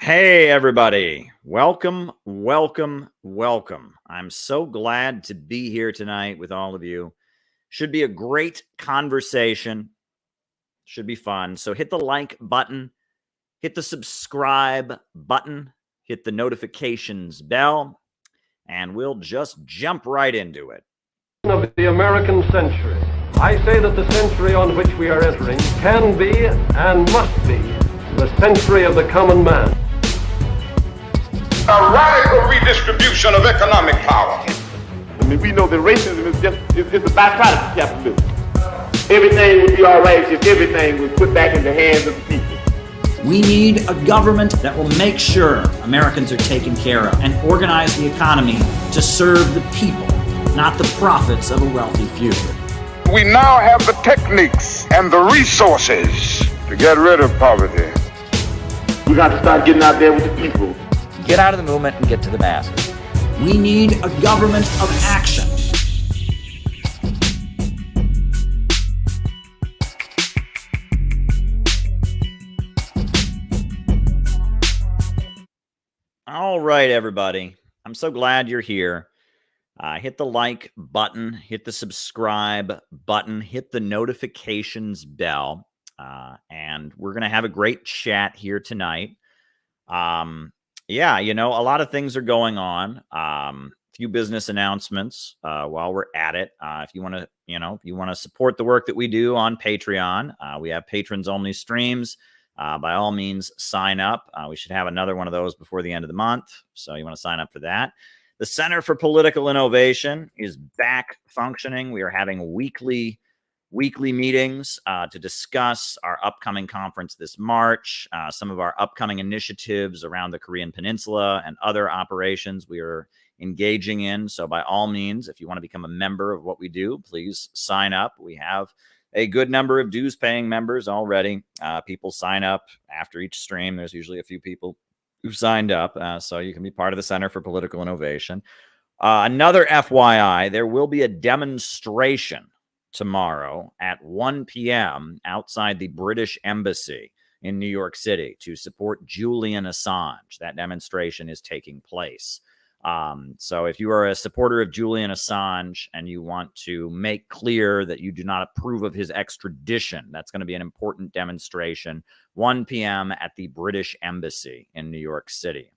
Hey, everybody. Welcome, welcome, welcome. I'm so glad to be here tonight with all of you. Should be a great conversation. Should be fun. So hit the like button, hit the subscribe button, hit the notifications bell, and we'll just jump right into it. Of the American century. I say that the century on which we are entering can be and must be the century of the common man. A radical redistribution of economic power. I mean, we know that racism is just a byproduct of capitalism. Everything would be all right if everything was put back in the hands of the people. We need a government that will make sure Americans are taken care of and organize the economy to serve the people, not the profits of a wealthy few. We now have the techniques and the resources to get rid of poverty. We got to start getting out there with the people. Get out of the movement and get to the masses. We need a government of action. All right, everybody. I'm so glad you're here. Hit the like button, hit the subscribe button, hit the notifications bell, and we're going to have a great chat here tonight. Yeah, a lot of things are going on. Few business announcements while we're at it. If you want to, support the work that we do on Patreon, we have patrons only streams. By all means, sign up. We should have another one of those before the end of the month. So you want to sign up for that. The Center for Political Innovation is back functioning. We are having weekly meetings to discuss our upcoming conference this March, some of our upcoming initiatives around the Korean Peninsula and other operations we are engaging in. So by all means, if you want to become a member of what we do, please sign up. We have a good number of dues-paying members already. People sign up after each stream. There's usually a few people who signed up, so you can be part of the Center for Political Innovation. Another FYI, there will be a demonstration tomorrow at 1 p.m. outside the British Embassy in New York City to support Julian Assange. That demonstration is taking place. So if you are a supporter of Julian Assange and you want to make clear that you do not approve of his extradition, that's going to be an important demonstration, 1 p.m. at the British Embassy in New York City.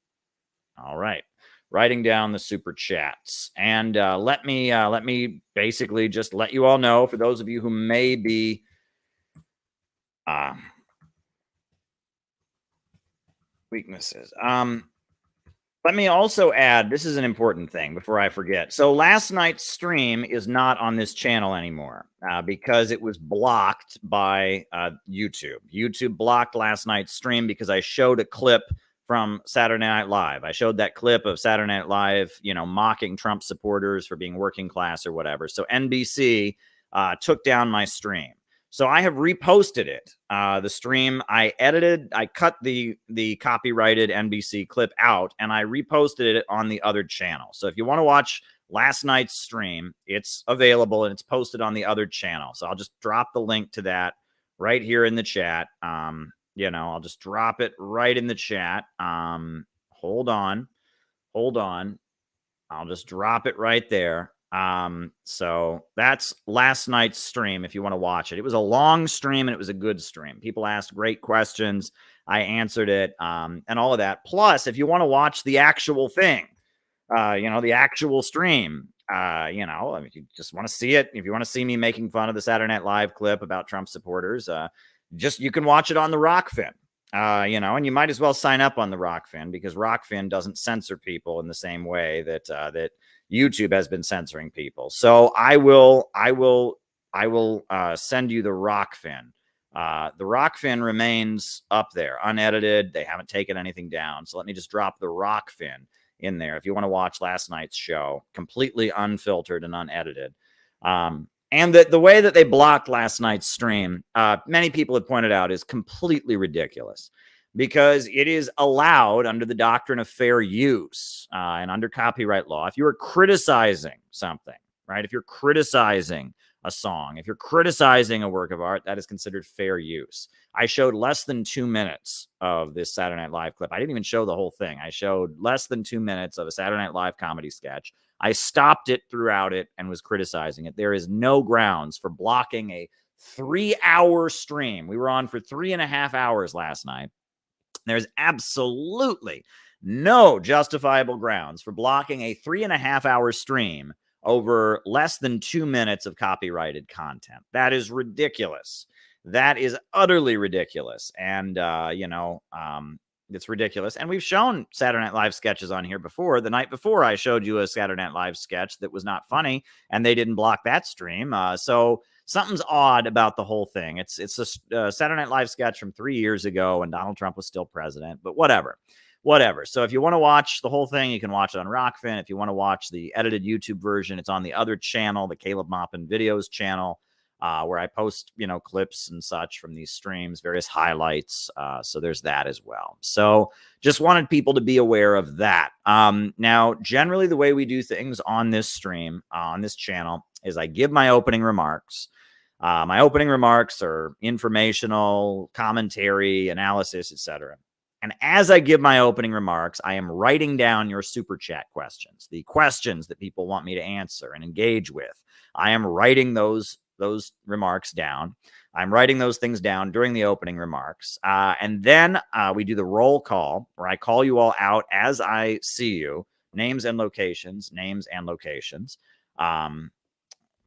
All right. Writing down the super chats. And let me basically just let you all know, for those of you who may be weaknesses. Let me also add, this is an important thing before I forget. So last night's stream is not on this channel anymore because it was blocked by YouTube. YouTube blocked last night's stream because I showed a clip from Saturday Night Live. I showed that clip of Saturday Night Live, mocking Trump supporters for being working class or whatever. So NBC took down my stream. So I have reposted it. The stream I edited, I cut the copyrighted NBC clip out, and I reposted it on the other channel. So if you want to watch last night's stream, it's available and it's posted on the other channel. So I'll just drop the link to that right here in the chat. I'll just drop it right in the chat. Hold on. I'll just drop it right there. So that's last night's stream if you want to watch it. It was a long stream and it was a good stream. People asked great questions. I answered it, and all of that. Plus, if you want to watch the actual thing, the actual stream, if you just want to see it, if you want to see me making fun of the Saturday Night Live clip about Trump supporters, you can watch it on the Rockfin, and you might as well sign up on the Rockfin because Rockfin doesn't censor people in the same way that YouTube has been censoring people. So I will send you the Rockfin. The Rockfin remains up there, unedited. They haven't taken anything down. So let me just drop the Rockfin in there if you want to watch last night's show, completely unfiltered and unedited. And the way that they blocked last night's stream, many people have pointed out, is completely ridiculous because it is allowed under the doctrine of fair use and under copyright law. If you are criticizing something, right? If you're criticizing a song. If you're criticizing a work of art, that is considered fair use. I showed less than 2 minutes of this Saturday Night Live clip. I didn't even show the whole thing. I showed less than 2 minutes of a Saturday Night Live comedy sketch. I stopped it throughout it and was criticizing it. There is no grounds for blocking a 3-hour stream. We were on for 3.5 hours last night. There's absolutely no justifiable grounds for blocking a 3.5-hour stream over less than 2 minutes of copyrighted content. That is ridiculous. That is utterly ridiculous. And, it's ridiculous. And we've shown Saturday Night Live sketches on here before. The night before, I showed you a Saturday Night Live sketch that was not funny, and they didn't block that stream. So something's odd about the whole thing. It's a Saturday Night Live sketch from 3 years ago when Donald Trump was still president, but whatever. So if you want to watch the whole thing, you can watch it on Rockfin. If you want to watch the edited YouTube version, it's on the other channel, the Caleb Maupin Videos channel, where I post, clips and such from these streams, various highlights. So there's that as well. So just wanted people to be aware of that. Now, generally, the way we do things on this stream, on this channel, is I give my opening remarks. My opening remarks are informational, commentary, analysis, etc. And as I give my opening remarks, I am writing down your super chat questions, the questions that people want me to answer and engage with. I am writing those remarks down. I'm writing those things down during the opening remarks. And then we do the roll call, where I call you all out as I see you, names and locations.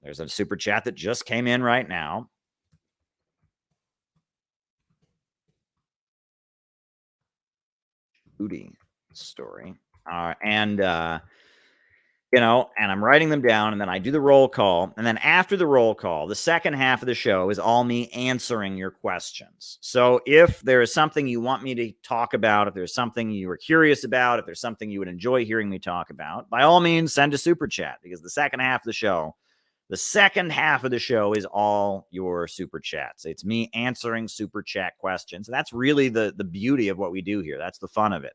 There's a super chat that just came in right now. Booty story. And I'm writing them down, and then I do the roll call. And then after the roll call, the second half of the show is all me answering your questions. So if there is something you want me to talk about, if there's something you are curious about, if there's something you would enjoy hearing me talk about, by all means, send a super chat, because the second half of the show is all your super chats. It's me answering super chat questions. That's really the beauty of what we do here. That's the fun of it,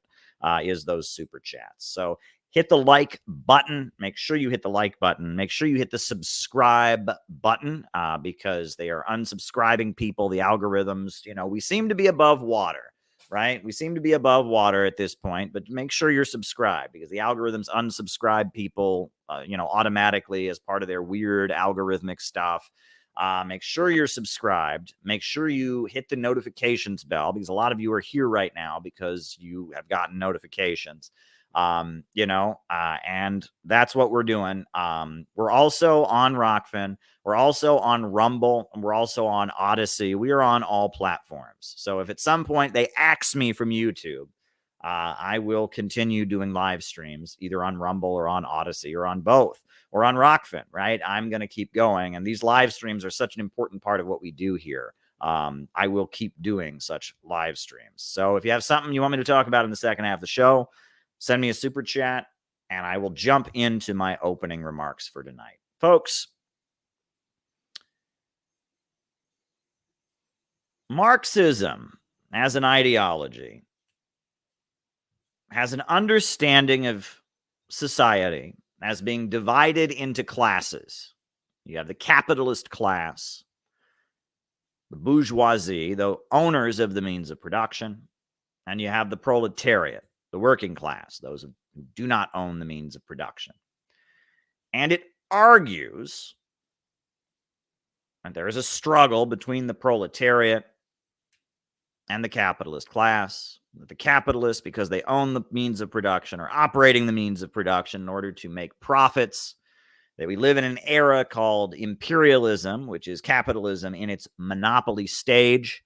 is those super chats. So hit the like button. Make sure you hit the like button. Make sure you hit the subscribe button, because they are unsubscribing people. The algorithms, we seem to be above water, right? We seem to be above water at this point, but make sure you're subscribed, because the algorithms unsubscribe people, automatically as part of their weird algorithmic stuff. Make sure you're subscribed. Make sure you hit the notifications bell, because a lot of you are here right now because you have gotten notifications. And that's what we're doing. We're also on Rockfin. We're also on Rumble, and we're also on Odyssey. We are on all platforms. So if at some point they axe me from YouTube, I will continue doing live streams either on Rumble or on Odyssey or on both or on Rockfin, right? I'm going to keep going. And these live streams are such an important part of what we do here. I will keep doing such live streams. So if you have something you want me to talk about in the second half of the show, send me a super chat, and I will jump into my opening remarks for tonight. Folks, Marxism as an ideology has an understanding of society as being divided into classes. You have the capitalist class, the bourgeoisie, the owners of the means of production, and you have the proletariat, the working class, those who do not own the means of production. And it argues that there is a struggle between the proletariat and the capitalist class. The capitalists, because they own the means of production, are operating the means of production in order to make profits. That we live in an era called imperialism, which is capitalism in its monopoly stage.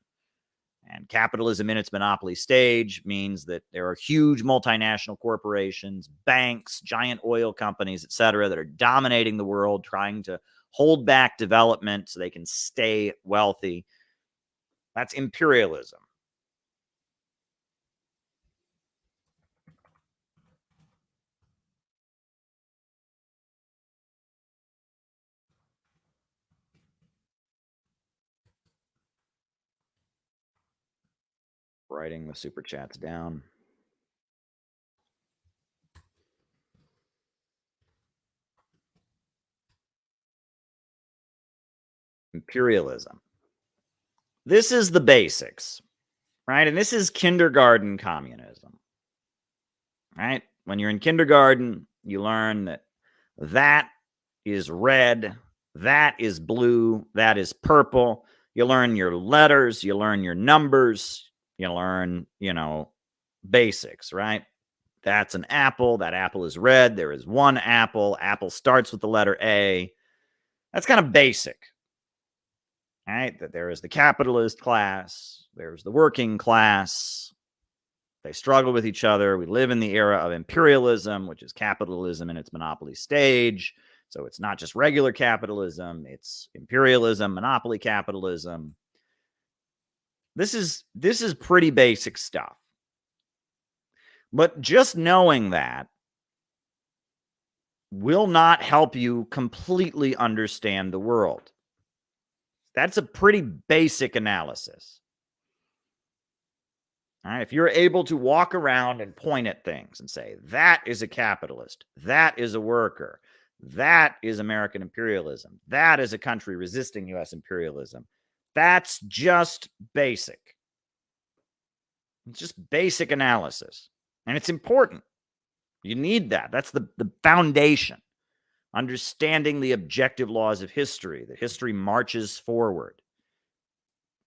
And capitalism in its monopoly stage means that there are huge multinational corporations, banks, giant oil companies, etc., that are dominating the world, trying to hold back development so they can stay wealthy. That's imperialism. Writing the super chats down. imperialism. This is the basics, right? And this is kindergarten communism, right? When you're in kindergarten, you learn that that is red, that is blue, that is purple. You learn your letters, you learn your numbers, you learn, basics, right? That's an apple. That apple is red. There is one apple. Apple starts with the letter A. That's kind of basic, right? That there is the capitalist class. There's the working class. They struggle with each other. We live in the era of imperialism, which is capitalism in its monopoly stage. So it's not just regular capitalism. It's imperialism, monopoly capitalism. This is pretty basic stuff. But just knowing that will not help you completely understand the world. That's a pretty basic analysis. All right, if you're able to walk around and point at things and say, that is a capitalist, that is a worker, that is American imperialism, that is a country resisting U.S. imperialism, that's just basic. It's just basic analysis. And it's important. You need that. That's the foundation. Understanding the objective laws of history, that history marches forward.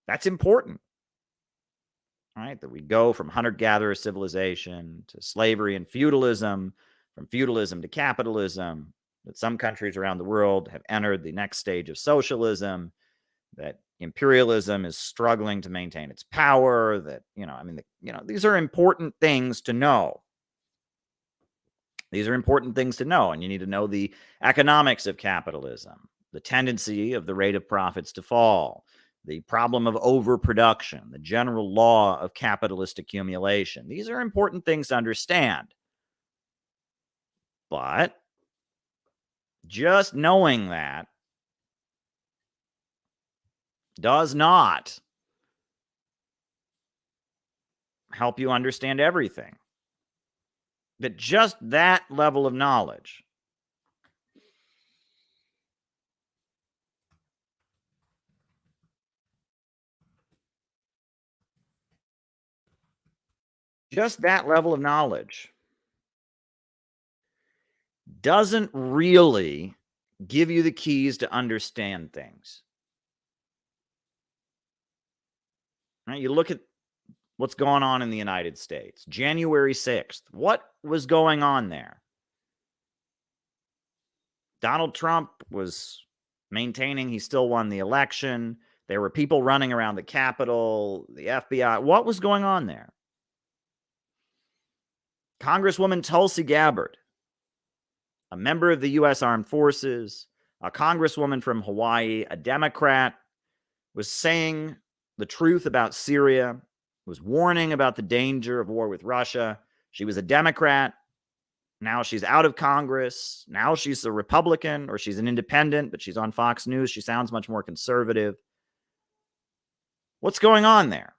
That's important. All right, that we go from hunter-gatherer civilization to slavery and feudalism, from feudalism to capitalism, that some countries around the world have entered the next stage of socialism, that imperialism is struggling to maintain its power, that, these are important things to know. These are important things to know, and you need to know the economics of capitalism, the tendency of the rate of profits to fall, the problem of overproduction, the general law of capitalist accumulation. These are important things to understand. But just knowing that does not help you understand everything. That just that level of knowledge doesn't really give you the keys to understand things. Right? You look at what's going on in the United States. January 6th. What was going on there? Donald Trump was maintaining he still won the election. There were people running around the Capitol, the FBI. What was going on there? Congresswoman Tulsi Gabbard, a member of the U.S. Armed Forces, a congresswoman from Hawaii, a Democrat, was saying the truth about Syria, was warning about the danger of war with Russia. She was a Democrat. Now she's out of Congress. Now she's a Republican, or she's an independent, but she's on Fox News. She sounds much more conservative. What's going on there?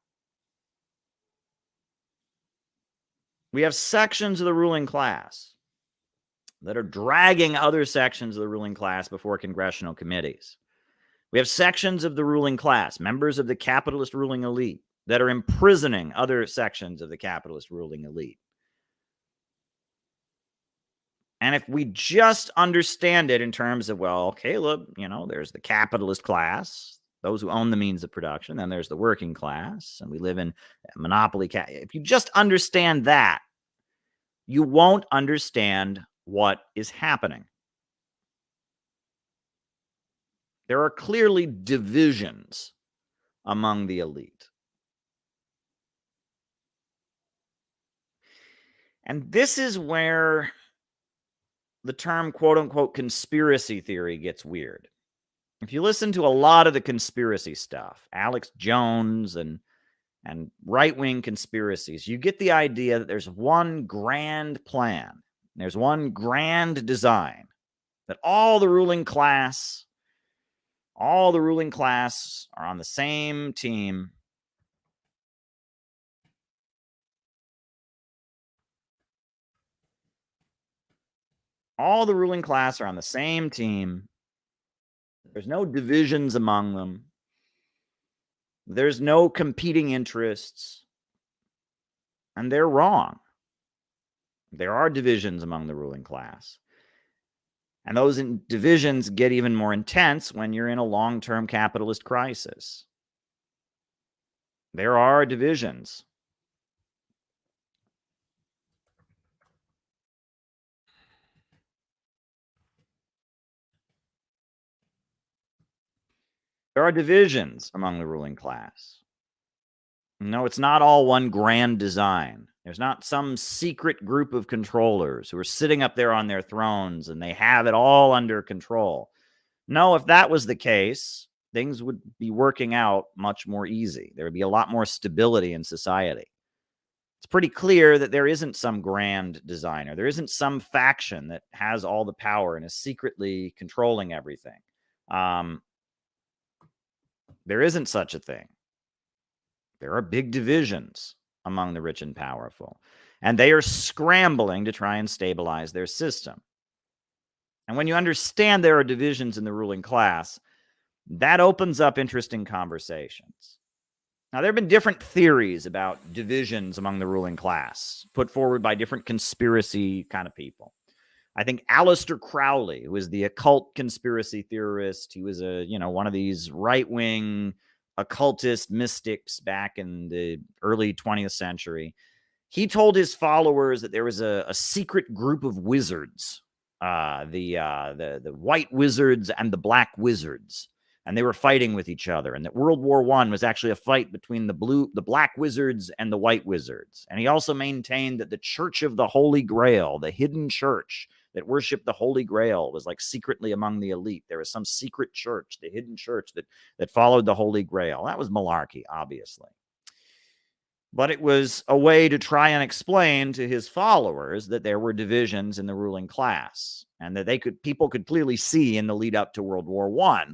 We have sections of the ruling class that are dragging other sections of the ruling class before congressional committees. We have sections of the ruling class, members of the capitalist ruling elite, that are imprisoning other sections of the capitalist ruling elite. And if we just understand it in terms of, well, Caleb, there's the capitalist class, those who own the means of production, then there's the working class, and we live in monopoly. If you just understand that, you won't understand what is happening. There are clearly divisions among the elite. And this is where the term quote-unquote conspiracy theory gets weird. If you listen to a lot of the conspiracy stuff, Alex Jones and right-wing conspiracies, you get the idea that there's one grand plan. There's one grand design that all the ruling class are on the same team. All the ruling class are on the same team. There's no divisions among them. There's no competing interests. And they're wrong. There are divisions among the ruling class. And those divisions get even more intense when you're in a long-term capitalist crisis. There are divisions. There are divisions among the ruling class. No, it's not all one grand design. There's not some secret group of controllers who are sitting up there on their thrones and they have it all under control. No, if that was the case, things would be working out much more easy. There would be a lot more stability in society. It's pretty clear that there isn't some grand designer. There isn't some faction that has all the power and is secretly controlling everything. There isn't such a thing. There are big divisions among the rich and powerful, and they are scrambling to try and stabilize their system. And when you understand there are divisions in the ruling class, that opens up interesting conversations. Now, there have been different theories about divisions among the ruling class put forward by different conspiracy kind of people. I think Aleister Crowley, who was the occult conspiracy theorist, he was one of these right-wing occultist mystics back in the early 20th century. He told his followers that there was a secret group of wizards, the white wizards and the black wizards, and they were fighting with each other, and that World War I was actually a fight between the black wizards and the white wizards. And he also maintained that the Church of the Holy Grail, the hidden church that worshiped the Holy Grail, was like secretly among the elite. There was some secret church, the hidden church that followed the Holy Grail. That was malarkey, obviously. But it was a way to try and explain to his followers that there were divisions in the ruling class, and that people could clearly see in the lead up to World War I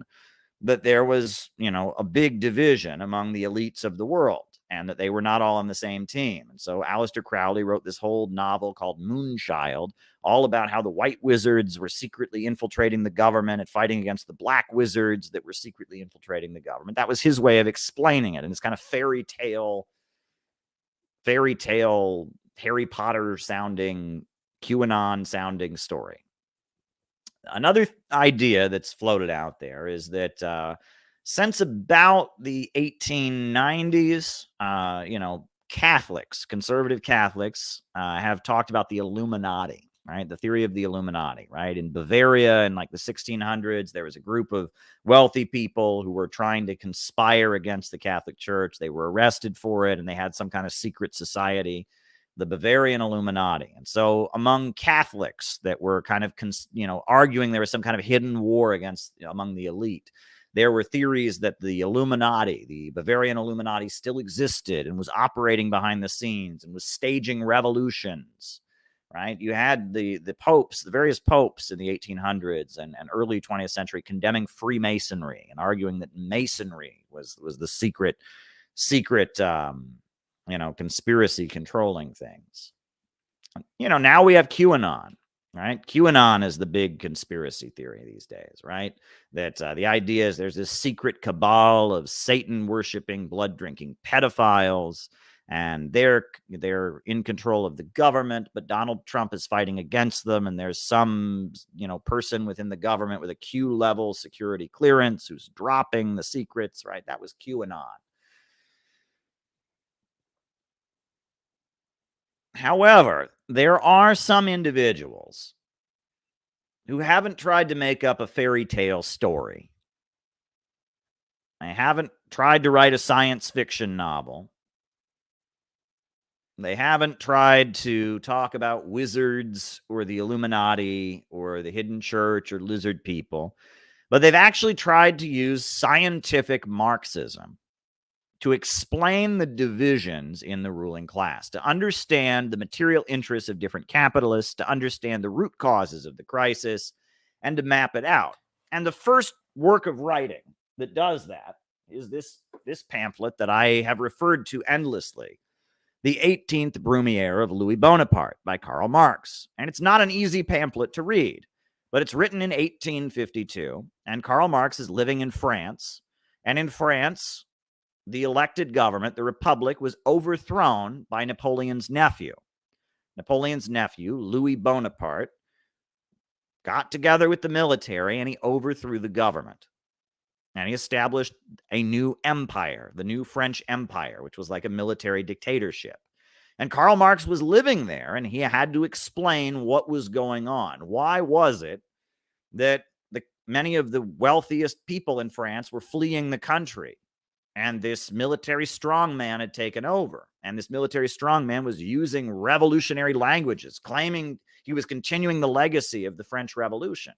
that there was, a big division among the elites of the world, and that they were not all on the same team. And so Aleister Crowley wrote this whole novel called Moonchild, all about how the white wizards were secretly infiltrating the government and fighting against the black wizards that were secretly infiltrating the government. That was his way of explaining it in this kind of fairy tale, Harry Potter sounding, QAnon sounding story. Another idea that's floated out there is that since about the 1890s, Catholics, conservative Catholics, have talked about the Illuminati, right? The theory of the Illuminati, right? In Bavaria in like the 1600s, there was a group of wealthy people who were trying to conspire against the Catholic Church. They were arrested for it, and they had some kind of secret society, the Bavarian Illuminati. And so among Catholics that were kind of, arguing there was some kind of hidden war among the elite, there were theories that the Illuminati, the Bavarian Illuminati, still existed and was operating behind the scenes and was staging revolutions, right? You had the popes, the various popes in the 1800s and early 20th century condemning Freemasonry and arguing that Masonry was the secret conspiracy controlling things. Now we have QAnon, right? QAnon is the big conspiracy theory these days, right? That the idea is there's this secret cabal of Satan worshiping, blood drinking pedophiles, and they're in control of the government, but Donald Trump is fighting against them, and there's some person within the government with a Q level security clearance who's dropping the secrets, right? That was QAnon. However, there are some individuals who haven't tried to make up a fairy tale story. They haven't tried to write a science fiction novel. They haven't tried to talk about wizards or the Illuminati or the hidden church or lizard people, but they've actually tried to use scientific Marxism to explain the divisions in the ruling class, to understand the material interests of different capitalists, to understand the root causes of the crisis, and to map it out. And the first work of writing that does that is this pamphlet that I have referred to endlessly, The 18th Brumaire of Louis Bonaparte by Karl Marx. And it's not an easy pamphlet to read, But it's written in 1852, and Karl Marx is living in France. And in France, the elected government, the Republic, was overthrown by Napoleon's nephew. Napoleon's nephew, Louis Bonaparte, got together with the military and he overthrew the government. And he established a new empire, the new French Empire, which was like a military dictatorship. And Karl Marx was living there, and he had to explain what was going on. Why was it that many of the wealthiest people in France were fleeing the country? And this military strongman had taken over. And this military strongman was using revolutionary languages, claiming he was continuing the legacy of the French Revolution.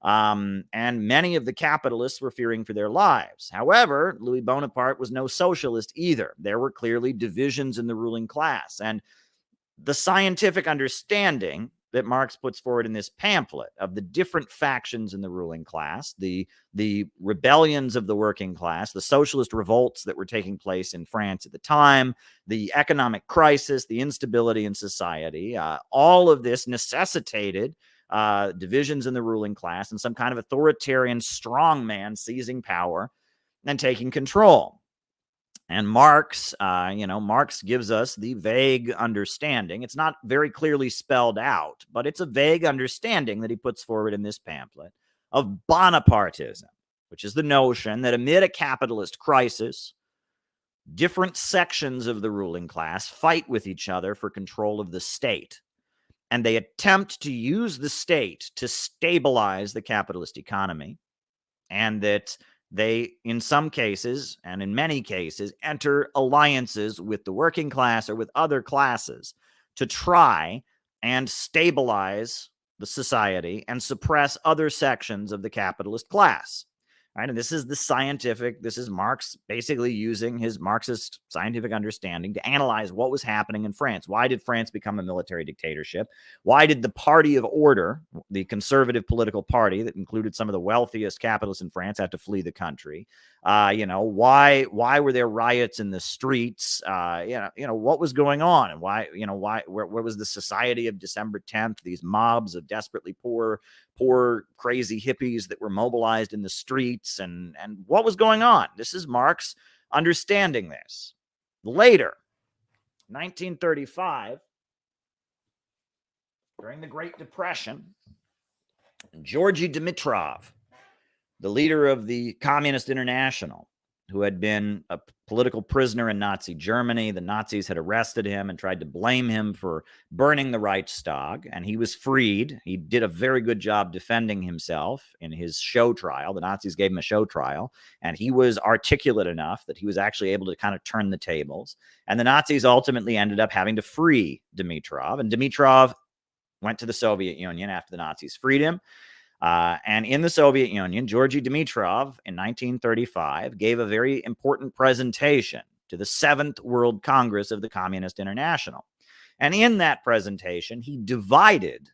And many of the capitalists were fearing for their lives. However, Louis Bonaparte was no socialist either. There were clearly divisions in the ruling class. And the scientific understanding that Marx puts forward in this pamphlet of the different factions in the ruling class, the rebellions of the working class, the socialist revolts that were taking place in France at the time, the economic crisis, the instability in society, all of this necessitated divisions in the ruling class and some kind of authoritarian strongman seizing power and taking control. And Marx, Marx gives us the vague understanding. It's not very clearly spelled out, but it's a vague understanding that he puts forward in this pamphlet of Bonapartism, which is the notion that amid a capitalist crisis, different sections of the ruling class fight with each other for control of the state. And they attempt to use the state to stabilize the capitalist economy, and that they, in some cases, and in many cases, enter alliances with the working class or with other classes to try and stabilize the society and suppress other sections of the capitalist class. Right? And this is Marx basically using his Marxist scientific understanding to analyze what was happening in France. Why did France become a military dictatorship? Why did the Party of Order, the conservative political party that included some of the wealthiest capitalists in France, have to flee the country? Why were there riots in the streets? What was going on? And where was the Society of December 10th, these mobs of desperately poor, crazy hippies that were mobilized in the streets, and what was going on? This is Marx understanding this. Later, 1935, during the Great Depression, Georgy Dimitrov, the leader of the Communist International, who had been a political prisoner in Nazi Germany. The Nazis had arrested him and tried to blame him for burning the Reichstag, and he was freed. He did a very good job defending himself in his show trial. The Nazis gave him a show trial, and he was articulate enough that he was actually able to kind of turn the tables. And the Nazis ultimately ended up having to free Dimitrov, and Dimitrov went to the Soviet Union after the Nazis freed him. And in the Soviet Union, Georgy Dimitrov in 1935 gave a very important presentation to the 7th World Congress of the Communist International. And in that presentation, he divided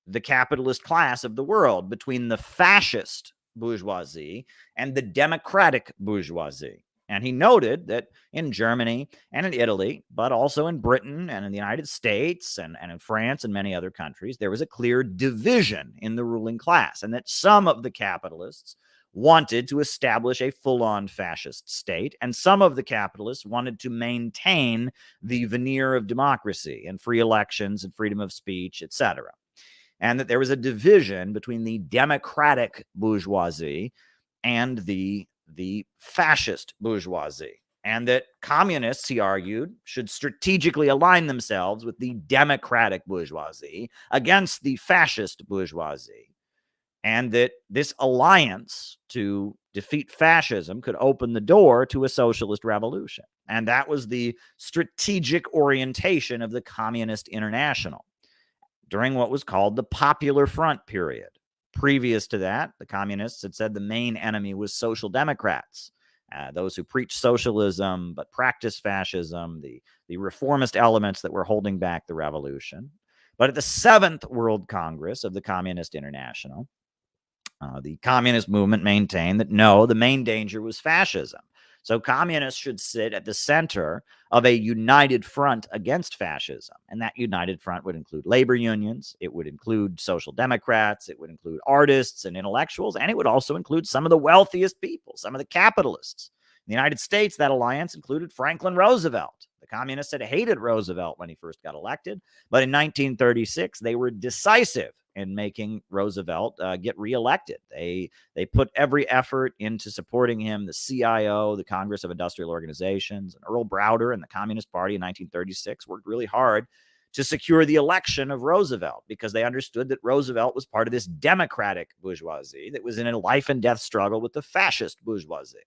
the capitalist class of the world between the fascist bourgeoisie and the democratic bourgeoisie. And he noted that in Germany and in Italy, but also in Britain and in the United States and in France and many other countries, there was a clear division in the ruling class, and that some of the capitalists wanted to establish a full-on fascist state, and some of the capitalists wanted to maintain the veneer of democracy and free elections and freedom of speech, etc. And that there was a division between the democratic bourgeoisie and the fascist bourgeoisie, and that communists, he argued, should strategically align themselves with the democratic bourgeoisie against the fascist bourgeoisie, and that this alliance to defeat fascism could open the door to a socialist revolution. And that was the strategic orientation of the Communist International during what was called the Popular Front period. Previous to that, the communists had said the main enemy was social democrats, those who preach socialism but practice fascism, the reformist elements that were holding back the revolution. But at the 7th World Congress of the Communist International, the communist movement maintained that no, the main danger was fascism. So communists should sit at the center of a united front against fascism. And that united front would include labor unions. It would include social democrats. It would include artists and intellectuals. And it would also include some of the wealthiest people, some of the capitalists. In the United States, that alliance included Franklin Roosevelt. The communists had hated Roosevelt when he first got elected. But in 1936, they were decisive in making Roosevelt get reelected. They put every effort into supporting him. The CIO, the Congress of Industrial Organizations, and Earl Browder and the Communist Party in 1936 worked really hard to secure the election of Roosevelt because they understood that Roosevelt was part of this democratic bourgeoisie that was in a life and death struggle with the fascist bourgeoisie.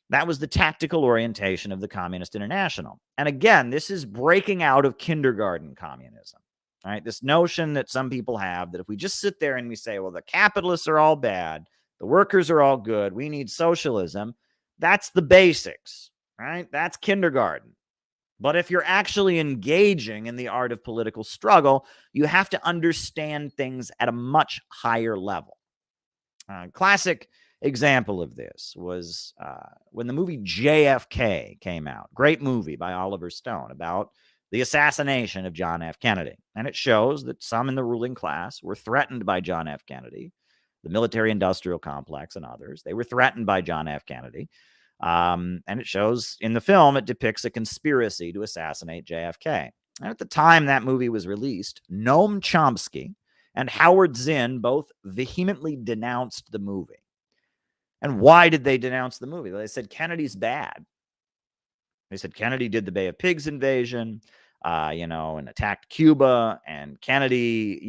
That was the tactical orientation of the Communist International. And again, this is breaking out of kindergarten communism. All right, this notion that some people have that if we just sit there and we say, well, the capitalists are all bad, the workers are all good, we need socialism, that's the basics, right? That's kindergarten. But if you're actually engaging in the art of political struggle, you have to understand things at a much higher level. Classic example of this was when the movie JFK came out. Great movie by Oliver Stone about the assassination of John F. Kennedy. And it shows that some in the ruling class were threatened by John F. Kennedy, the military-industrial complex and others. They were threatened by John F. Kennedy. And it shows in the film, it depicts a conspiracy to assassinate JFK. And at the time that movie was released, Noam Chomsky and Howard Zinn both vehemently denounced the movie. And why did they denounce the movie? They said Kennedy's bad. They said Kennedy did the Bay of Pigs invasion, and attacked Cuba. And Kennedy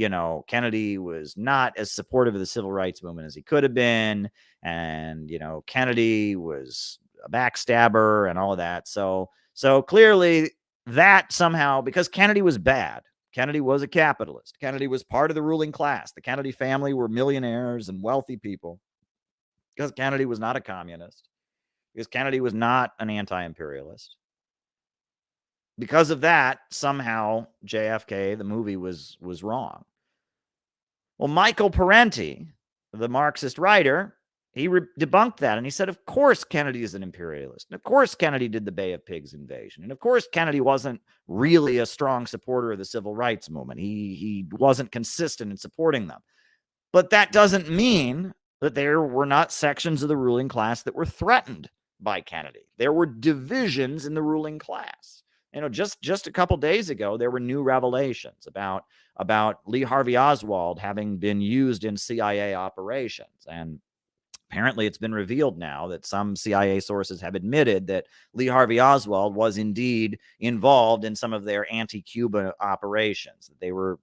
was not as supportive of the civil rights movement as he could have been. And, Kennedy was a backstabber and all of that. So clearly that somehow, because Kennedy was bad, Kennedy was a capitalist. Kennedy was part of the ruling class. The Kennedy family were millionaires and wealthy people. Because Kennedy was not a communist. Because Kennedy was not an anti-imperialist. Because of that, somehow JFK, the movie, was wrong. Well, Michael Parenti, the Marxist writer, he debunked that. And he said, of course Kennedy is an imperialist. And of course Kennedy did the Bay of Pigs invasion. And of course Kennedy wasn't really a strong supporter of the civil rights movement. He wasn't consistent in supporting them. But that doesn't mean that there were not sections of the ruling class that were threatened by Kennedy. There were divisions in the ruling class. Just a couple days ago, there were new revelations about Lee Harvey Oswald having been used in CIA operations. And apparently it's been revealed now that some CIA sources have admitted that Lee Harvey Oswald was indeed involved in some of their anti-Cuba operations. That they were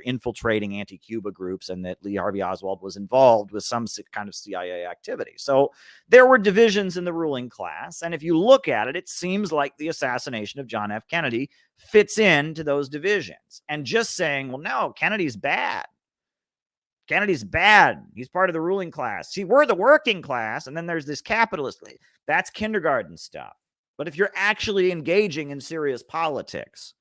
infiltrating anti-Cuba groups, and that Lee Harvey Oswald was involved with some kind of CIA activity. So there were divisions in the ruling class. And if you look at it, it seems like the assassination of John F. Kennedy fits into those divisions. And just saying, well, no, Kennedy's bad. Kennedy's bad. He's part of the ruling class. See, we're the working class, and then there's this capitalist. That's kindergarten stuff. But if you're actually engaging in serious politics,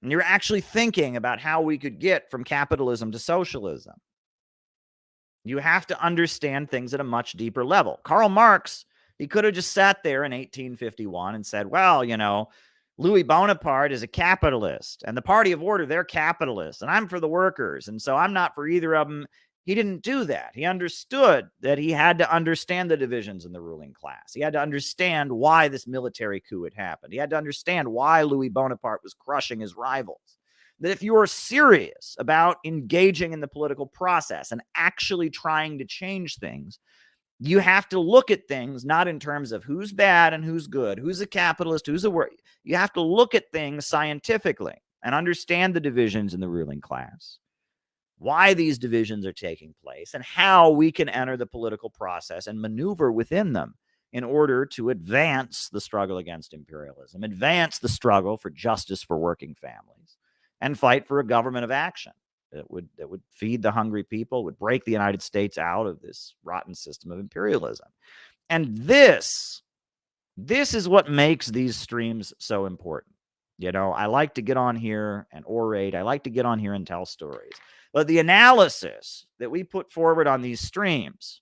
and you're actually thinking about how we could get from capitalism to socialism, you have to understand things at a much deeper level. Karl Marx, he could have just sat there in 1851 and said, well, Louis Bonaparte is a capitalist, and the Party of Order, they're capitalists, and I'm for the workers, and so I'm not for either of them. He didn't do that. He understood that he had to understand the divisions in the ruling class. He had to understand why this military coup had happened. He had to understand why Louis Bonaparte was crushing his rivals. That if you are serious about engaging in the political process and actually trying to change things, you have to look at things not in terms of who's bad and who's good, who's a capitalist, who's a worker. You have to look at things scientifically and understand the divisions in the ruling class, why these divisions are taking place, and how we can enter the political process and maneuver within them in order to advance the struggle against imperialism, advance the struggle for justice for working families, and fight for a government of action that would feed the hungry people, would break the United States out of this rotten system of imperialism. And this is what makes these streams so important. I like to get on here and orate. I like to get on here and tell stories. But the analysis that we put forward on these streams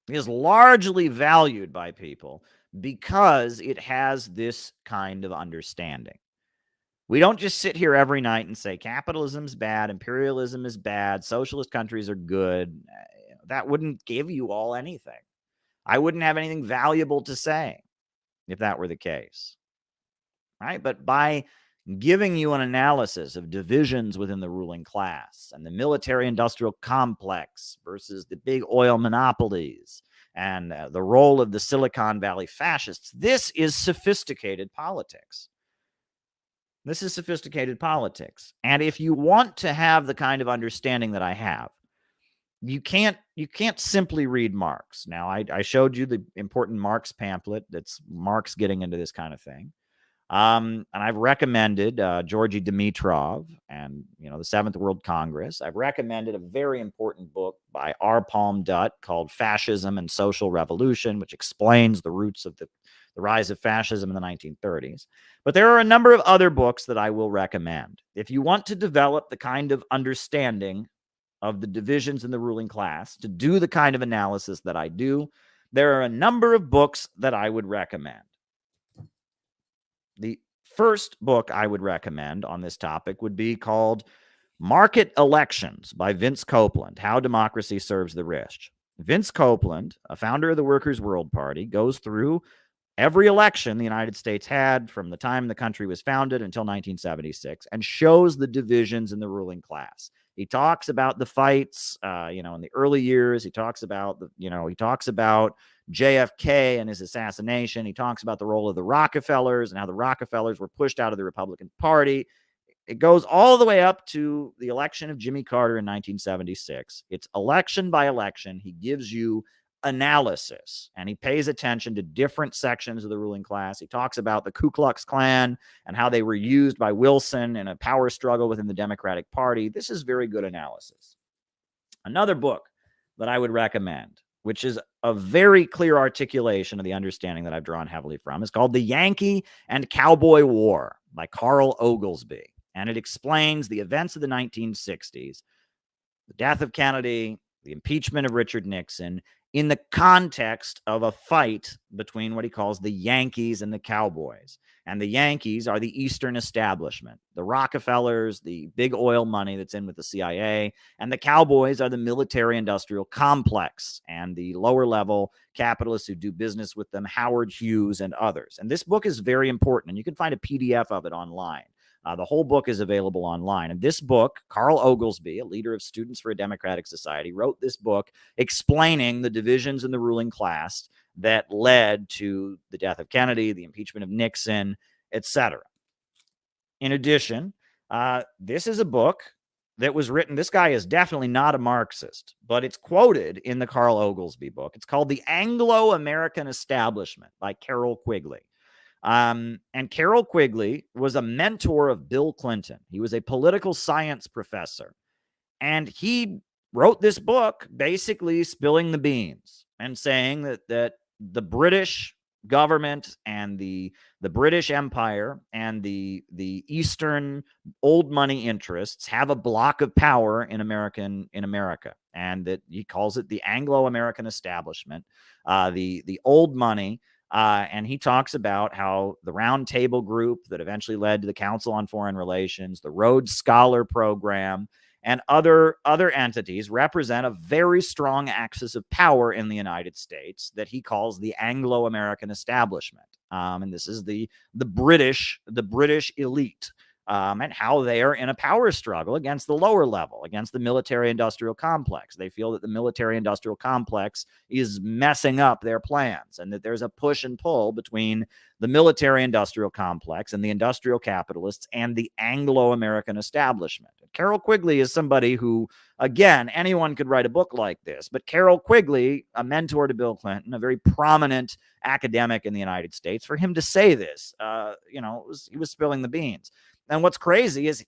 is largely valued by people because it has this kind of understanding. We don't just sit here every night and say capitalism's bad, imperialism is bad, socialist countries are good. That wouldn't give you all anything. I wouldn't have anything valuable to say if that were the case, right? But by giving you an analysis of divisions within the ruling class and the military-industrial complex versus the big oil monopolies and the role of the Silicon Valley fascists, this is sophisticated politics. This is sophisticated politics. And if you want to have the kind of understanding that I have, you can't simply read Marx. Now, I showed you the important Marx pamphlet. That's Marx getting into this kind of thing. And I've recommended Georgy Dimitrov and, the Seventh World Congress. I've recommended a very important book by R. Palm Dutt called Fascism and Social Revolution, which explains the roots of the rise of fascism in the 1930s. But there are a number of other books that I will recommend. If you want to develop the kind of understanding of the divisions in the ruling class, to do the kind of analysis that I do, there are a number of books that I would recommend. The first book I would recommend on this topic would be called Market Elections by Vince Copeland, How Democracy Serves the Rich. Vince Copeland, a founder of the Workers' World Party, goes through every election the United States had from the time the country was founded until 1976 and shows the divisions in the ruling class. He talks about the fights, in the early years. He talks about JFK and his assassination. He talks about the role of the Rockefellers and how the Rockefellers were pushed out of the Republican Party. It goes all the way up to the election of Jimmy Carter in 1976. It's election by election. He gives you analysis, and he pays attention to different sections of the ruling class. He talks about the Ku Klux Klan and how they were used by Wilson in a power struggle within the Democratic Party. This is very good analysis. Another book that I would recommend, which is a very clear articulation of the understanding that I've drawn heavily from, is called The Yankee and Cowboy War by Carl Oglesby. And it explains the events of the 1960s, the death of Kennedy, the impeachment of Richard Nixon, in the context of a fight between what he calls the Yankees and the Cowboys. And the Yankees are the Eastern establishment, the Rockefellers, the big oil money that's in with the CIA, and the Cowboys are the military-industrial complex and the lower-level capitalists who do business with them, Howard Hughes and others. And this book is very important, and you can find a PDF of it online. The whole book is available online. And this book, Carl Oglesby, a leader of Students for a Democratic Society, wrote this book explaining the divisions in the ruling class that led to the death of Kennedy, the impeachment of Nixon, etc. In addition, this is a book that was written. This guy is definitely not a Marxist, but it's quoted in the Carl Oglesby book. It's called The Anglo-American Establishment by Carroll Quigley. And Carroll Quigley was a mentor of Bill Clinton. He was a political science professor. And he wrote this book basically spilling the beans and saying that the British government and the British Empire and the Eastern old money interests have a block of power in America. And that he calls it the Anglo-American establishment, the old money. And he talks about how the Round Table Group that eventually led to the Council on Foreign Relations, the Rhodes Scholar Program, and other entities represent a very strong axis of power in the United States that he calls the Anglo-American establishment. And this is the British elite. And how they are in a power struggle against the lower level, against the military-industrial complex. They feel that the military-industrial complex is messing up their plans and that there's a push and pull between the military-industrial complex and the industrial capitalists and the Anglo-American establishment. Carroll Quigley is somebody who, again, anyone could write a book like this, but Carroll Quigley, a mentor to Bill Clinton, a very prominent academic in the United States, for him to say this, he was spilling the beans. And what's crazy is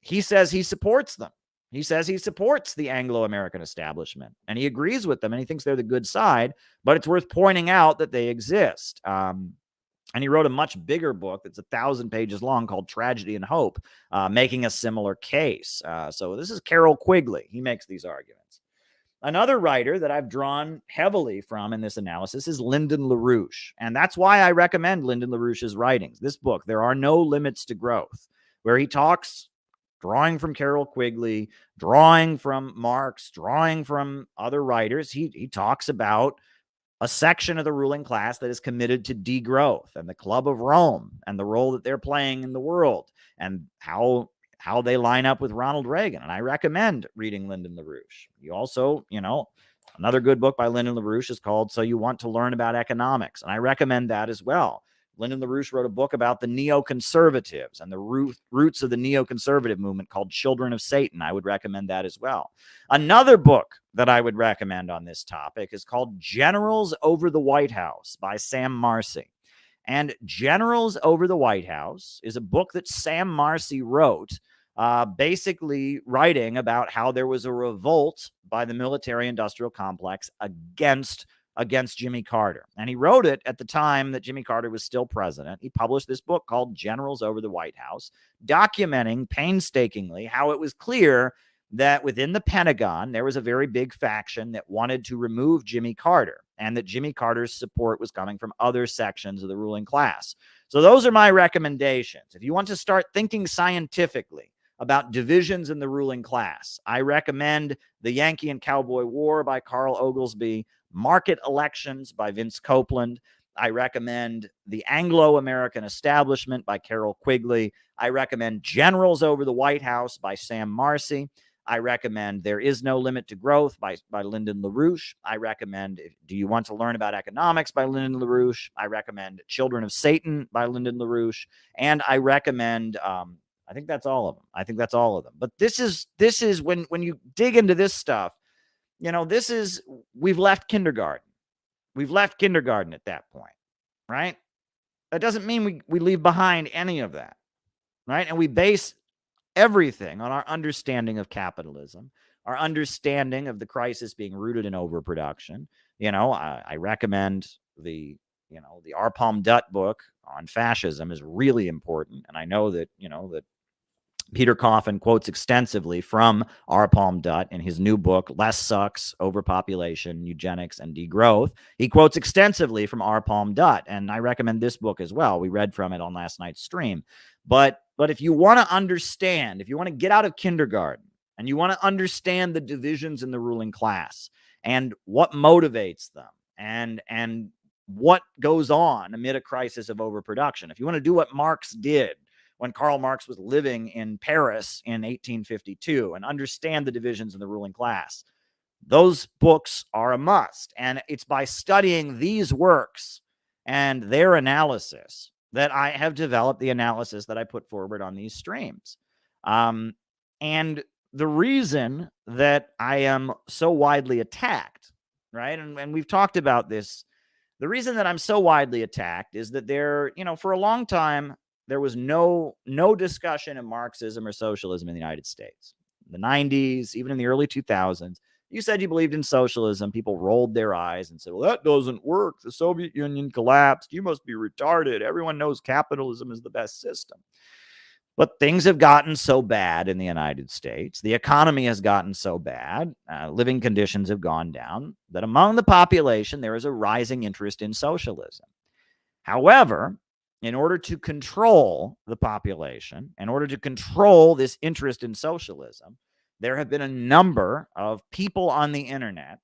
he says he supports them. He says he supports the Anglo-American establishment, and he agrees with them, and he thinks they're the good side, but it's worth pointing out that they exist. And he wrote a much bigger book that's 1,000 pages long called Tragedy and Hope, making a similar case. So this is Carroll Quigley. He makes these arguments. Another writer that I've drawn heavily from in this analysis is Lyndon LaRouche. And that's why I recommend Lyndon LaRouche's writings. This book, There Are No Limits to Growth, where he talks, drawing from Carroll Quigley, drawing from Marx, drawing from other writers. He talks about a section of the ruling class that is committed to degrowth, and the Club of Rome and the role that they're playing in the world, and how they line up with Ronald Reagan. And I recommend reading Lyndon LaRouche. You also, another good book by Lyndon LaRouche is called So You Want to Learn About Economics, and I recommend that as well. Lyndon LaRouche wrote a book about the neoconservatives and the roots of the neoconservative movement called Children of Satan. I would recommend that as well. Another book that I would recommend on this topic is called Generals Over the White House by Sam Marcy. And Generals Over the White House is a book that Sam Marcy wrote, basically writing about how there was a revolt by the military-industrial complex against Jimmy Carter. And he wrote it at the time that Jimmy Carter was still president. He published this book called Generals Over the White House, documenting painstakingly how it was clear that within the Pentagon, there was a very big faction that wanted to remove Jimmy Carter, and that Jimmy Carter's support was coming from other sections of the ruling class. So those are my recommendations. If you want to start thinking scientifically about divisions in the ruling class, I recommend The Yankee and Cowboy War by Carl Oglesby, Market Elections by Vince Copeland. I recommend The Anglo-American Establishment by Carroll Quigley. I recommend Generals Over the White House by Sam Marcy. I recommend There Is No Limit to Growth by Lyndon LaRouche. I recommend Do You Want to Learn About Economics by Lyndon LaRouche. I recommend Children of Satan by Lyndon LaRouche. And I recommend, I think that's all of them. But this is when you dig into this stuff, we've left kindergarten. We've left kindergarten at that point, right? That doesn't mean we leave behind any of that, right? And we base everything on our understanding of capitalism, our understanding of the crisis being rooted in overproduction. I recommend the Arpalm Dutt book on fascism is really important. And I know that, that Peter Coffin quotes extensively from Arpalm Dutt in his new book, Less Sucks, Overpopulation, Eugenics, and Degrowth. He quotes extensively from Arpalm Dutt, and I recommend this book as well. We read from it on last night's stream. But if you want to understand, if you want to get out of kindergarten, and you want to understand the divisions in the ruling class, and what motivates them, and what goes on amid a crisis of overproduction, if you want to do what Marx did when Karl Marx was living in Paris in 1852 and understand the divisions in the ruling class, those books are a must. And it's by studying these works and their analysis that I have developed the analysis that I put forward on these streams. And the reason that I am so widely attacked, right? And we've talked about this. The reason that I'm so widely attacked is that for a long time, there was no discussion of Marxism or socialism in the United States. In the 90s, even in the early 2000s, you said you believed in socialism. People rolled their eyes and said, well, that doesn't work. The Soviet Union collapsed. You must be retarded. Everyone knows capitalism is the best system. But things have gotten so bad in the United States. The economy has gotten so bad. Living conditions have gone down that among the population, there is a rising interest in socialism. However, in order to control the population, in order to control this interest in socialism, there have been a number of people on the internet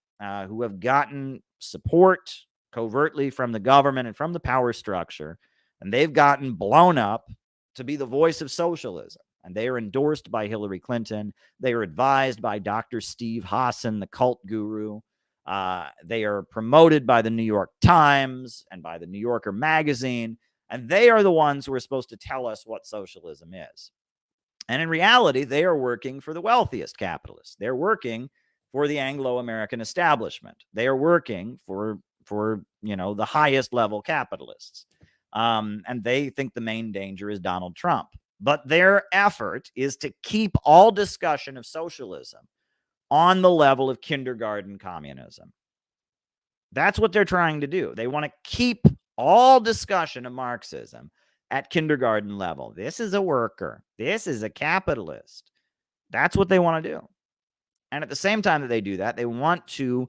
who have gotten support covertly from the government and from the power structure, and they've gotten blown up to be the voice of socialism. And they are endorsed by Hillary Clinton. They are advised by Dr. Steve Hassan, the cult guru. They are promoted by the New York Times and by the New Yorker magazine. And they are the ones who are supposed to tell us what socialism is. And in reality, they are working for the wealthiest capitalists. They're working for the Anglo-American establishment. They are working for the highest level capitalists. And they think the main danger is Donald Trump. But their effort is to keep all discussion of socialism on the level of kindergarten communism. That's what they're trying to do. They want to keep all discussion of Marxism at kindergarten level. This is a worker. This is a capitalist. That's what they want to do. And at the same time that they do that, they want to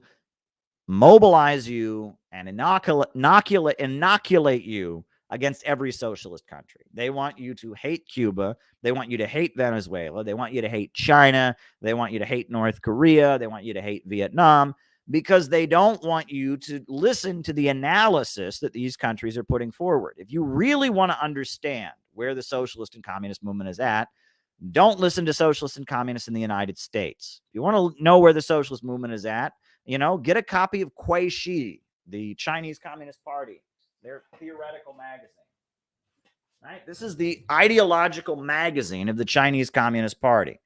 mobilize you and inoculate you against every socialist country. They want you to hate Cuba. They want you to hate Venezuela. They want you to hate China. They want you to hate North Korea. They want you to hate Vietnam, because they don't want you to listen to the analysis that these countries are putting forward. If you really want to understand where the socialist and communist movement is at, don't listen to socialists and communists in the United States. If you want to know where the socialist movement is at, get a copy of Kui Shi, the Chinese Communist Party, their theoretical magazine. Right? This is the ideological magazine of the Chinese Communist Party.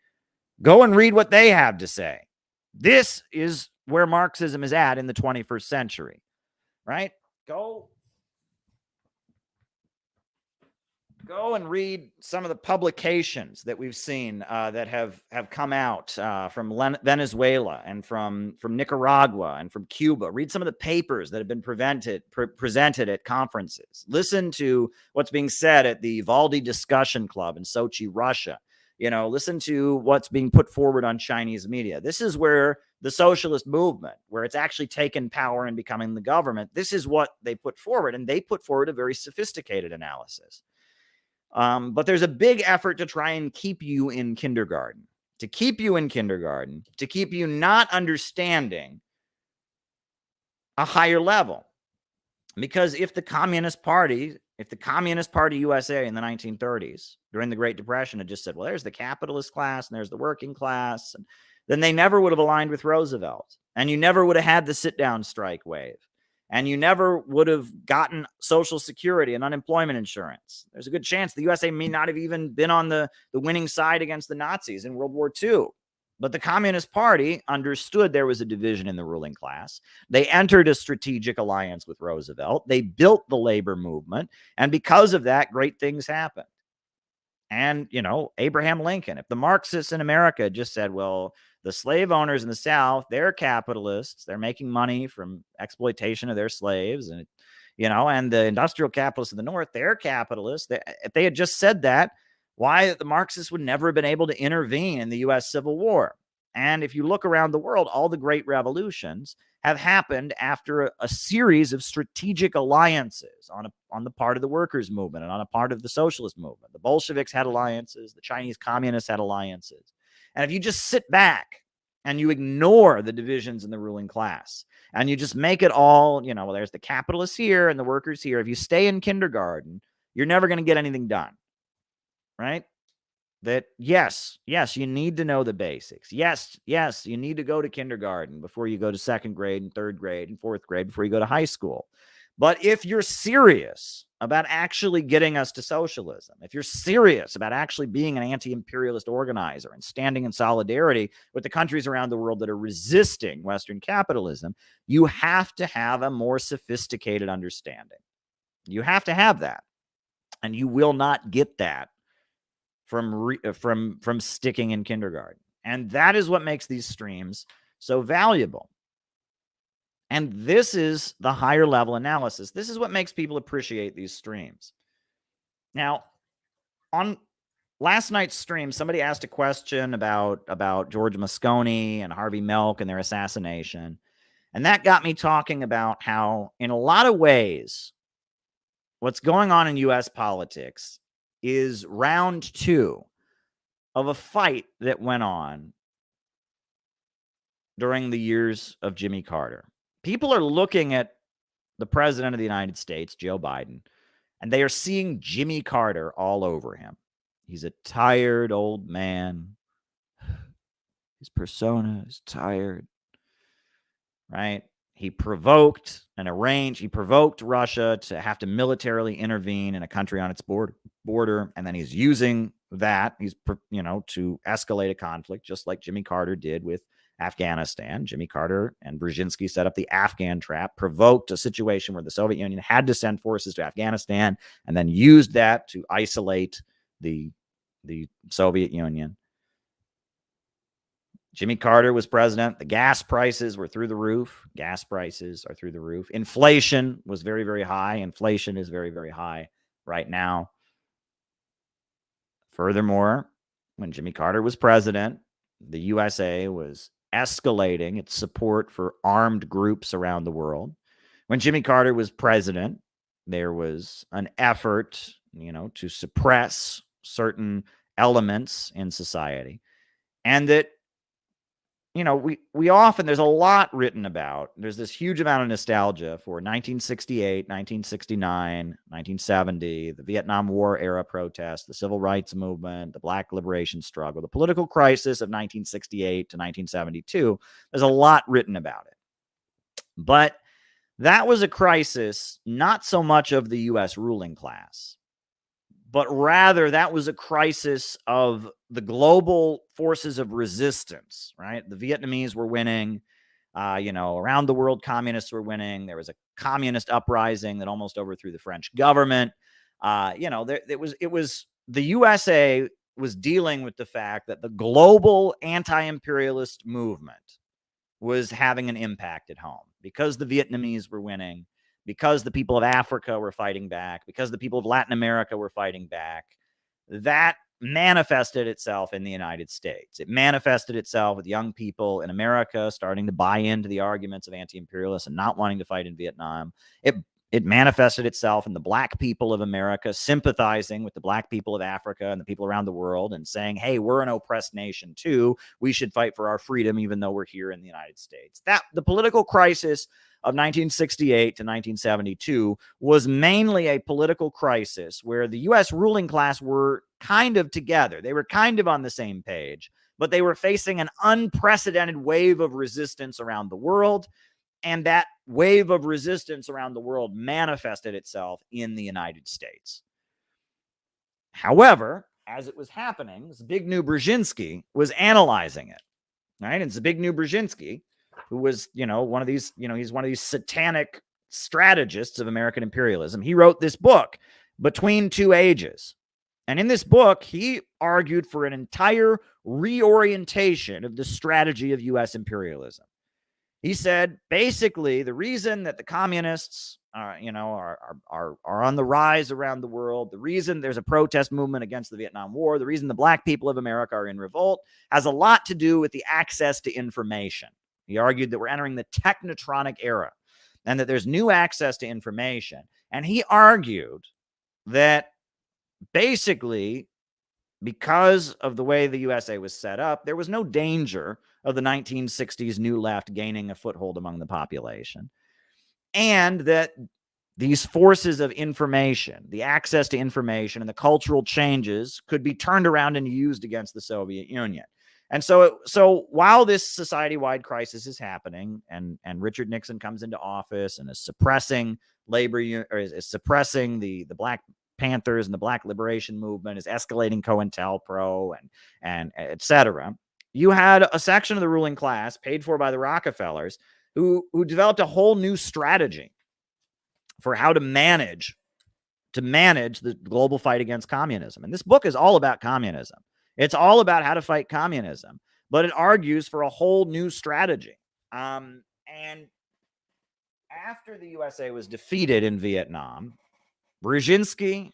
Go and read what they have to say. This is where Marxism is at in the 21st century. Right? Go and read some of the publications that we've seen that have come out from Venezuela and from Nicaragua and from Cuba. Read some of the papers that have been presented at conferences. Listen to what's being said at the Valdi Discussion Club in Sochi, Russia. Listen to what's being put forward on Chinese media. This is where the socialist movement, where it's actually taken power and becoming the government, this is what they put forward. And they put forward a very sophisticated analysis. But there's a big effort to try and keep you in kindergarten, to keep you not understanding a higher level. Because if the Communist Party USA in the 1930s, during the Great Depression, had just said, well, there's the capitalist class and there's the working class, then they never would have aligned with Roosevelt. And you never would have had the sit-down strike wave. And you never would have gotten Social Security and unemployment insurance. There's a good chance the USA may not have even been on the winning side against the Nazis in World War II. But the Communist Party understood there was a division in the ruling class. They entered a strategic alliance with Roosevelt. They built the labor movement. And because of that, great things happened. And, Abraham Lincoln, if the Marxists in America just said, well, the slave owners in the South, they're capitalists. They're making money from exploitation of their slaves. And, and the industrial capitalists in the North, they're capitalists. If they had just said that, why the Marxists would never have been able to intervene in the U.S. Civil War. And if you look around the world, all the great revolutions have happened after a series of strategic alliances on the part of the workers' movement and on a part of the socialist movement. The Bolsheviks had alliances. The Chinese communists had alliances. And if you just sit back and you ignore the divisions in the ruling class and you just make it all, well, there's the capitalists here and the workers here. If you stay in kindergarten, you're never going to get anything done, right? That, yes, you need to know the basics. Yes, you need to go to kindergarten before you go to second grade and third grade and fourth grade before you go to high school. But if you're serious about actually getting us to socialism, if you're serious about actually being an anti-imperialist organizer and standing in solidarity with the countries around the world that are resisting Western capitalism, you have to have a more sophisticated understanding. You have to have that. And you will not get that from sticking in kindergarten. And that is what makes these streams so valuable. And this is the higher level analysis. This is what makes people appreciate these streams. Now, on last night's stream, somebody asked a question about George Moscone and Harvey Milk and their assassination. And that got me talking about how, in a lot of ways, what's going on in U.S. politics is round two of a fight that went on during the years of Jimmy Carter. People are looking at the president of the United States, Joe Biden, and they are seeing Jimmy Carter all over him. He's a tired old man. His persona is tired, right? He provoked Russia to have to militarily intervene in a country on its border, and then he's using that, to escalate a conflict, just like Jimmy Carter did with Afghanistan. Jimmy Carter and Brzezinski set up the Afghan trap, provoked a situation where the Soviet Union had to send forces to Afghanistan, and then used that to isolate the Soviet Union. Jimmy Carter was president. The gas prices were through the roof. Gas prices are through the roof. Inflation was very, very high. Inflation is very, very high right now. Furthermore, when Jimmy Carter was president, the USA was escalating its support for armed groups around the world. When Jimmy Carter was president, there was an effort, to suppress certain elements in society. And that, we often, there's a lot written about. There's this huge amount of nostalgia for 1968, 1969, 1970, the Vietnam War era protests, the civil rights movement, the Black liberation struggle, the political crisis of 1968 to 1972. There's a lot written about it. But that was a crisis not so much of the U.S. ruling class, but rather that was a crisis of the global forces of resistance, right? The Vietnamese were winning, around the world, communists were winning. There was a communist uprising that almost overthrew the French government. It was the USA was dealing with the fact that the global anti-imperialist movement was having an impact at home because the Vietnamese were winning, because the people of Africa were fighting back, because the people of Latin America were fighting back. That manifested itself in the United States. It manifested itself with young people in America starting to buy into the arguments of anti-imperialists and not wanting to fight in Vietnam. It manifested itself in the Black people of America sympathizing with the Black people of Africa and the people around the world and saying, hey, we're an oppressed nation too. We should fight for our freedom even though we're here in the United States. That the political crisis of 1968 to 1972 was mainly a political crisis where the U.S. ruling class were kind of together. They were kind of on the same page, but they were facing an unprecedented wave of resistance around the world. And that wave of resistance around the world manifested itself in the United States. However, as it was happening, Zbigniew Brzezinski was analyzing it, right? And Zbigniew Brzezinski, who was, one of these, he's one of these satanic strategists of American imperialism. He wrote this book, Between Two Ages. And in this book, he argued for an entire reorientation of the strategy of U.S. imperialism. He said, basically, the reason that the communists are on the rise around the world, the reason there's a protest movement against the Vietnam War, the reason the Black people of America are in revolt has a lot to do with the access to information. He argued that we're entering the technotronic era and that there's new access to information. And he argued that basically, because of the way the USA was set up, there was no danger of the 1960s New Left gaining a foothold among the population. And that these forces of information, the access to information and the cultural changes could be turned around and used against the Soviet Union. And so while this society-wide crisis is happening and Richard Nixon comes into office and is suppressing is suppressing the Black Panthers and the Black liberation movement, is escalating COINTELPRO and et cetera, you had a section of the ruling class paid for by the Rockefellers who developed a whole new strategy for how to manage the global fight against communism. And this book is all about communism. It's all about how to fight communism, but it argues for a whole new strategy. And after the USA was defeated in Vietnam, Brzezinski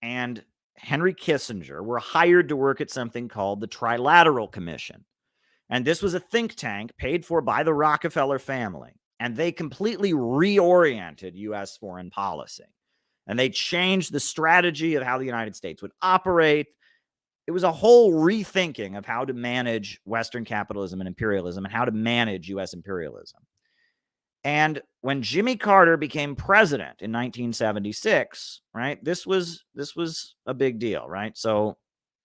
and Henry Kissinger were hired to work at something called the Trilateral Commission. And this was a think tank paid for by the Rockefeller family. And they completely reoriented U.S. foreign policy. And they changed the strategy of how the United States would operate. It was a whole rethinking of how to manage Western capitalism and imperialism and how to manage U.S. imperialism. And when Jimmy Carter became president in 1976, right, this was a big deal, right? So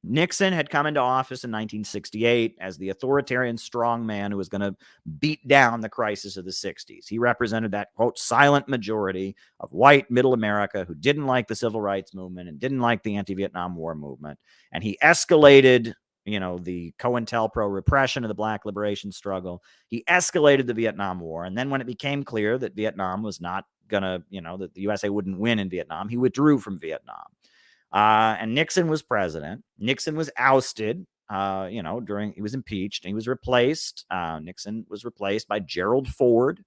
Nixon had come into office in 1968 as the authoritarian strongman who was going to beat down the crisis of the 60s. He represented that, quote, silent majority of white middle America who didn't like the civil rights movement and didn't like the anti-Vietnam War movement. And he escalated the COINTELPRO repression of the Black liberation struggle. He escalated the Vietnam War. And then when it became clear that Vietnam was not going to, that the USA wouldn't win in Vietnam, he withdrew from Vietnam. And Nixon was president. Nixon was ousted, he was impeached. And he was replaced. Nixon was replaced by Gerald Ford.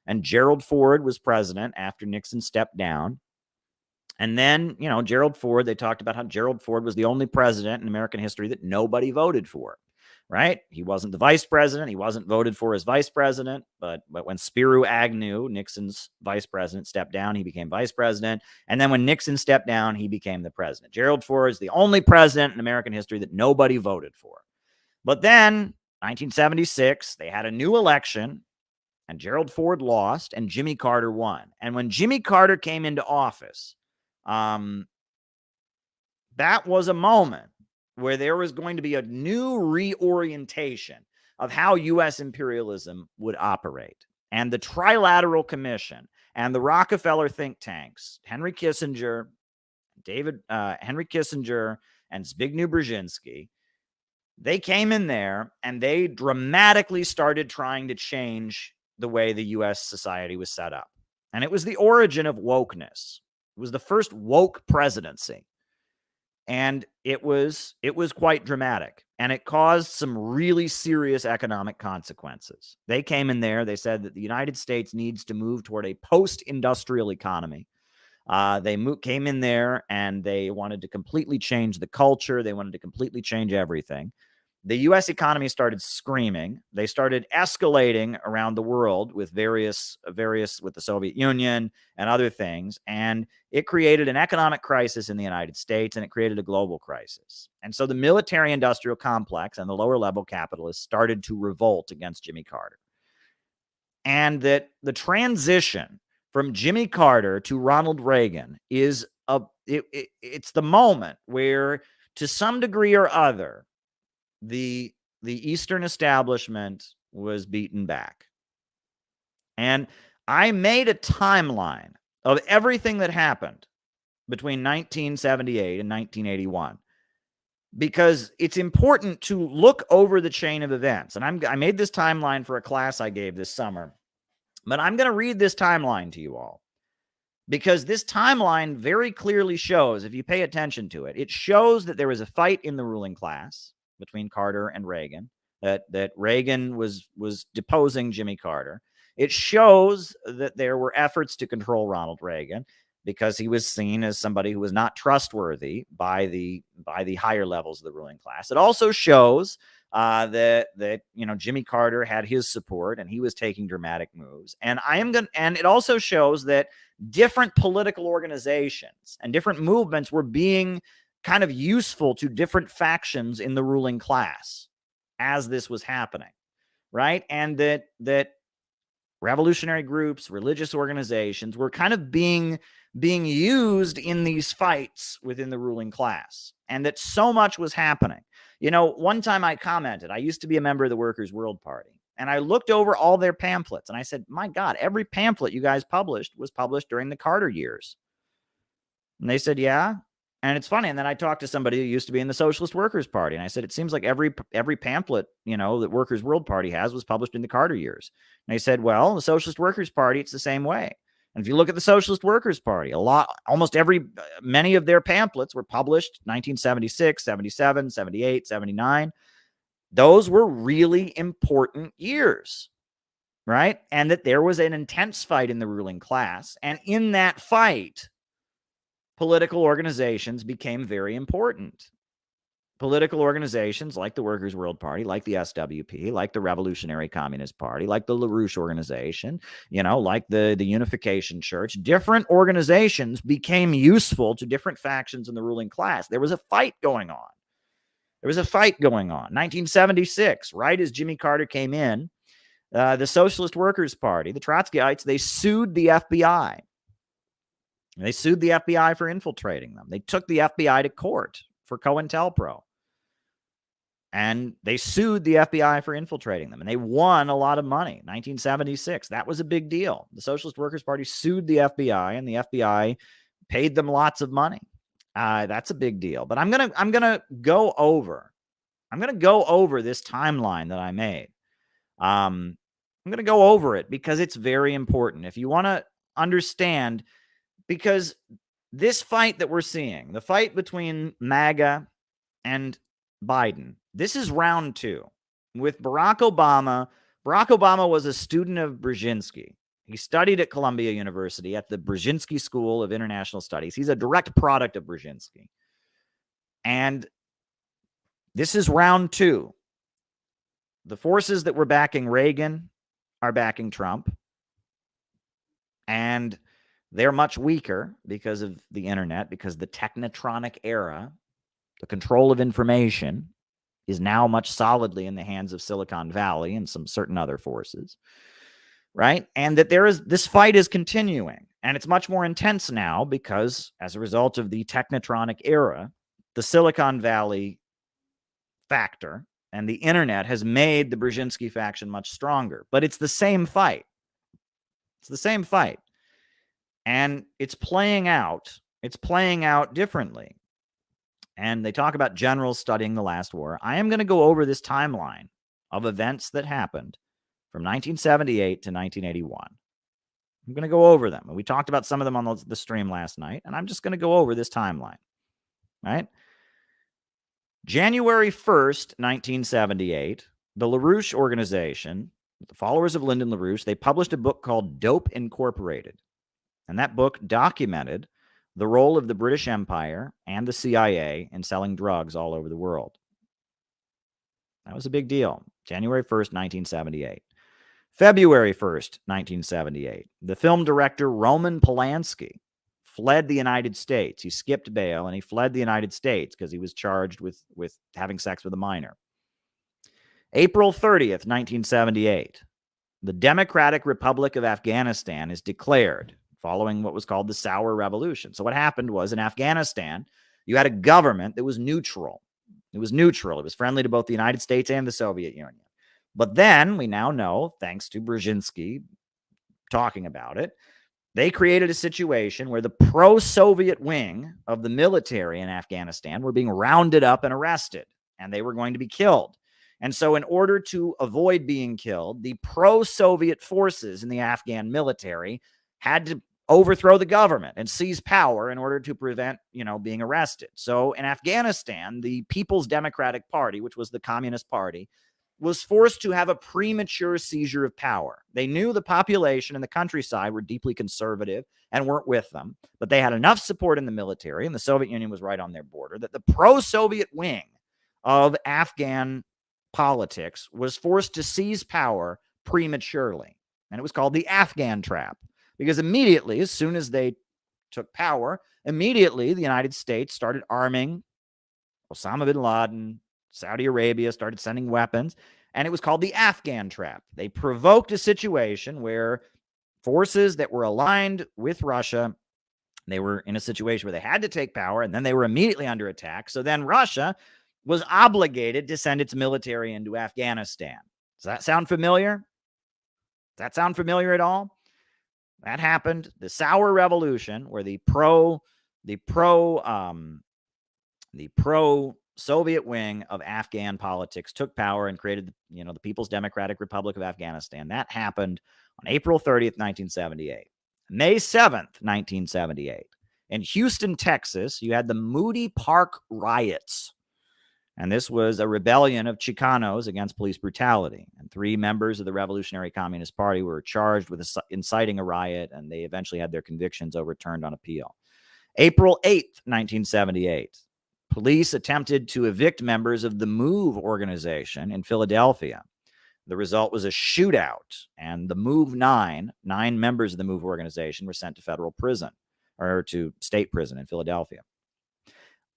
And Gerald Ford was president after Nixon stepped down. And then, Gerald Ford, they talked about how Gerald Ford was the only president in American history that nobody voted for. right? He wasn't the vice president. He wasn't voted for as vice president. But when Spiro Agnew, Nixon's vice president, stepped down, he became vice president. And then when Nixon stepped down, he became the president. Gerald Ford is the only president in American history that nobody voted for. But then, 1976, they had a new election, and Gerald Ford lost, and Jimmy Carter won. And when Jimmy Carter came into office, that was a moment where there was going to be a new reorientation of how U.S. imperialism would operate. And the Trilateral Commission and the Rockefeller think tanks, Henry Kissinger and Zbigniew Brzezinski, they came in there and they dramatically started trying to change the way the U.S. society was set up. And it was the origin of wokeness. It was the first woke presidency. And it was quite dramatic. And it caused some really serious economic consequences. They came in there. They said that the United States needs to move toward a post-industrial economy. They came in there and they wanted to completely change the culture. They wanted to completely change everything. The U.S. economy started screaming. They started escalating around the world with various with the Soviet Union and other things. And it created an economic crisis in the United States, and it created a global crisis. And so the military-industrial complex and the lower-level capitalists started to revolt against Jimmy Carter. And that the transition from Jimmy Carter to Ronald Reagan is it's the moment where, to some degree or other, the Eastern establishment was beaten back. And I made a timeline of everything that happened between 1978 and 1981 because it's important to look over the chain of events. And I made this timeline for a class I gave this summer, but I'm going to read this timeline to you all because this timeline very clearly shows, if you pay attention to it, it shows that there was a fight in the ruling class between Carter and Reagan, that Reagan was deposing Jimmy Carter. It shows that there were efforts to control Ronald Reagan because he was seen as somebody who was not trustworthy by the higher levels of the ruling class. It also shows that Jimmy Carter had his support and he was taking dramatic moves. And it also shows that different political organizations and different movements were being kind of useful to different factions in the ruling class as this was happening, right? And that revolutionary groups, religious organizations were kind of being used in these fights within the ruling class, and that so much was happening. One time I commented, I used to be a member of the Workers' World Party, and I looked over all their pamphlets, and I said, my God, every pamphlet you guys published was published during the Carter years. And they said, yeah. And it's funny. And then I talked to somebody who used to be in the Socialist Workers' Party. And I said, it seems like every pamphlet, that Workers' World Party has was published in the Carter years. And they said, well, the Socialist Workers' Party, it's the same way. And if you look at the Socialist Workers' Party, many of their pamphlets were published 1976, 77, 78, 79. Those were really important years, right? And that there was an intense fight in the ruling class. And in that fight, political organizations became very important. Political organizations like the Workers' World Party, like the SWP, like the Revolutionary Communist Party, like the LaRouche organization, like the Unification Church, different organizations became useful to different factions in the ruling class. There was a fight going on. 1976, right as Jimmy Carter came in, the Socialist Workers' Party, the Trotskyites, they sued the FBI. They sued the FBI for infiltrating them. They took the FBI to court for COINTELPRO. And they sued the FBI for infiltrating them. And they won a lot of money. 1976. That was a big deal. The Socialist Workers' Party sued the FBI, and the FBI paid them lots of money. That's a big deal. But I'm gonna go over this timeline that I made. I'm gonna go over it because it's very important. If you want to understand, because this fight that we're seeing, the fight between MAGA and Biden, this is round two. With Barack Obama was a student of Brzezinski. He studied at Columbia University at the Brzezinski School of International Studies. He's a direct product of Brzezinski. And this is round two. the forces that were backing Reagan are backing Trump, and they're much weaker because of the internet, because the technotronic era, the control of information, is now much solidly in the hands of Silicon Valley and some certain other forces, right? And that this fight is continuing, and it's much more intense now because, as a result of the technotronic era, the Silicon Valley factor and the internet has made the Brzezinski faction much stronger. But it's the same fight. It's the same fight. And it's playing out. It's playing out differently. And they talk about generals studying the last war. I am going to go over this timeline of events that happened from 1978 to 1981. I'm going to go over them. And we talked about some of them on the stream last night. And I'm just going to go over this timeline. Right? January 1st, 1978, the LaRouche organization, the followers of Lyndon LaRouche, they published a book called Dope Incorporated. And that book documented the role of the British Empire and the CIA in selling drugs all over the world. That was a big deal. January 1st, 1978. February 1st, 1978, the film director Roman Polanski fled the United States. He skipped bail and he fled the United States because he was charged with having sex with a minor. April 30th, 1978, the Democratic Republic of Afghanistan is declared following what was called the Sour Revolution. So what happened was in Afghanistan, you had a government that was neutral. It was neutral. It was friendly to both the United States and the Soviet Union. But then we now know, thanks to Brzezinski talking about it, they created a situation where the pro-Soviet wing of the military in Afghanistan were being rounded up and arrested, and they were going to be killed. And so in order to avoid being killed, the pro-Soviet forces in the Afghan military had to overthrow the government and seize power in order to prevent, being arrested. So in Afghanistan, the People's Democratic Party, which was the Communist Party, was forced to have a premature seizure of power. They knew the population and the countryside were deeply conservative and weren't with them, but they had enough support in the military, and the Soviet Union was right on their border, that the pro-Soviet wing of Afghan politics was forced to seize power prematurely. And it was called the Afghan trap, because immediately, as soon as they took power, immediately the United States started arming Osama bin Laden. Saudi Arabia started sending weapons, and it was called the Afghan trap. They provoked a situation where forces that were aligned with Russia, they were in a situation where they had to take power, and then they were immediately under attack. So then Russia was obligated to send its military into Afghanistan. Does that sound familiar? Does that sound familiar at all? That happened. The Sour Revolution, where the pro-Soviet wing of Afghan politics took power and created, the People's Democratic Republic of Afghanistan. That happened on April 30th, 1978. May 7th, 1978. In Houston, Texas, you had the Moody Park riots. And this was a rebellion of Chicanos against police brutality. And 3 members of the Revolutionary Communist Party were charged with inciting a riot, and they eventually had their convictions overturned on appeal. April 8th, 1978. Police attempted to evict members of the MOVE organization in Philadelphia. The result was a shootout, and the MOVE 9 members of the MOVE organization were sent to federal prison, or to state prison in Philadelphia.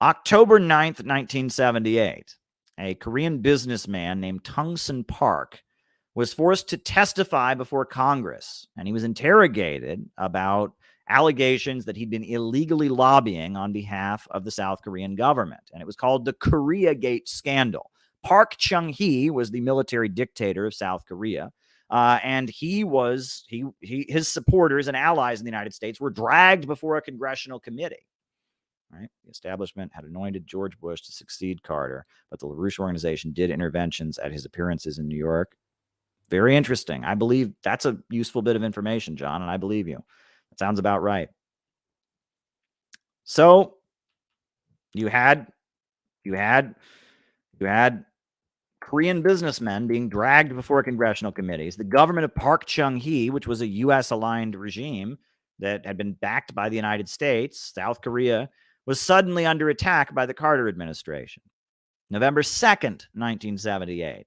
October 9th, 1978, a Korean businessman named Tungsan Park was forced to testify before Congress, and he was interrogated about allegations that he'd been illegally lobbying on behalf of the South Korean government. And it was called the Koreagate scandal. Park Chung-hee was the military dictator of South Korea. And his supporters and allies in the United States were dragged before a congressional committee. Right? The establishment had anointed George Bush to succeed Carter, but the LaRouche organization did interventions at his appearances in New York. Very interesting. I believe that's a useful bit of information, John, and I believe you. That sounds about right. So you had Korean businessmen being dragged before congressional committees. The government of Park Chung-hee, which was a U.S.-aligned regime that had been backed by the United States, South Korea, was suddenly under attack by the Carter administration. November 2nd, 1978.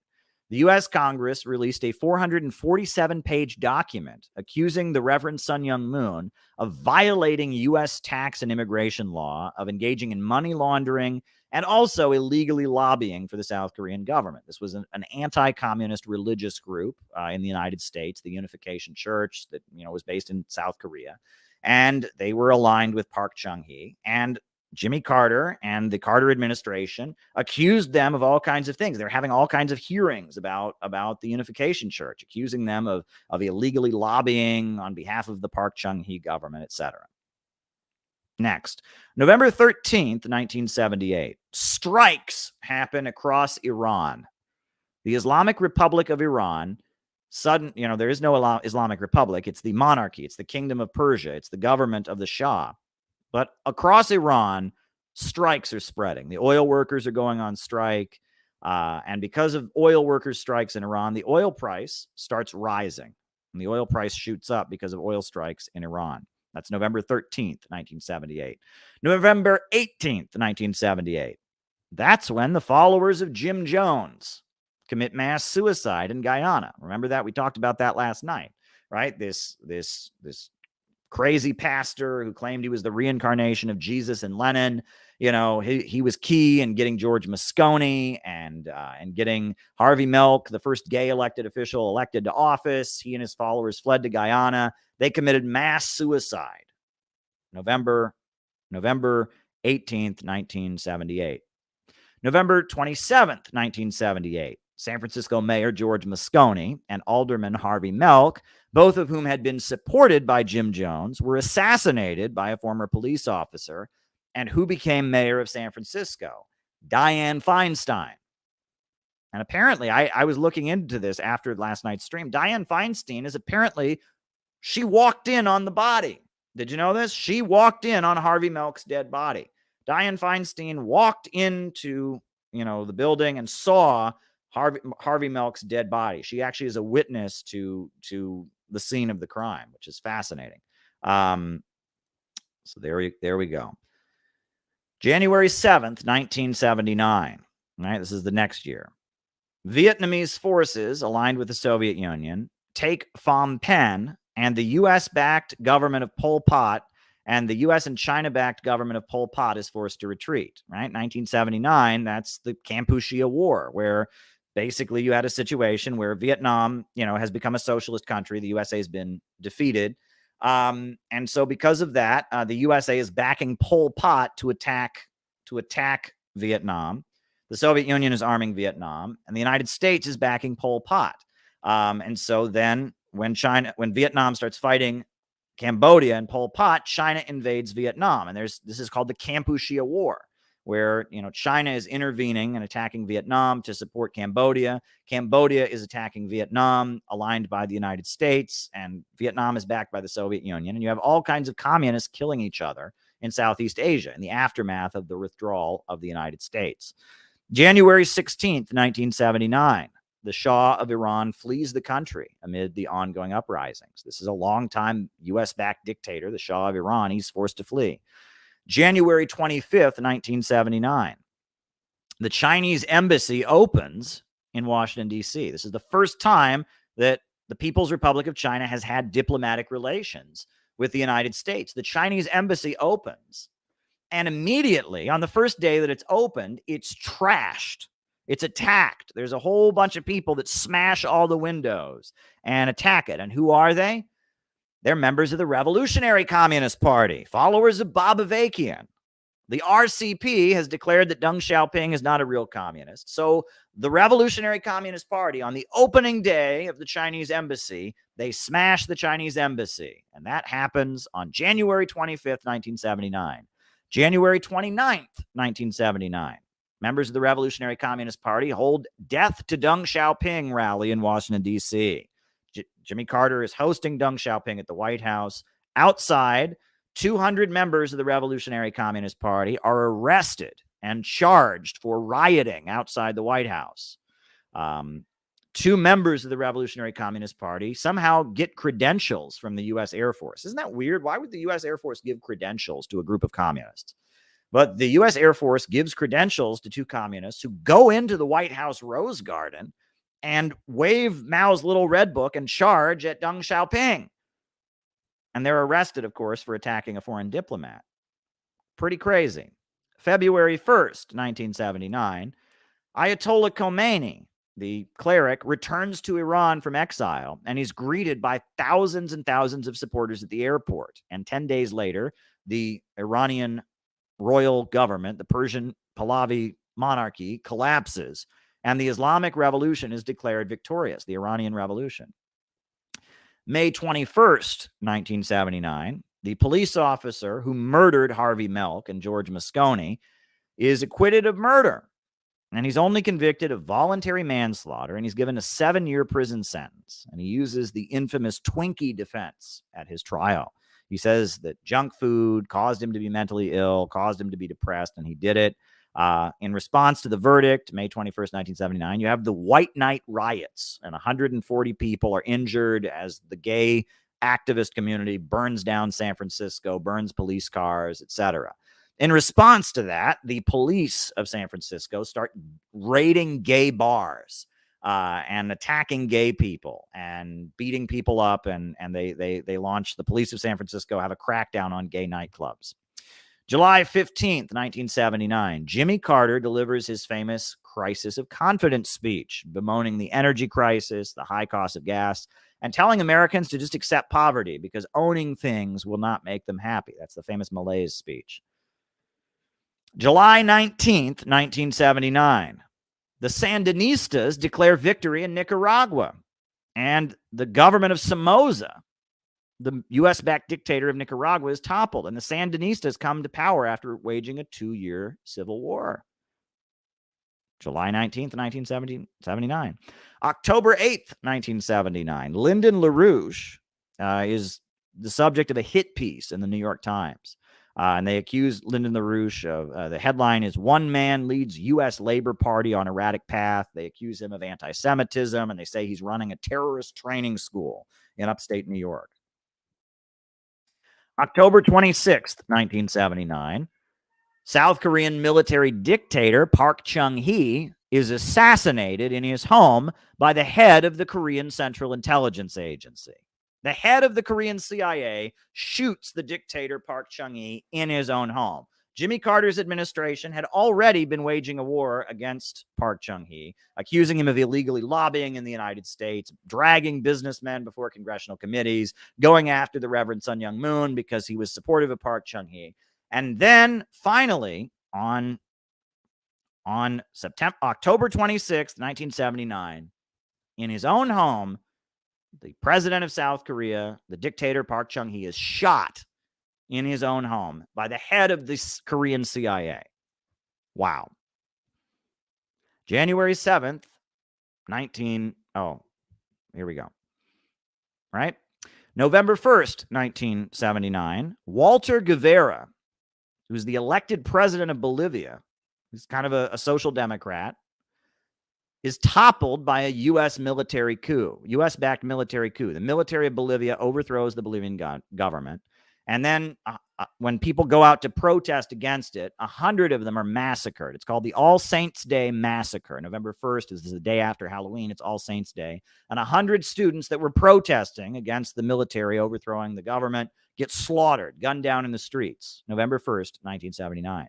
The U.S. Congress released a 447-page document accusing the Reverend Sun Myung Moon of violating U.S. tax and immigration law, of engaging in money laundering, and also illegally lobbying for the South Korean government. This was an anti-communist religious group in the United States, the Unification Church, that was based in South Korea, and they were aligned with Park Chung-hee. And Jimmy Carter and the Carter administration accused them of all kinds of things. They're having all kinds of hearings about the Unification Church, accusing them of illegally lobbying on behalf of the Park Chung-hee government, etc. Next, November 13th, 1978, strikes happen across Iran. The Islamic Republic of Iran, there is no Islamic Republic. It's the monarchy. It's the Kingdom of Persia. It's the government of the Shah. But across Iran, strikes are spreading. The oil workers are going on strike. And because of oil workers' strikes in Iran, the oil price starts rising. And the oil price shoots up because of oil strikes in Iran. That's November 13th, 1978. November 18th, 1978. That's when the followers of Jim Jones commit mass suicide in Guyana. Remember that? We talked about that last night, right? This crazy pastor who claimed he was the reincarnation of Jesus and Lenin. He was key in getting George Moscone and getting Harvey Milk, the first gay elected official, elected to office. He and his followers fled to Guyana. They committed mass suicide. November 18th, 1978. November 27th, 1978. San Francisco Mayor George Moscone and Alderman Harvey Milk, both of whom had been supported by Jim Jones, were assassinated by a former police officer. And who became mayor of San Francisco? Dianne Feinstein. And apparently, I was looking into this after last night's stream. Dianne Feinstein is apparently, she walked in on the body. Did you know this? She walked in on Harvey Milk's dead body. Dianne Feinstein walked into, the building and saw Harvey Milk's dead body. She actually is a witness to the scene of the crime, which is fascinating. So there we go. January 7th, 1979. All right, this is the next year. Vietnamese forces aligned with the Soviet Union take Phnom Penh, and the U.S.-backed government of Pol Pot and the U.S. and China-backed government of Pol Pot is forced to retreat, right? 1979, that's the Kampuchea War, where basically you had a situation where Vietnam, has become a socialist country. The USA has been defeated. And so because of that, the USA is backing Pol Pot to attack Vietnam. The Soviet Union is arming Vietnam, and the United States is backing Pol Pot. And so then when Vietnam starts fighting Cambodia and Pol Pot, China invades Vietnam. And this is called the Kampuchea War, where, China is intervening and attacking Vietnam to support Cambodia. Cambodia is attacking Vietnam, aligned by the United States, and Vietnam is backed by the Soviet Union. And you have all kinds of communists killing each other in Southeast Asia in the aftermath of the withdrawal of the United States. January 16th, 1979. The Shah of Iran flees the country amid the ongoing uprisings. This is a longtime U.S.-backed dictator, the Shah of Iran. He's forced to flee. January 25th, 1979. The Chinese embassy opens in Washington, D.C. This is the first time that the People's Republic of China has had diplomatic relations with the United States. The Chinese embassy opens, and immediately, on the first day that it's opened, it's trashed. It's attacked. There's a whole bunch of people that smash all the windows and attack it. And who are they? They're members of the Revolutionary Communist Party, followers of Bob Avakian. The RCP has declared that Deng Xiaoping is not a real communist. So the Revolutionary Communist Party, on the opening day of the Chinese embassy, they smash the Chinese embassy. And that happens on January 25th, 1979. January 29th, 1979. Members of the Revolutionary Communist Party hold Death to Deng Xiaoping rally in Washington, D.C. Jimmy Carter is hosting Deng Xiaoping at the White House. Outside, 200 members of the Revolutionary Communist Party are arrested and charged for rioting outside the White House. 2 members of the Revolutionary Communist Party somehow get credentials from the U.S. Air Force. Isn't that weird? Why would the U.S. Air Force give credentials to a group of communists? But the U.S. Air Force gives credentials to 2 communists who go into the White House Rose Garden and wave Mao's little red book and charge at Deng Xiaoping. And they're arrested, of course, for attacking a foreign diplomat. Pretty crazy. February 1st, 1979, Ayatollah Khomeini, the cleric, returns to Iran from exile, and he's greeted by thousands and thousands of supporters at the airport. And 10 days later, the Iranian royal government, the Persian Pahlavi monarchy, collapses, and the Islamic Revolution is declared victorious, the Iranian Revolution. May 21st, 1979, the police officer who murdered Harvey Milk and George Moscone is acquitted of murder. And he's only convicted of voluntary manslaughter, and he's given a 7-year prison sentence. And he uses the infamous Twinkie defense at his trial. He says that junk food caused him to be mentally ill, caused him to be depressed, and he did it. In response to the verdict, May 21st, 1979, you have the White Night riots, and 140 people are injured as the gay activist community burns down San Francisco, burns police cars, etc. In response to that, the police of San Francisco start raiding gay bars and attacking gay people and beating people up, and they launch, the police of San Francisco have a crackdown on gay nightclubs. July 15th, 1979, Jimmy Carter delivers his famous crisis of confidence speech, bemoaning the energy crisis, the high cost of gas, and telling Americans to just accept poverty because owning things will not make them happy. That's the famous malaise speech. July 19th, 1979, the Sandinistas declare victory in Nicaragua, and the government of Somoza, the U.S.-backed dictator of Nicaragua, is toppled, and the Sandinistas come to power after waging a 2-year civil war. July 19th, 1979. October 8th, 1979. Lyndon LaRouche is the subject of a hit piece in the New York Times. And they accuse Lyndon LaRouche of, the headline is, "One Man Leads U.S. Labor Party on Erratic Path." They accuse him of anti-Semitism, and they say he's running a terrorist training school in upstate New York. October 26th, 1979, South Korean military dictator Park Chung-hee is assassinated in his home by the head of the Korean Central Intelligence Agency. The head of the Korean CIA shoots the dictator Park Chung-hee in his own home. Jimmy Carter's administration had already been waging a war against Park Chung-hee, accusing him of illegally lobbying in the United States, dragging businessmen before congressional committees, going after the Reverend Sun Myung Moon because he was supportive of Park Chung-hee. And then finally, on October 26, 1979, in his own home, the president of South Korea, the dictator Park Chung-hee, is shot in his own home by the head of the Korean CIA. Wow. January 7th, here we go. Right? November 1st, 1979, Walter Guevara, who's the elected president of Bolivia, who's kind of a social democrat, is toppled by a U.S. military coup, U.S.-backed military coup. The military of Bolivia overthrows the Bolivian government. And then when people go out to protest against it, 100 of them are massacred. It's called the All Saints Day Massacre. November 1st is the day after Halloween. It's All Saints Day. And 100 students that were protesting against the military overthrowing the government get slaughtered, gunned down in the streets. November 1st, 1979.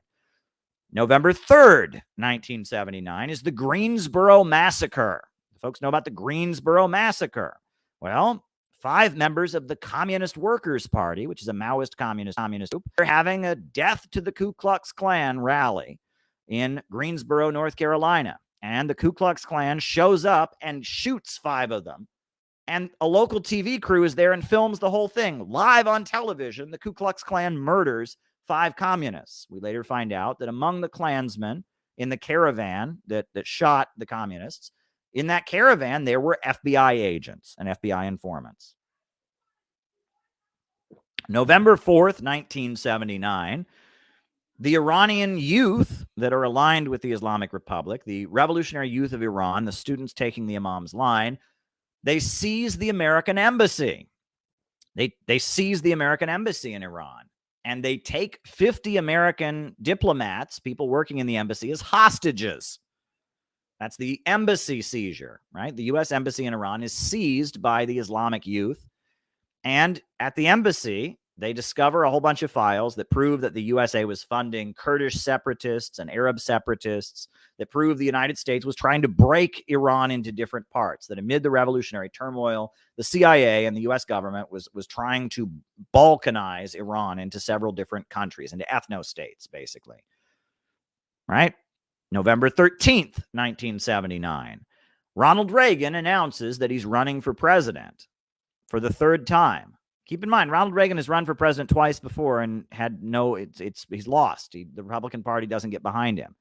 November 3rd, 1979 is the Greensboro Massacre. Folks know about the Greensboro Massacre. Well, 5 members of the Communist Workers' Party, which is a Maoist communist group, are having a Death to the Ku Klux Klan rally in Greensboro, North Carolina. And the Ku Klux Klan shows up and shoots 5 of them. And a local TV crew is there and films the whole thing. Live on television, the Ku Klux Klan murders 5 communists. We later find out that among the Klansmen in the caravan that shot the communists, in that caravan, there were FBI agents and FBI informants. November 4th, 1979, the Iranian youth that are aligned with the Islamic Republic, the Revolutionary Youth of Iran, the students taking the Imam's line, they seize the American embassy. They seize the American embassy in Iran, and they take 50 American diplomats, people working in the embassy, as hostages. That's the embassy seizure, right? The U.S. embassy in Iran is seized by the Islamic youth. And at the embassy, they discover a whole bunch of files that prove that the USA was funding Kurdish separatists and Arab separatists, that prove the United States was trying to break Iran into different parts, that amid the revolutionary turmoil, the CIA and the U.S. government was trying to balkanize Iran into several different countries, into ethno-states, basically. Right? November 13th, 1979. Ronald Reagan announces that he's running for president for the third time. Keep in mind, Ronald Reagan has run for president twice before and had he's lost. The Republican Party doesn't get behind him.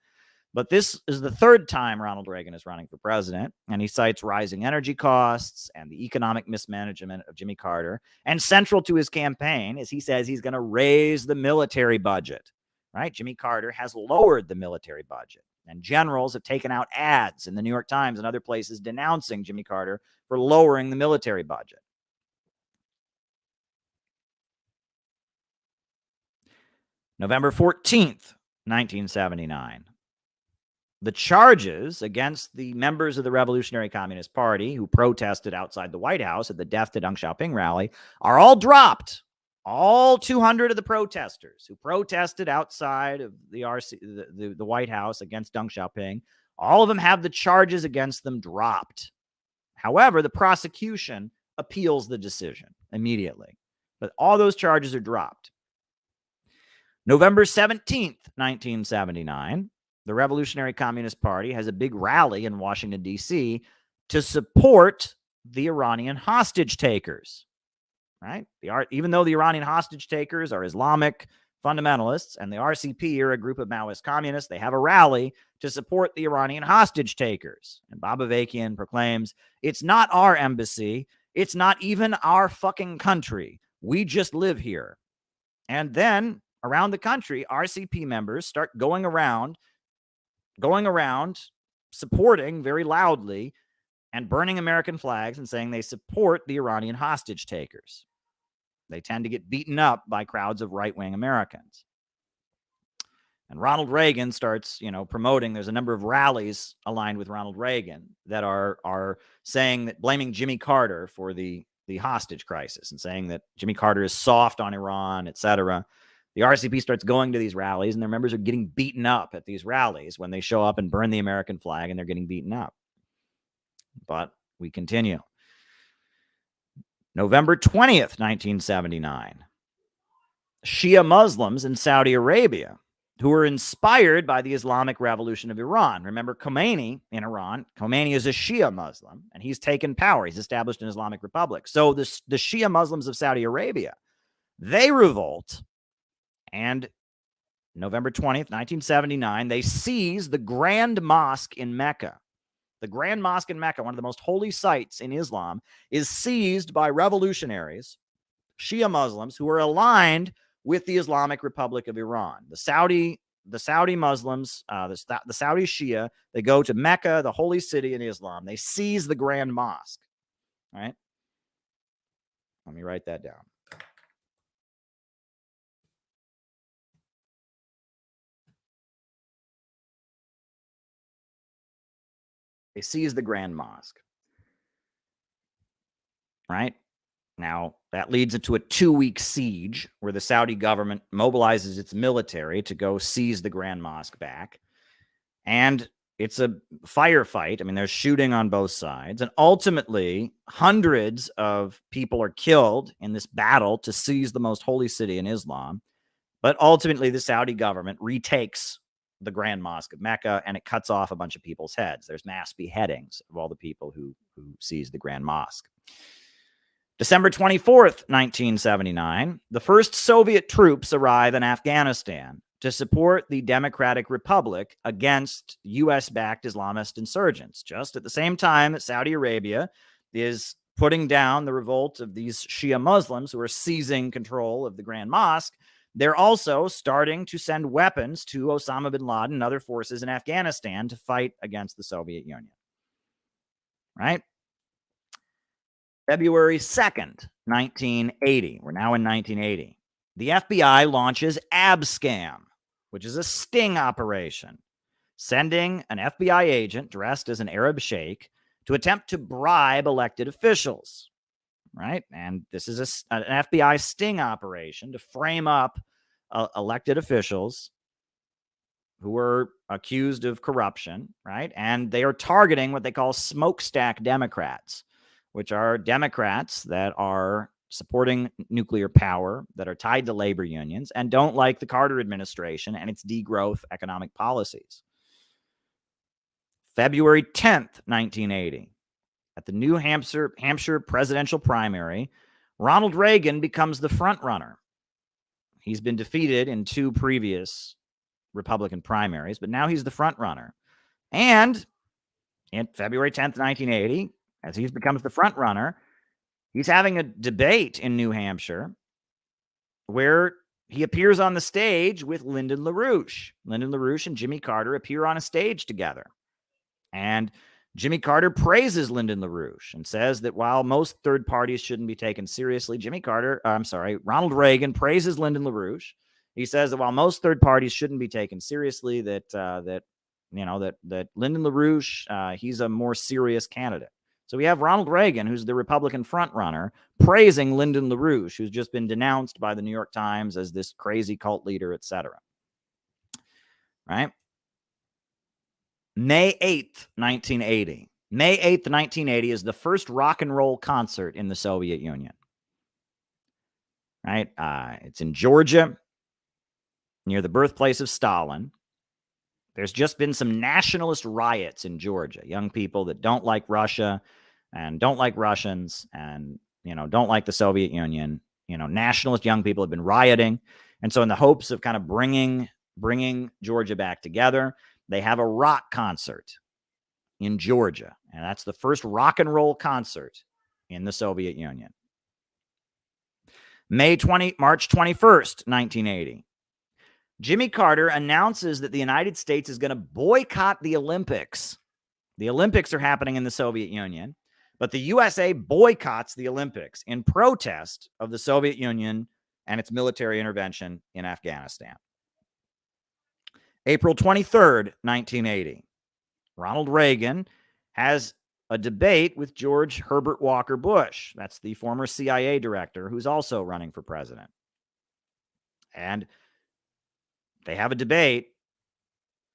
But this is the third time Ronald Reagan is running for president, and he cites rising energy costs and the economic mismanagement of Jimmy Carter. And central to his campaign is he says he's going to raise the military budget, right? Jimmy Carter has lowered the military budget, and generals have taken out ads in the New York Times and other places denouncing Jimmy Carter for lowering the military budget. November 14th, 1979. The charges against the members of the Revolutionary Communist Party who protested outside the White House at the Death to Deng Xiaoping rally are all dropped. All 200 of the protesters who protested outside of the White House against Deng Xiaoping, all of them have the charges against them dropped. However, the prosecution appeals the decision immediately. But all those charges are dropped. November 17th, 1979, the Revolutionary Communist Party has a big rally in Washington, D.C. to support the Iranian hostage takers, right? Even though the Iranian hostage takers are Islamic fundamentalists and the RCP are a group of Maoist communists, they have a rally to support the Iranian hostage takers. And Bob Avakian proclaims, it's not our embassy. It's not even our fucking country. We just live here. And then around the country, RCP members start going around supporting very loudly and burning American flags and saying they support the Iranian hostage takers. They tend to get beaten up by crowds of right-wing Americans. And Ronald Reagan starts, promoting. There's a number of rallies aligned with Ronald Reagan that are saying that, blaming Jimmy Carter for the hostage crisis and saying that Jimmy Carter is soft on Iran, etc. The RCP starts going to these rallies, and their members are getting beaten up at these rallies when they show up and burn the American flag, and they're getting beaten up. But we continue. November 20th, 1979. Shia Muslims in Saudi Arabia, who were inspired by the Islamic Revolution of Iran. Remember Khomeini in Iran. Khomeini is a Shia Muslim, and he's taken power. He's established an Islamic Republic. So the Shia Muslims of Saudi Arabia, they revolt. And November 20th, 1979, they seize the Grand Mosque in Mecca. The Grand Mosque in Mecca, one of the most holy sites in Islam, is seized by revolutionaries, Shia Muslims, who are aligned with the Islamic Republic of Iran. The Saudi Muslims, the Saudi Shia, they go to Mecca, the holy city in Islam. They seize the Grand Mosque. All right? Let me write that down. They seize the Grand Mosque. Right? Now, that leads into a 2-week siege where the Saudi government mobilizes its military to go seize the Grand Mosque back. And it's a firefight. I mean, there's shooting on both sides. And ultimately, hundreds of people are killed in this battle to seize the most holy city in Islam. But ultimately, the Saudi government retakes the Grand Mosque of Mecca, and it cuts off a bunch of people's heads. There's mass beheadings of all the people who seized the Grand Mosque. December 24th, 1979, the first Soviet troops arrive in Afghanistan to support the Democratic Republic against U.S.-backed Islamist insurgents. Just at the same time that Saudi Arabia is putting down the revolt of these Shia Muslims who are seizing control of the Grand Mosque, they're also starting to send weapons to Osama bin Laden and other forces in Afghanistan to fight against the Soviet Union. Right? February 2nd, 1980. We're now in 1980. The FBI launches Abscam, which is a sting operation sending an FBI agent dressed as an Arab sheikh to attempt to bribe elected officials, right? And this is an FBI sting operation to frame up elected officials who were accused of corruption, right? And they are targeting what they call smokestack Democrats, which are Democrats that are supporting nuclear power, that are tied to labor unions, and don't like the Carter administration and its degrowth economic policies. February 10th, 1980, at the New Hampshire presidential primary, Ronald Reagan becomes the front runner. He's been defeated in 2 previous Republican primaries, but now he's the front runner. And in February 10th, 1980, as he becomes the front runner, he's having a debate in New Hampshire where he appears on the stage with Lyndon LaRouche. Lyndon LaRouche and Jimmy Carter appear on a stage together. And Jimmy Carter praises Lyndon LaRouche and says that while most third parties shouldn't be taken seriously, Ronald Reagan praises Lyndon LaRouche. He says that while most third parties shouldn't be taken seriously, that Lyndon LaRouche, he's a more serious candidate. So we have Ronald Reagan, who's the Republican frontrunner, praising Lyndon LaRouche, who's just been denounced by the New York Times as this crazy cult leader, etc. Right? May 8th, 1980. May 8th, 1980 is the first rock and roll concert in the Soviet Union. Right? It's in Georgia, near the birthplace of Stalin. There's just been some nationalist riots in Georgia. Young people that don't like Russia and don't like Russians and, don't like the Soviet Union. Nationalist young people have been rioting. And so in the hopes of kind of bringing Georgia back together, they have a rock concert in Georgia. And that's the first rock and roll concert in the Soviet Union. March 21st, 1980. Jimmy Carter announces that the United States is going to boycott the Olympics. The Olympics are happening in the Soviet Union, but the USA boycotts the Olympics in protest of the Soviet Union and its military intervention in Afghanistan. April 23rd, 1980. Ronald Reagan has a debate with George Herbert Walker Bush. That's the former CIA director who's also running for president. And they have a debate,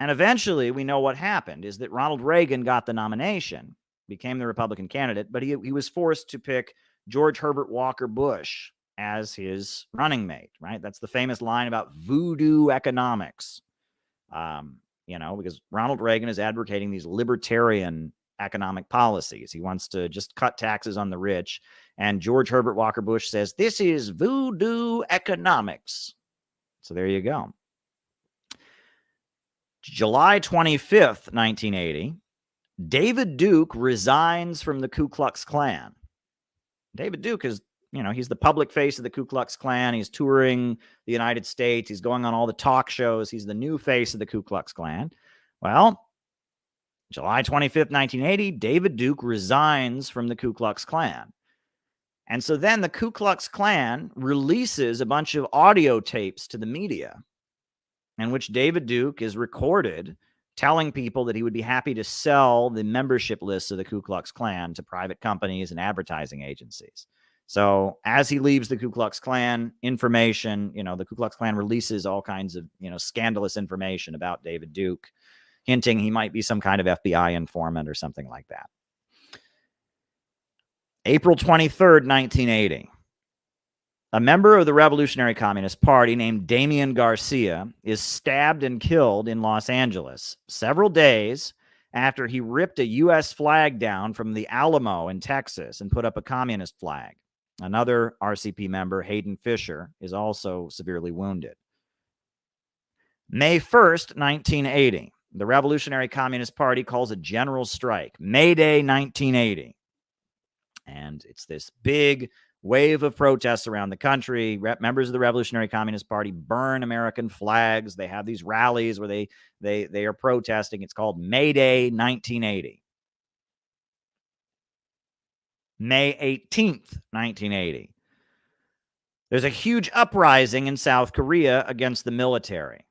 and eventually we know what happened is that Ronald Reagan got the nomination, became the Republican candidate, but he was forced to pick George Herbert Walker Bush as his running mate, right? That's the famous line about voodoo economics, because Ronald Reagan is advocating these libertarian economic policies. He wants to just cut taxes on the rich, and George Herbert Walker Bush says, this is voodoo economics. So there you go. July 25th, 1980, David Duke resigns from the Ku Klux Klan. David Duke is, he's the public face of the Ku Klux Klan. He's touring the United States. He's going on all the talk shows. He's the new face of the Ku Klux Klan. Well, July 25th, 1980, David Duke resigns from the Ku Klux Klan. And so then the Ku Klux Klan releases a bunch of audio tapes to the media in which David Duke is recorded telling people that he would be happy to sell the membership lists of the Ku Klux Klan to private companies and advertising agencies. So as he leaves the Ku Klux Klan, information, the Ku Klux Klan releases all kinds of, scandalous information about David Duke, hinting he might be some kind of FBI informant or something like that. April 23rd, 1980. A member of the Revolutionary Communist Party named Damian Garcia is stabbed and killed in Los Angeles several days after he ripped a U.S. flag down from the Alamo in Texas and put up a communist flag. Another RCP member, Hayden Fisher, is also severely wounded. May 1st, 1980. The Revolutionary Communist Party calls a general strike, May Day 1980. And it's this big wave of protests around the country. Members of the Revolutionary Communist Party burn American flags. They have these rallies where they are protesting. It's called May Day 1980. May 18th, 1980. There's a huge uprising in South Korea against the military.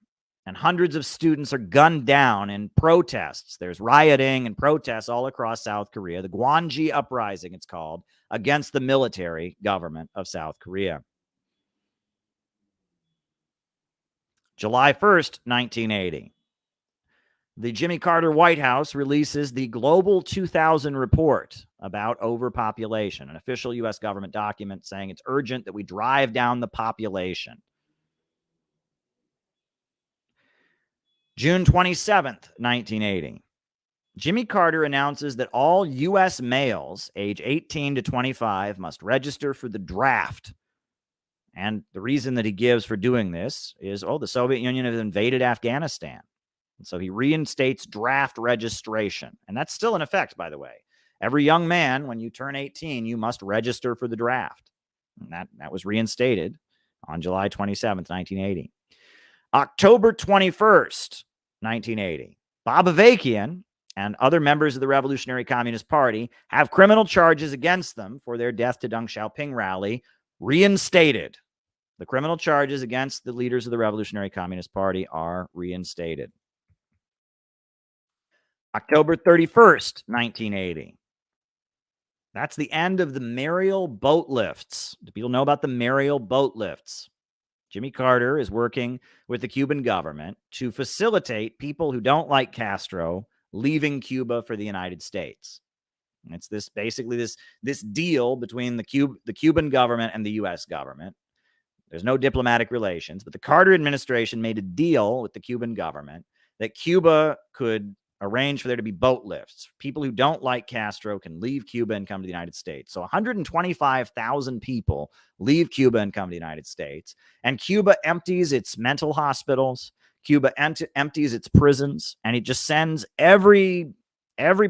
and hundreds of students are gunned down in protests. There's rioting and protests all across South Korea. The Gwanji Uprising, it's called, against the military government of South Korea. July 1st, 1980. The Jimmy Carter White House releases the Global 2000 report about overpopulation, an official U.S. government document saying it's urgent that we drive down the population. June 27th, 1980. Jimmy Carter announces that all U.S. males age 18 to 25 must register for the draft. And the reason that he gives for doing this is, the Soviet Union has invaded Afghanistan. And so he reinstates draft registration. And that's still in effect, by the way. Every young man, when you turn 18, you must register for the draft. And that was reinstated on July 27th, 1980. October 21st, 1980. Bob Avakian and other members of the Revolutionary Communist Party have criminal charges against them for their Death to Deng Xiaoping rally reinstated. The criminal charges against the leaders of the Revolutionary Communist Party are reinstated. October 31st, 1980. That's the end of the Mariel boat lifts. Do people know about the Mariel boat lifts? Jimmy Carter is working with the Cuban government to facilitate people who don't like Castro leaving Cuba for the United States. And it's this deal between the Cuban government and the U.S. government. There's no diplomatic relations, but the Carter administration made a deal with the Cuban government that Cuba could arrange for there to be boat lifts. People who don't like Castro can leave Cuba and come to the United States. So 125,000 people leave Cuba and come to the United States. And Cuba empties its mental hospitals. Cuba empties its prisons. And it just sends every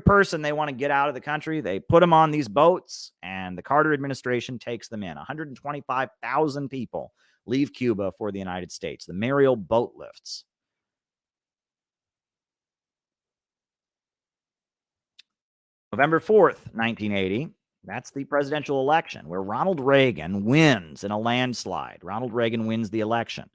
person they want to get out of the country. They put them on these boats, and the Carter administration takes them in. 125,000 people leave Cuba for the United States. The Mariel boat lifts. November 4th, 1980, that's the presidential election where Ronald Reagan wins in a landslide. Ronald Reagan wins the election.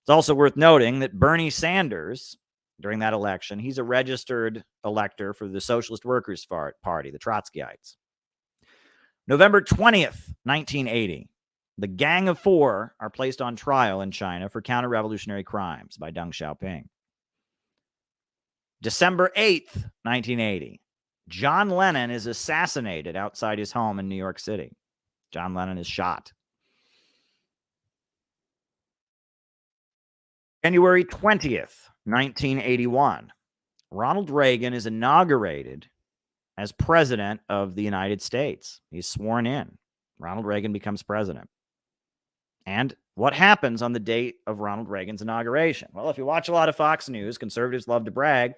It's also worth noting that Bernie Sanders, during that election, he's a registered elector for the Socialist Workers' Party, the Trotskyites. November 20th, 1980, the Gang of Four are placed on trial in China for counter-revolutionary crimes by Deng Xiaoping. December 8th, 1980, John Lennon is assassinated outside his home in New York City. John Lennon is shot. January 20th, 1981. Ronald Reagan is inaugurated as president of the United States. He's sworn in. Ronald Reagan becomes president. And what happens on the date of Ronald Reagan's inauguration? Well, if you watch a lot of Fox News, conservatives love to brag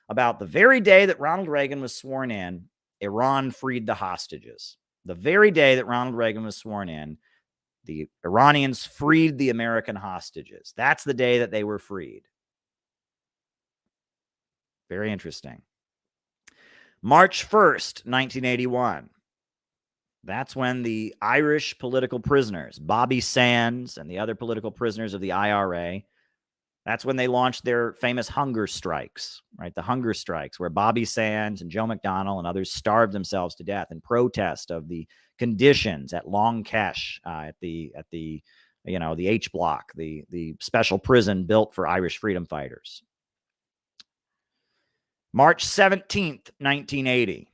about the very day that Ronald Reagan was sworn in, Iran freed the hostages. The very day that Ronald Reagan was sworn in, the Iranians freed the American hostages. That's the day that they were freed. Very interesting. March 1st, 1981. That's when the Irish political prisoners, Bobby Sands and the other political prisoners of the IRA, that's when they launched their famous hunger strikes, right? The hunger strikes where Bobby Sands and Joe McDonnell and others starved themselves to death in protest of the conditions at Long Kesh, at the H Block, the special prison built for Irish freedom fighters. March 17th, 1980.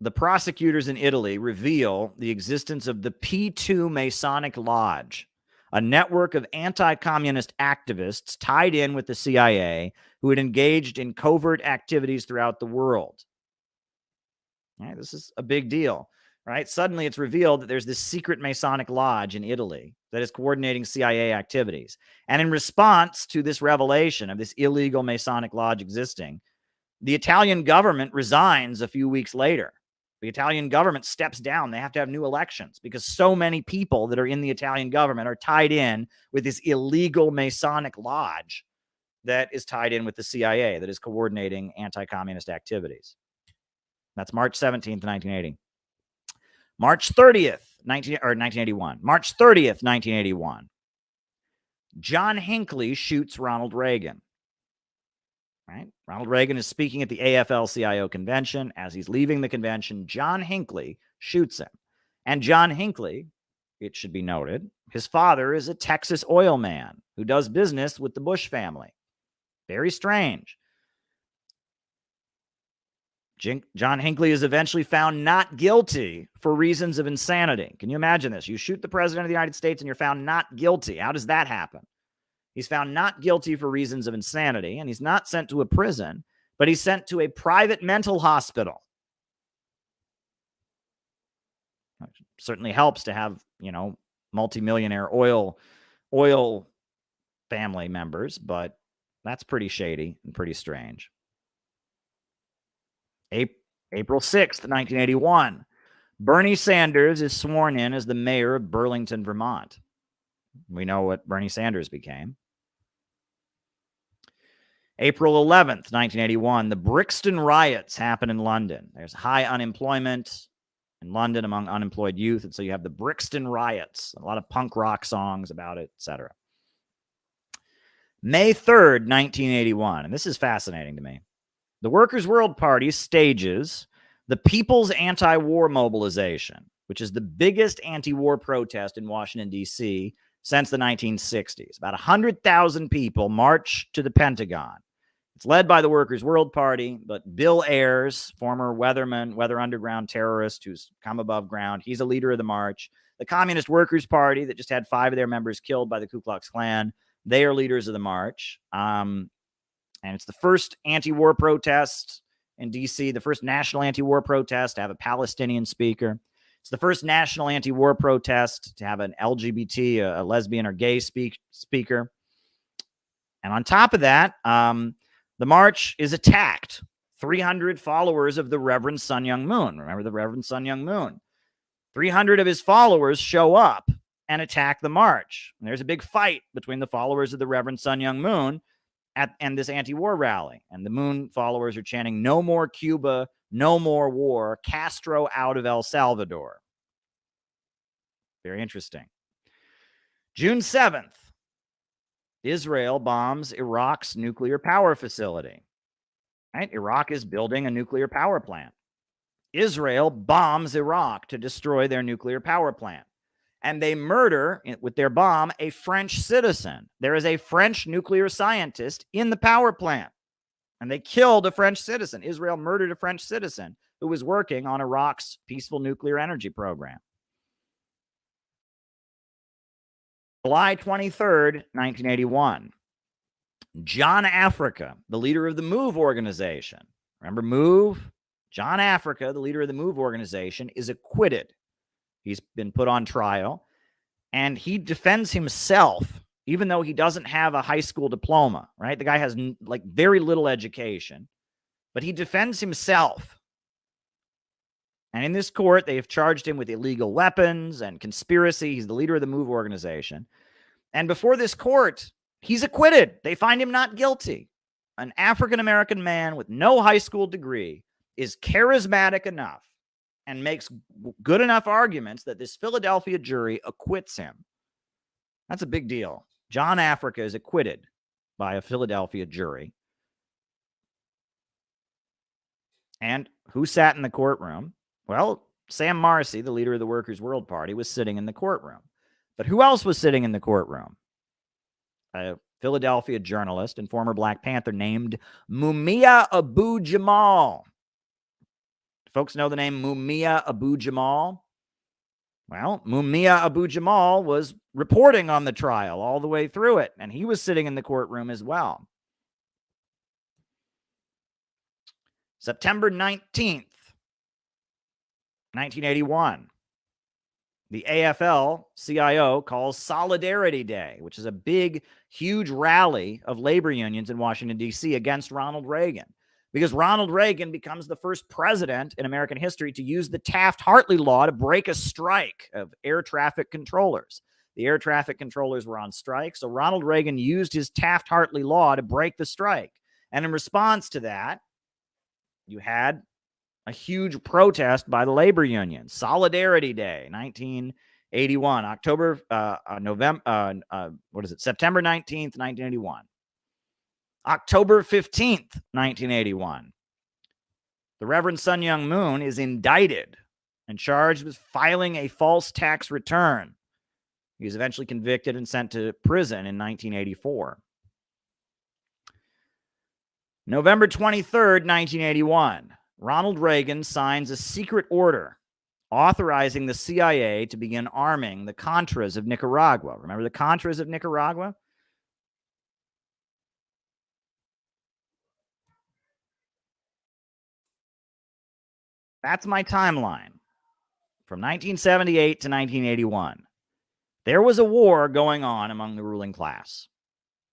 The prosecutors in Italy reveal the existence of the P2 Masonic Lodge, a network of anti-communist activists tied in with the CIA who had engaged in covert activities throughout the world. All right, this is a big deal, right? Suddenly it's revealed that there's this secret Masonic Lodge in Italy that is coordinating CIA activities. And in response to this revelation of this illegal Masonic Lodge existing, the Italian government resigns a few weeks later. The Italian government steps down. They have to have new elections because so many people that are in the Italian government are tied in with this illegal Masonic Lodge that is tied in with the CIA that is coordinating anti-communist activities. That's March 17th, 1980. March 30th, 1981. March 30th, 1981. John Hinckley shoots Ronald Reagan. Right? Ronald Reagan is speaking at the AFL-CIO convention. As he's leaving the convention, John Hinckley shoots him. And John Hinckley, it should be noted, his father is a Texas oil man who does business with the Bush family. Very strange. John Hinckley is eventually found not guilty for reasons of insanity. Can you imagine this? You shoot the president of the United States and you're found not guilty. How does that happen? He's found not guilty for reasons of insanity, and he's not sent to a prison, but he's sent to a private mental hospital. It certainly helps to have, multimillionaire oil family members, but that's pretty shady and pretty strange. April 6th, 1981, Bernie Sanders is sworn in as the mayor of Burlington, Vermont. We know what Bernie Sanders became. April 11th, 1981, the Brixton riots happen in London. There's high unemployment in London among unemployed youth, and so you have the Brixton riots, a lot of punk rock songs about it, etc. May 3rd, 1981, and this is fascinating to me. The Workers' World Party stages the People's Anti-War Mobilization, which is the biggest anti-war protest in Washington, D.C. since the 1960s. About 100,000 people march to the Pentagon. It's led by the Workers' World Party, but Bill Ayers, former weatherman, Weather Underground terrorist who's come above ground, he's a leader of the march. The Communist Workers' Party, that just had 5 of their members killed by the Ku Klux Klan, they are leaders of the march. And it's the first anti-war protest in D.C., the first national anti-war protest to have a Palestinian speaker. It's the first national anti-war protest to have an LGBT, a lesbian or gay speaker. And on top of that, the march is attacked. 300 followers of the Reverend Sun Myung Moon. Remember the Reverend Sun Myung Moon? 300 of his followers show up and attack the march. And there's a big fight between the followers of the Reverend Sun Myung Moon and this anti-war rally. And the Moon followers are chanting, "No more Cuba, no more war, Castro out of El Salvador." Very interesting. June 7th, Israel bombs Iraq's nuclear power facility. Right? Iraq is building a nuclear power plant. Israel bombs Iraq to destroy their nuclear power plant. And they murder, with their bomb, a French citizen. There is a French nuclear scientist in the power plant. And they killed a French citizen. Israel murdered a French citizen who was working on Iraq's peaceful nuclear energy program. July 23rd, 1981. John Africa, the leader of the MOVE organization. Remember MOVE? John Africa, the leader of the MOVE organization, is acquitted. He's been put on trial, and he defends himself, even though he doesn't have a high school diploma, right? The guy has very little education, but he defends himself. And in this court, they have charged him with illegal weapons and conspiracy. He's the leader of the MOVE organization. And before this court, he's acquitted. They find him not guilty. An African-American man with no high school degree is charismatic enough and makes good enough arguments that this Philadelphia jury acquits him. That's a big deal. John Africa is acquitted by a Philadelphia jury. And who sat in the courtroom? Well, Sam Marcy, the leader of the Workers' World Party, was sitting in the courtroom. But who else was sitting in the courtroom? A Philadelphia journalist and former Black Panther named Mumia Abu-Jamal. Folks know the name Mumia Abu-Jamal? Well, Mumia Abu-Jamal was reporting on the trial all the way through it, and he was sitting in the courtroom as well. September 19th, 1981. The AFL-CIO calls Solidarity Day, which is a big, huge rally of labor unions in Washington, D.C. against Ronald Reagan. Because Ronald Reagan becomes the first president in American history to use the Taft-Hartley law to break a strike of air traffic controllers. The air traffic controllers were on strike, so Ronald Reagan used his Taft-Hartley law to break the strike. And in response to that, you had a huge protest by the labor union. Solidarity Day, 19 81, October, November, September 19th, 1981. October 15th, 1981. The Reverend Sun Myung Moon is indicted and charged with filing a false tax return. He was eventually convicted and sent to prison in 1984. November 23rd, 1981. Ronald Reagan signs a secret order authorizing the CIA to begin arming the Contras of Nicaragua. Remember the Contras of Nicaragua? That's my timeline from 1978 to 1981. There was a war going on among the ruling class.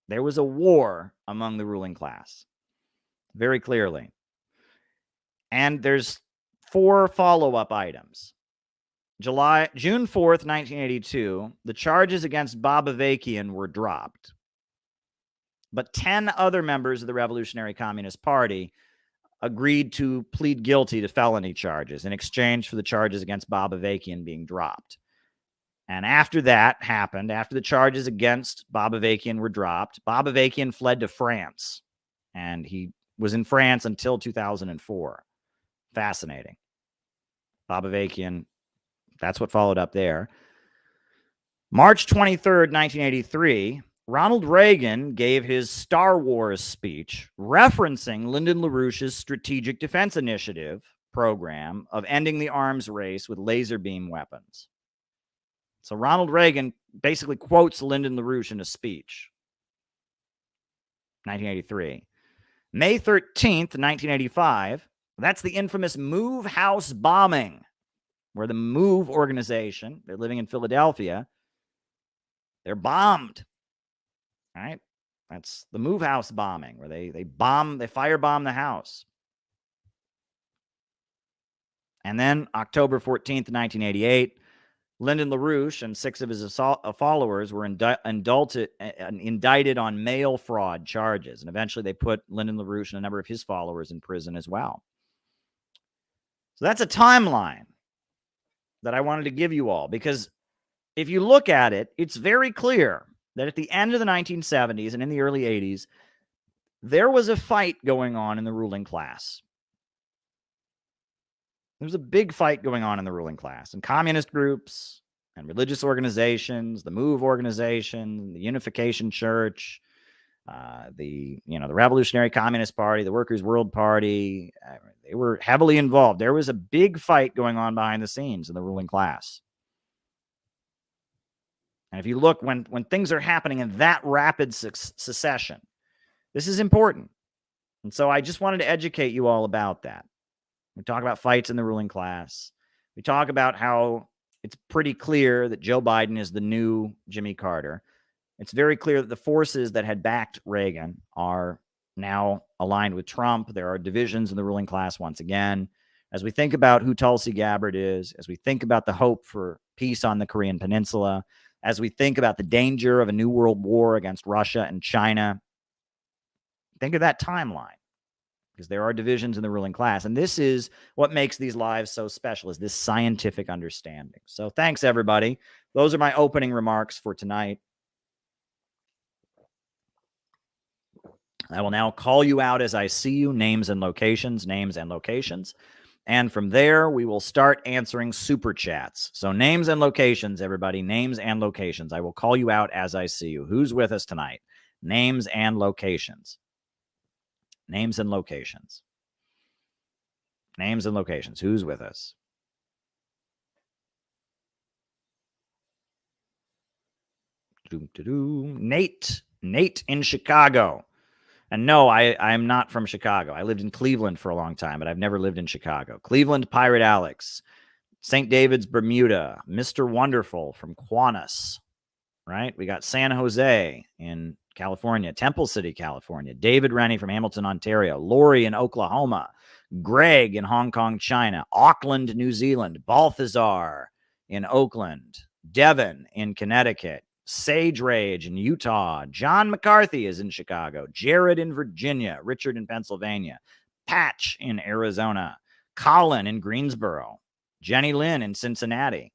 There was a war among the ruling class, very clearly. And there's 4 follow-up items. June 4th, 1982, the charges against Bob Avakian were dropped. But 10 other members of the Revolutionary Communist Party agreed to plead guilty to felony charges in exchange for the charges against Bob Avakian being dropped. And after that happened, after the charges against Bob Avakian were dropped, Bob Avakian fled to France. And he was in France until 2004. Fascinating. Bob Avakian, that's what followed up there. March 23rd, 1983, Ronald Reagan gave his Star Wars speech referencing Lyndon LaRouche's Strategic Defense Initiative program of ending the arms race with laser beam weapons. So Ronald Reagan basically quotes Lyndon LaRouche in a speech. 1983. May 13th, 1985, that's the infamous Move House bombing, where the Move organization, they're living in Philadelphia, they're bombed. All right? That's the Move House bombing, where they firebomb the house. And then October 14th, 1988, Lyndon LaRouche and 6 of his followers were indicted on mail fraud charges. And eventually they put Lyndon LaRouche and a number of his followers in prison as well. So that's a timeline that I wanted to give you all, because if you look at it, it's very clear that at the end of the 1970s and in the early 80s, there was a fight going on in the ruling class. There's a big fight going on in the ruling class, and communist groups and religious organizations, the MOVE organization, the Unification Church, the Revolutionary Communist Party, the Workers' World Party. They were heavily involved. There was a big fight going on behind the scenes in the ruling class. And if you look, when things are happening in that rapid succession, this is important. And so I just wanted to educate you all about that. We talk about fights in the ruling class. We talk about how it's pretty clear that Joe Biden is the new Jimmy Carter. It's very clear that the forces that had backed Reagan are now aligned with Trump. There are divisions in the ruling class once again. As we think about who Tulsi Gabbard is, as we think about the hope for peace on the Korean Peninsula, as we think about the danger of a new world war against Russia and China, think of that timeline, because there are divisions in the ruling class. And this is what makes these lives so special, is this scientific understanding. So thanks, everybody. Those are my opening remarks for tonight. I will now call you out as I see you, names and locations, names and locations. And from there, we will start answering super chats. So names and locations, everybody, names and locations. I will call you out as I see you. Who's with us tonight? Names and locations. Names and locations. Names and locations. Who's with us? Nate in Chicago. And no, I'm not from Chicago. I lived in Cleveland for a long time, but I've never lived in Chicago. Cleveland, Pirate Alex. St. David's, Bermuda. Mr. Wonderful from Quanus, right? We got San Jose in California. Temple City, California. David Rennie from Hamilton, Ontario. Lori in Oklahoma. Greg in Hong Kong, China. Auckland, New Zealand. Balthazar in Oakland. Devin in Connecticut. Sage Rage in Utah. John McCarthy is in Chicago. Jared in Virginia. Richard in Pennsylvania. Patch in Arizona. Colin in Greensboro. Jenny Lynn in Cincinnati.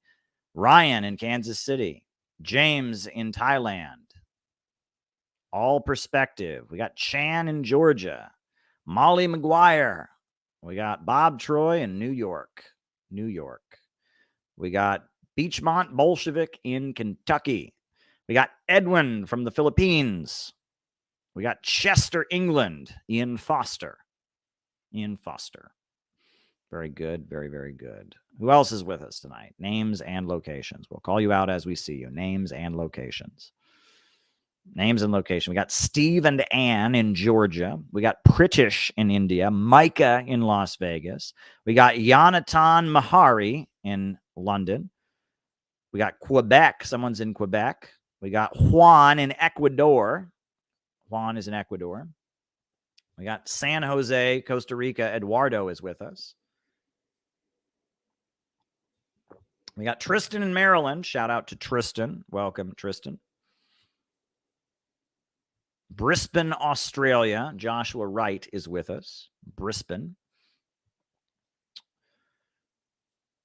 Ryan in Kansas City. James in Thailand. All Perspective. We got Chan in Georgia. Molly McGuire. We got Bob Troy in New York. We got Beachmont Bolshevik in Kentucky. We got Edwin from the Philippines. We got Chester, England. Ian Foster. Very good. Very, very good. Who else is with us tonight? Names and locations. We'll call you out as we see you. Names and locations. We got Steve and Ann in Georgia. We got Pritish in India. Micah in Las Vegas. We got Yonatan Mahari in London. We got Quebec. Someone's in Quebec. We got Juan in Ecuador. Juan is in Ecuador. We got San Jose, Costa Rica. Eduardo is with us. We got Tristan in Maryland. Shout out to Tristan. Welcome, Tristan. Brisbane, Australia. Joshua Wright is with us. Brisbane.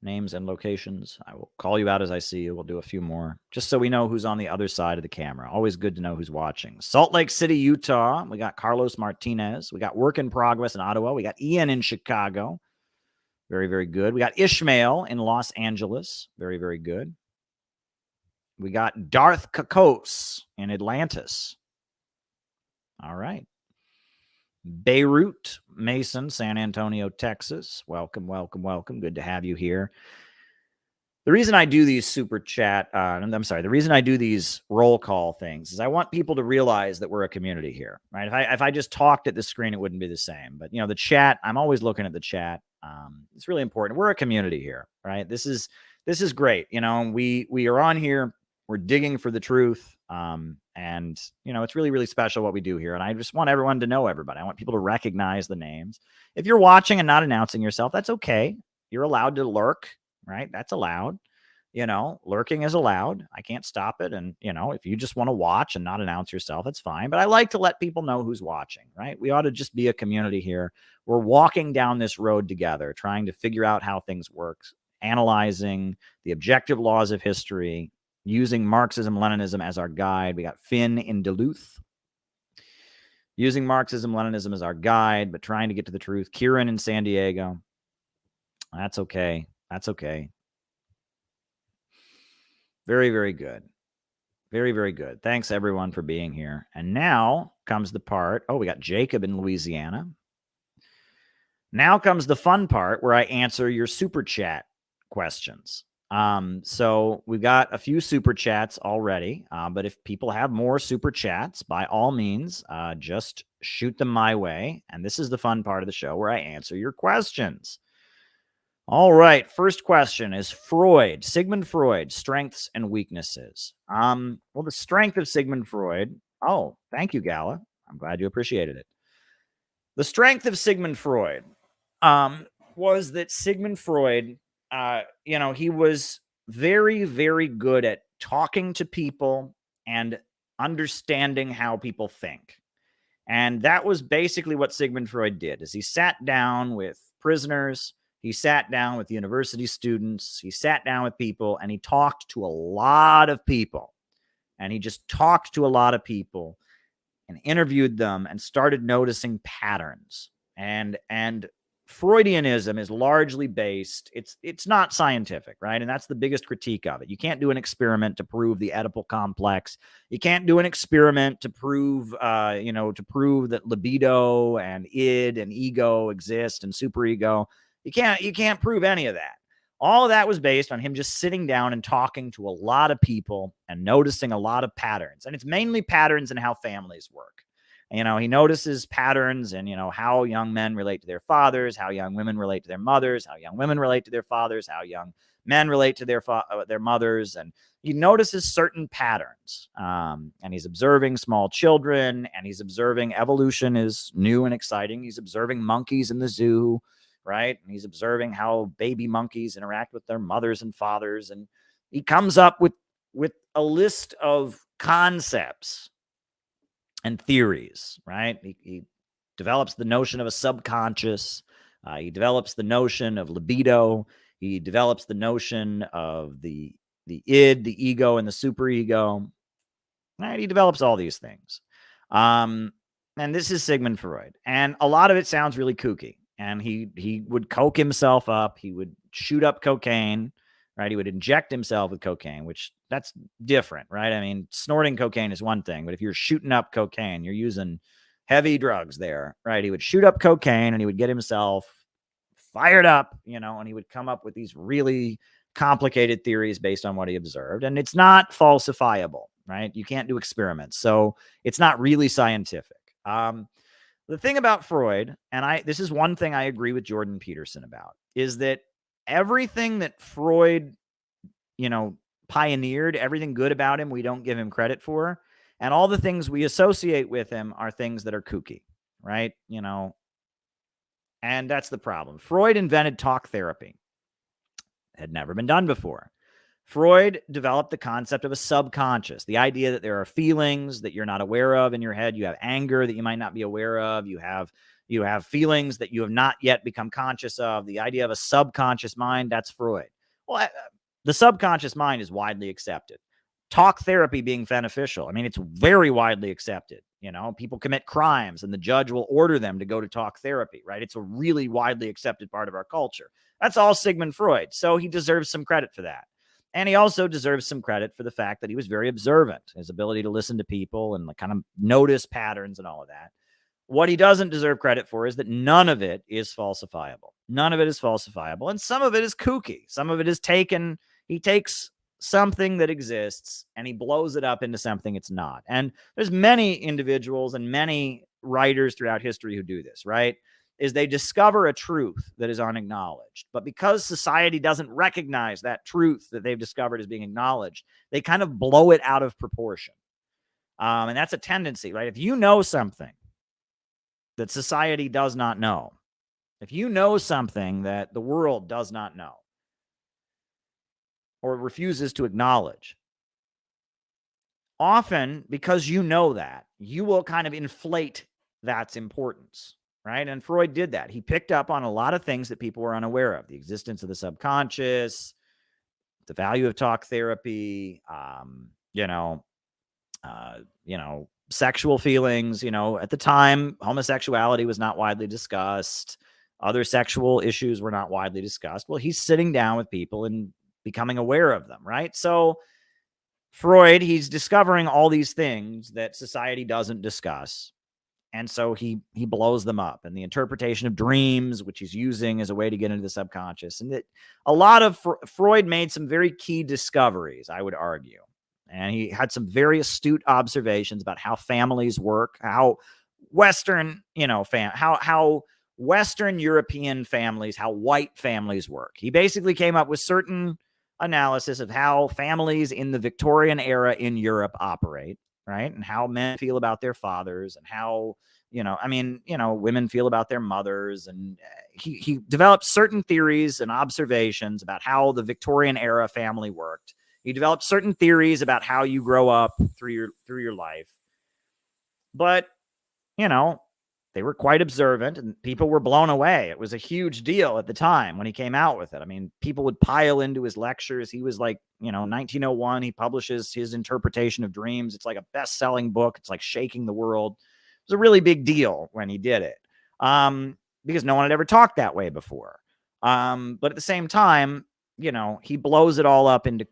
Names and locations. I will call you out as I see you. We'll do a few more, just so we know who's on the other side of the camera. Always good to know who's watching. Salt Lake City, Utah. We got Carlos Martinez. We got Work in Progress in Ottawa. We got Ian in Chicago. Very, very good. We got Ishmael in Los Angeles. Very, very good. We got Darth Kakos in Atlantis. All right. Beirut, Mason, San Antonio, Texas. Welcome, welcome, welcome. Good to have you here. The reason I do these super chat, the reason I do these roll call things is I want people to realize that we're a community here, right? If I just talked at the screen, it wouldn't be the same. But, the chat, I'm always looking at the chat. It's really important. We're a community here, right? This is great. We are on here. We're digging for the truth. And it's really, really special what we do here. And I just want everyone to know everybody. I want people to recognize the names. If you're watching and not announcing yourself, that's okay. You're allowed to lurk, right? That's allowed. Lurking is allowed. I can't stop it. And, if you just want to watch and not announce yourself, that's fine. But I like to let people know who's watching, right? We ought to just be a community here. We're walking down this road together, trying to figure out how things work, analyzing the objective laws of history, using Marxism-Leninism as our guide. We got Finn in Duluth. Using Marxism-Leninism as our guide, but trying to get to the truth. Kieran in San Diego. That's okay. That's okay. Very, very good. Very, very good. Thanks, everyone, for being here. And now comes the part. Oh, we got Jacob in Louisiana. Now comes the fun part where I answer your super chat questions. So we've got a few super chats already, but if people have more super chats, by all means, just shoot them my way. And this is the fun part of the show where I answer your questions. All right. First question is Sigmund Freud, strengths and weaknesses. Well, the strength of Sigmund Freud. Oh, thank you, Gala. I'm glad you appreciated it. The strength of Sigmund Freud, was that Sigmund Freud, he was very, very good at talking to people and understanding how people think. And that was basically what Sigmund Freud did, is he sat down with prisoners, he sat down with university students, he sat down with people, and he talked to a lot of people. And he just talked to a lot of people and interviewed them and started noticing patterns. And Freudianism is largely based, it's not scientific, right? And that's the biggest critique of it. You can't do an experiment to prove the Oedipal complex. You can't do an experiment to prove, that libido and id and ego exist and superego. You can't prove any of that. All of that was based on him just sitting down and talking to a lot of people and noticing a lot of patterns. And it's mainly patterns in how families work. He notices patterns in, how young men relate to their fathers, how young women relate to their mothers, how young women relate to their fathers, how young men relate to their mothers. And he notices certain patterns. And he's observing small children, and he's observing evolution is new and exciting. He's observing monkeys in the zoo, right? And he's observing how baby monkeys interact with their mothers and fathers. And he comes up with a list of concepts and theories, right? He develops the notion of a subconscious. He develops the notion of libido. He develops the notion of the the id, the ego, and the superego. Right? He develops all these things. And this is Sigmund Freud. And a lot of it sounds really kooky. And he would coke himself up. He would shoot up cocaine, right? He would inject himself with cocaine, which that's different, right? I mean, snorting cocaine is one thing, but if you're shooting up cocaine, you're using heavy drugs there, right? He would shoot up cocaine and he would get himself fired up, and he would come up with these really complicated theories based on what he observed. And it's not falsifiable, right? You can't do experiments. So it's not really scientific. The thing about Freud, and this is one thing I agree with Jordan Peterson about, is that everything that Freud, pioneered, everything good about him, we don't give him credit for. And all the things we associate with him are things that are kooky, right? And that's the problem. Freud invented talk therapy. It had never been done before. Freud developed the concept of a subconscious, the idea that there are feelings that you're not aware of in your head. You have anger that you might not be aware of. You have feelings that you have not yet become conscious of. The idea of a subconscious mind, that's Freud. Well, the subconscious mind is widely accepted. Talk therapy being beneficial. I mean, it's very widely accepted. People commit crimes and the judge will order them to go to talk therapy, right? It's a really widely accepted part of our culture. That's all Sigmund Freud. So he deserves some credit for that. And he also deserves some credit for the fact that he was very observant, his ability to listen to people and kind of notice patterns and all of that. What he doesn't deserve credit for is that none of it is falsifiable. None of it is falsifiable. And some of it is kooky. Some of it is he takes something that exists and he blows it up into something it's not. And there's many individuals and many writers throughout history who do this, right? Is they discover a truth that is unacknowledged. But because society doesn't recognize that truth that they've discovered as being acknowledged, they kind of blow it out of proportion. And that's a tendency, right? If you know something that society does not know, if you know something that the world does not know or refuses to acknowledge, often because you know that, you will kind of inflate that's importance. Right. And Freud did that. He picked up on a lot of things that people were unaware of: the existence of the subconscious, the value of talk therapy, sexual feelings. At the time, homosexuality was not widely discussed. Other sexual issues were not widely discussed. Well, he's sitting down with people and becoming aware of them. Right. So Freud, he's discovering all these things that society doesn't discuss. And so he blows them up, and the interpretation of dreams, which he's using as a way to get into the subconscious. And that a lot of Freud made some very key discoveries, I would argue. And he had some very astute observations about how families work, how Western, how Western European families, how white families work. He basically came up with certain analysis of how families in the Victorian era in Europe operate. Right. And how men feel about their fathers and how, women feel about their mothers. And he developed certain theories and observations about how the Victorian era family worked. He developed certain theories about how you grow up through your life. But, they were quite observant and people were blown away. It was a huge deal at the time when he came out with it. I mean, people would pile into his lectures. He was like, 1901, he publishes his interpretation of dreams. It's like a best-selling book. It's like shaking the world. It was a really big deal when he did it because no one had ever talked that way before. But at the same time, he blows it all up into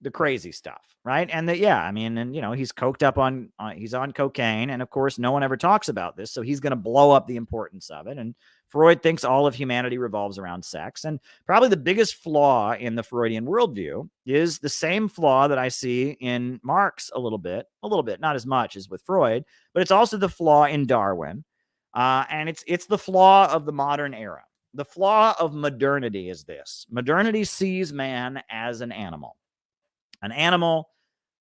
the crazy stuff, right? And he's coked up he's on cocaine. And of course, no one ever talks about this. So he's going to blow up the importance of it. And Freud thinks all of humanity revolves around sex. And probably the biggest flaw in the Freudian worldview is the same flaw that I see in Marx a little bit, not as much as with Freud, but it's also the flaw in Darwin. And it's the flaw of the modern era. The flaw of modernity is this: modernity sees man as an animal. An animal,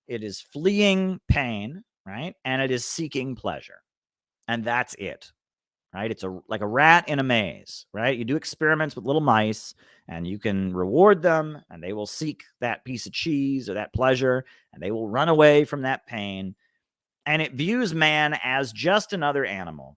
it is fleeing pain, right? And it is seeking pleasure. And that's it, right? It's like a rat in a maze, right? You do experiments with little mice and you can reward them and they will seek that piece of cheese or that pleasure and they will run away from that pain. And it views man as just another animal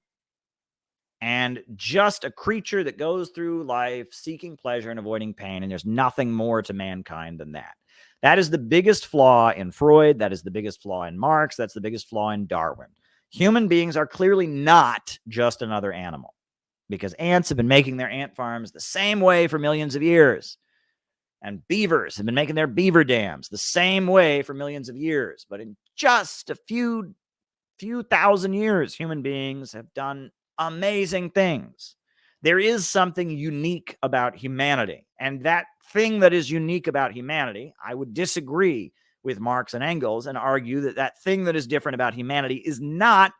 and just a creature that goes through life seeking pleasure and avoiding pain. And there's nothing more to mankind than that. That is the biggest flaw in Freud. That is the biggest flaw in Marx. That's the biggest flaw in Darwin. Human beings are clearly not just another animal, because ants have been making their ant farms the same way for millions of years. And beavers have been making their beaver dams the same way for millions of years. But in just a few thousand years, human beings have done amazing things. There is something unique about humanity. And that thing that is unique about humanity, I would disagree with Marx and Engels and argue that that thing that is different about humanity is not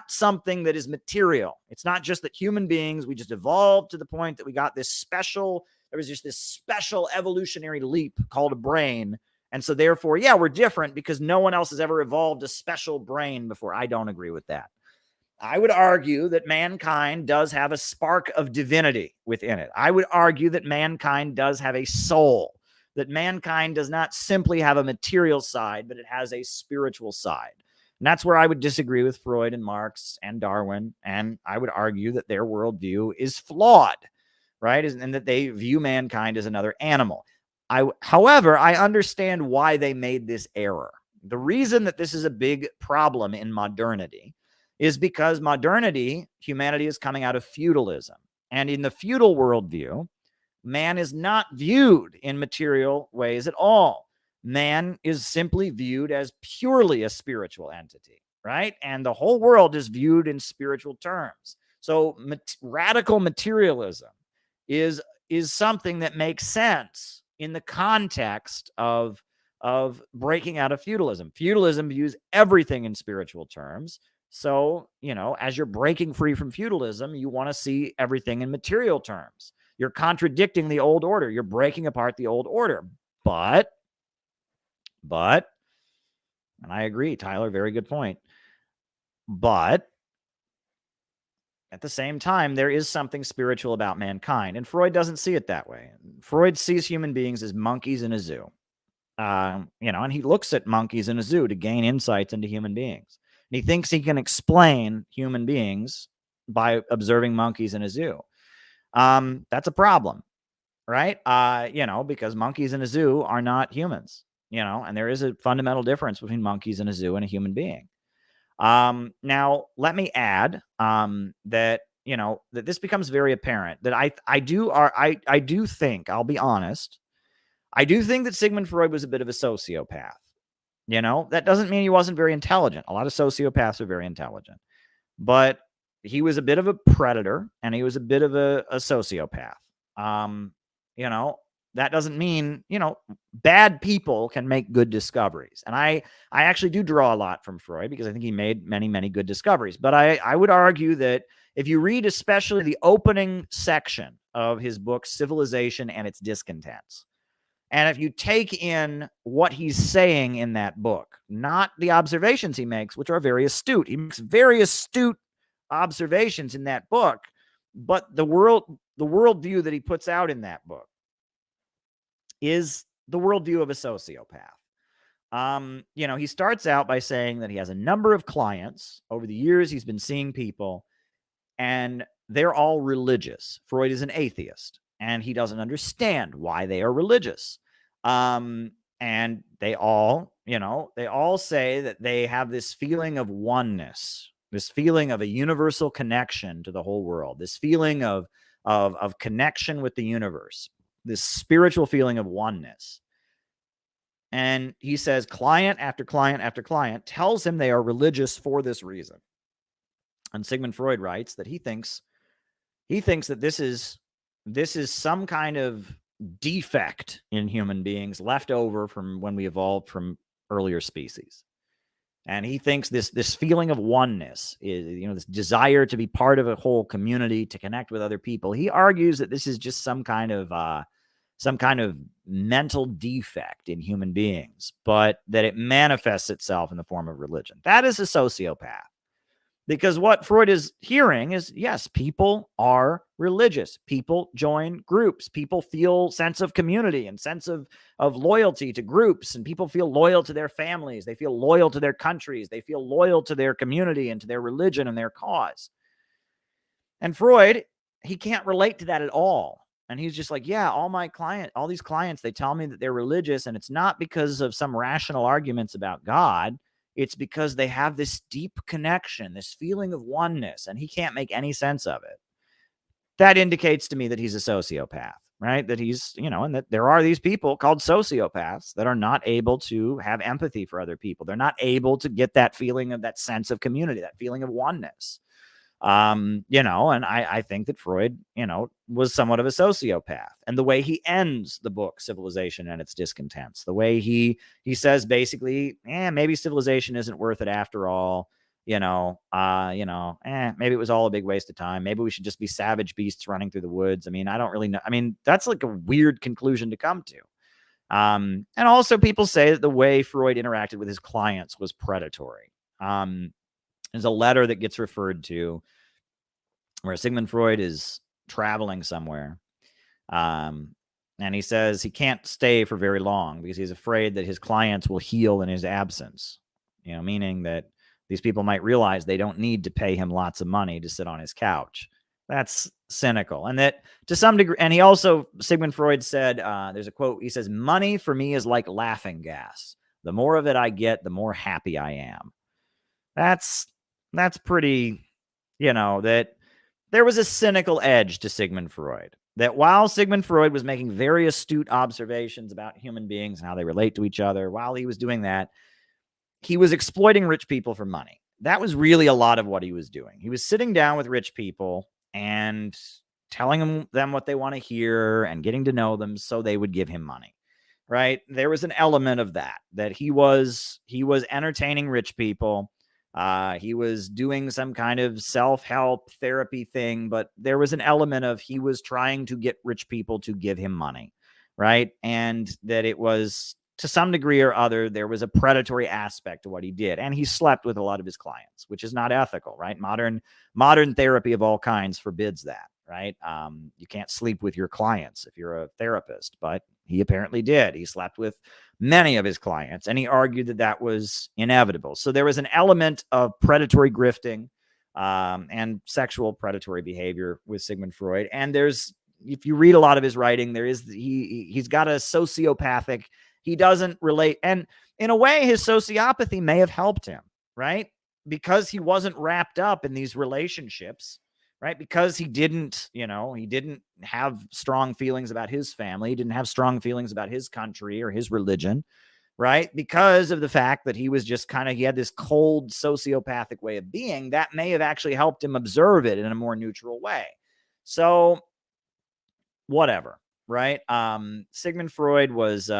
something that is material. It's not just that human beings, we just evolved to the point that we got this special, there was just this special evolutionary leap called a brain. And so therefore, yeah, we're different because no one else has ever evolved a special brain before. I don't agree with that. I would argue that mankind does have a spark of divinity within it. I would argue that mankind does have a soul, that mankind does not simply have a material side, but it has a spiritual side. And that's where I would disagree with Freud and Marx and Darwin. And I would argue that their worldview is flawed, right? And that they view mankind as another animal. However, I understand why they made this error. The reason that this is a big problem in modernity is because modernity, humanity is coming out of feudalism. And in the feudal worldview, man is not viewed in material ways at all. Man is simply viewed as purely a spiritual entity, right? And the whole world is viewed in spiritual terms. So radical materialism is something that makes sense in the context of breaking out of feudalism. Feudalism views everything in spiritual terms. So, as you're breaking free from feudalism, you want to see everything in material terms. You're contradicting the old order. You're breaking apart the old order. But, and I agree, Tyler, very good point. But at the same time, there is something spiritual about mankind. And Freud doesn't see it that way. Freud sees human beings as monkeys in a zoo. And he looks at monkeys in a zoo to gain insights into human beings. And he thinks he can explain human beings by observing monkeys in a zoo. That's a problem, right? Because monkeys in a zoo are not humans, and there is a fundamental difference between monkeys in a zoo and a human being. Now, let me add that this becomes very apparent that I do think, I'll be honest, I do think that Sigmund Freud was a bit of a sociopath. That doesn't mean he wasn't very intelligent. A lot of sociopaths are very intelligent, but he was a bit of a predator and he was a bit of a sociopath. That doesn't mean, bad people can make good discoveries. And I actually do draw a lot from Freud because I think he made many, many good discoveries. But I would argue that if you read especially the opening section of his book, Civilization and Its Discontents, and if you take in what he's saying in that book, not the observations he makes, which are very astute. He makes very astute observations in that book, but the worldview that he puts out in that book is the worldview of a sociopath. He starts out by saying that he has a number of clients. Over the years, he's been seeing people, and they're all religious. Freud is an atheist, and he doesn't understand why they are religious. And they all say that they have this feeling of oneness, this feeling of a universal connection to the whole world, this feeling of connection with the universe, this spiritual feeling of oneness. And he says client after client after client tells him they are religious for this reason. And Sigmund Freud writes that he thinks that this is some kind of defect in human beings left over from when we evolved from earlier species. And he thinks this feeling of oneness is, this desire to be part of a whole community, to connect with other people. He argues that this is just some kind of mental defect in human beings, but that it manifests itself in the form of religion. That is a sociopath. Because what Freud is hearing is, yes, people are religious. People join groups. People feel sense of community and sense of loyalty to groups. And people feel loyal to their families. They feel loyal to their countries. They feel loyal to their community and to their religion and their cause. And Freud, he can't relate to that at all. And he's just like, yeah, all these clients, they tell me that they're religious, and it's not because of some rational arguments about God. It's because they have this deep connection, this feeling of oneness, and he can't make any sense of it. That indicates to me that he's a sociopath, right? That he's, and that there are these people called sociopaths that are not able to have empathy for other people. They're not able to get that feeling of that sense of community, that feeling of oneness. And I think that Freud, was somewhat of a sociopath. And the way he ends the book, Civilization and Its Discontents, the way he says basically, maybe civilization isn't worth it after all. Maybe it was all a big waste of time. Maybe we should just be savage beasts running through the woods. I mean, I don't really know. I mean, that's like a weird conclusion to come to. And also people say that the way Freud interacted with his clients was predatory. There's a letter that gets referred to where Sigmund Freud is traveling somewhere. And he says he can't stay for very long because he's afraid that his clients will heal in his absence, meaning that these people might realize they don't need to pay him lots of money to sit on his couch. That's cynical. And that to some degree, and he also, Sigmund Freud said, there's a quote, he says, money for me is like laughing gas. The more of it I get, the more happy I am. That's pretty, that there was a cynical edge to Sigmund Freud. That while Sigmund Freud was making very astute observations about human beings and how they relate to each other, while he was doing that, he was exploiting rich people for money. That was really a lot of what he was doing. He was sitting down with rich people and telling them what they want to hear and getting to know them so they would give him money. Right? There was an element of that he was entertaining rich people. He was doing some kind of self-help therapy thing, but there was an element of he was trying to get rich people to give him money, right? And that it was, to some degree or other, there was a predatory aspect to what he did. And he slept with a lot of his clients, which is not ethical, right? Modern therapy of all kinds forbids that, right? You can't sleep with your clients if you're a therapist, but he apparently did. He slept with many of his clients, and he argued that that was inevitable. So there was an element of predatory grifting and sexual predatory behavior with Sigmund Freud. And if you read a lot of his writing, he's got a sociopathic, he doesn't relate. And in a way, his sociopathy may have helped him, right? Because he wasn't wrapped up in these relationships, right? Because he didn't have strong feelings about his family. He didn't have strong feelings about his country or his religion, right? Because of the fact that he was just he had this cold sociopathic way of being that may have actually helped him observe it in a more neutral way. So whatever, right? Sigmund Freud was,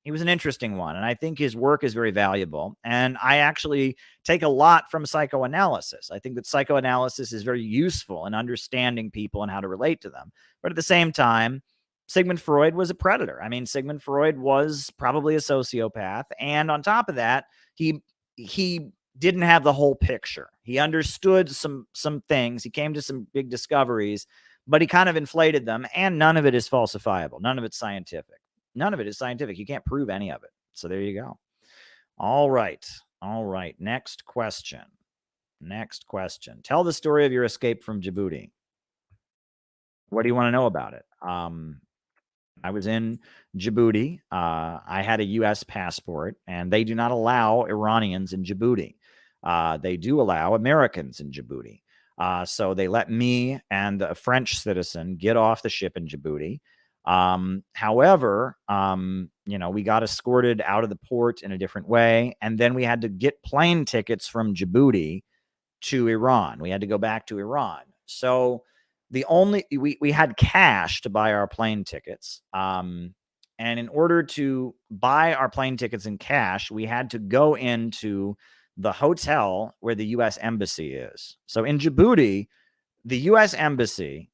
he was an interesting one. And I think his work is very valuable. And I actually take a lot from psychoanalysis. I think that psychoanalysis is very useful in understanding people and how to relate to them. But at the same time, Sigmund Freud was a predator. I mean, Sigmund Freud was probably a sociopath. And on top of that, he didn't have the whole picture. He understood some things. He came to some big discoveries, but he kind of inflated them. And none of it is falsifiable. None of it's scientific. None of it is scientific. You can't prove any of it. So there you go. All right. Next question. Tell the story of your escape from Djibouti. What do you want to know about it? I was in Djibouti. I had a U.S. passport, and they do not allow Iranians in Djibouti. They do allow Americans in Djibouti. So they let me and a French citizen get off the ship in Djibouti. However, we got escorted out of the port in a different way. And then we had to get plane tickets from Djibouti to Iran. We had to go back to Iran. So we had cash to buy our plane tickets. And in order to buy our plane tickets in cash, we had to go into the hotel where the U.S. embassy is. So in Djibouti, the U.S. embassy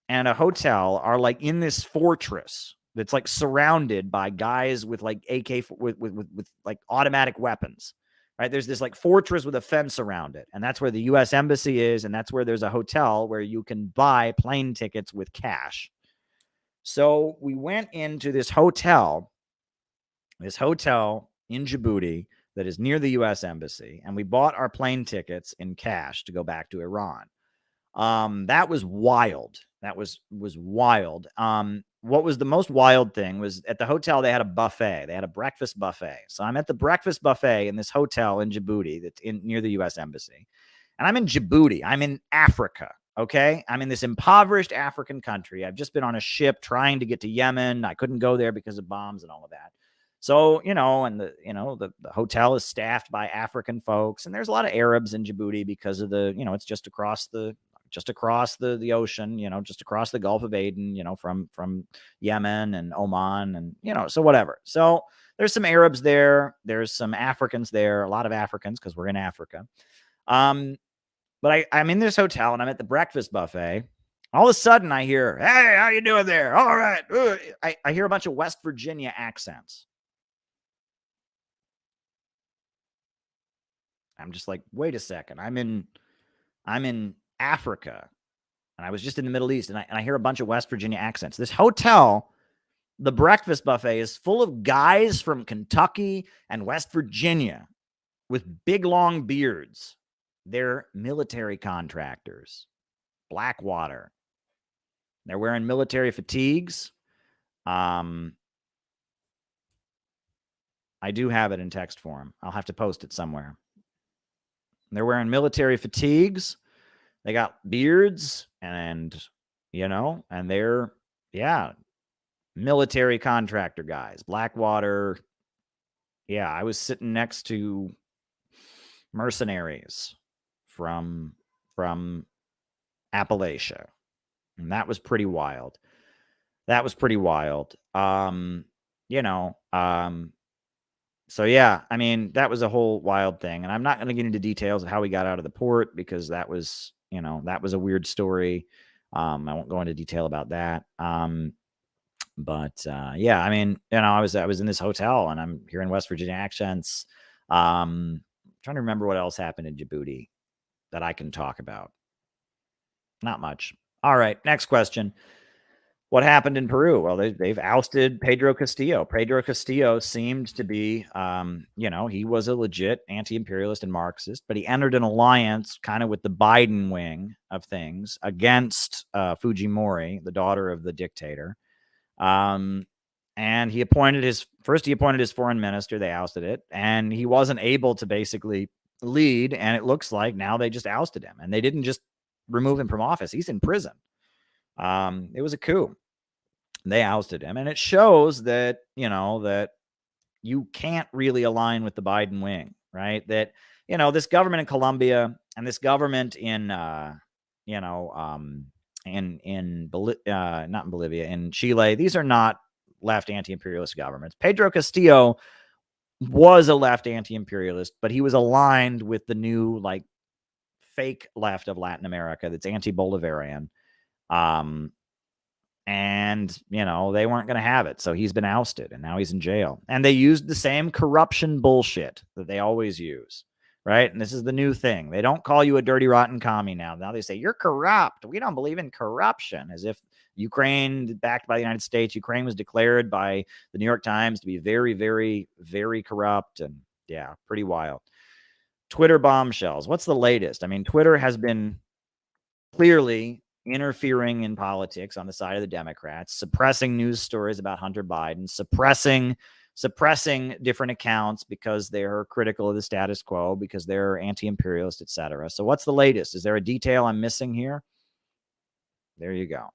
and a hotel are like in this fortress that's like surrounded by guys with like with like automatic weapons, right? There's this like fortress with a fence around it. And that's where the U.S. embassy is. And that's where there's a hotel where you can buy plane tickets with cash. So we went into this hotel in Djibouti that is near the U.S. embassy. And we bought our plane tickets in cash to go back to Iran. That was wild. That was wild. What was the most wild thing was at the hotel, they had a buffet. They had a breakfast buffet. So I'm at the breakfast buffet in this hotel in Djibouti that's near the U.S. Embassy. And I'm in Djibouti. I'm in Africa. Okay. I'm in this impoverished African country. I've just been on a ship trying to get to Yemen. I couldn't go there because of bombs and all of that. So, and the hotel is staffed by African folks, and there's a lot of Arabs in Djibouti because of it's just across the ocean, just across the Gulf of Aden, from Yemen and Oman and, so whatever. So there's some Arabs there. There's some Africans there, a lot of Africans because we're in Africa. But I'm in this hotel and I'm at the breakfast buffet. All of a sudden I hear, "Hey, how you doing there? All right." I hear a bunch of West Virginia accents. I'm just like, wait a second. I'm in Africa, and I was just in the Middle East, and I hear a bunch of West Virginia accents. This hotel, the breakfast buffet, is full of guys from Kentucky and West Virginia with big, long beards. They're military contractors, Blackwater. They're wearing military fatigues. I do have it in text form. I'll have to post it somewhere. They're wearing military fatigues. They got beards and they're, military contractor guys, Blackwater. Yeah, I was sitting next to mercenaries from Appalachia. And that was pretty wild. So yeah, I mean, that was a whole wild thing. And I'm not going to get into details of how we got out of the port because that was a weird story. I won't go into detail about that. But yeah, I mean, I was in this hotel and I'm hearing West Virginia accents. Trying to remember what else happened in Djibouti that I can talk about. Not much. All right, next question. What happened in Peru? Well, they've ousted Pedro Castillo. Pedro Castillo seemed to be, he was a legit anti-imperialist and Marxist, but he entered an alliance kind of with the Biden wing of things against Fujimori, the daughter of the dictator. And he appointed his foreign minister. They ousted it, and he wasn't able to basically lead. And it looks like now they just ousted him, and they didn't just remove him from office. He's in prison. It was a coup. They ousted him, and it shows that that you can't really align with the Biden wing, right? That this government in Colombia and this government in not in Bolivia, in Chile, these are not left anti-imperialist governments. Pedro Castillo was a left anti-imperialist, but he was aligned with the new fake left of Latin America that's anti-Bolivarian. And they weren't going to have it. So he's been ousted and now he's in jail. And they used the same corruption bullshit that they always use, right? And this is the new thing. They don't call you a dirty, rotten commie now. Now they say, you're corrupt. We don't believe in corruption. As if Ukraine, backed by the United States, Ukraine was declared by the New York Times to be very, very, very corrupt. And yeah, pretty wild. Twitter bombshells. What's the latest? I mean, Twitter has been clearly interfering in politics on the side of the Democrats, suppressing news stories about Hunter Biden, suppressing different accounts because they're critical of the status quo, because they're anti-imperialist, etc. So what's the latest? Is there a detail I'm missing here? There you go.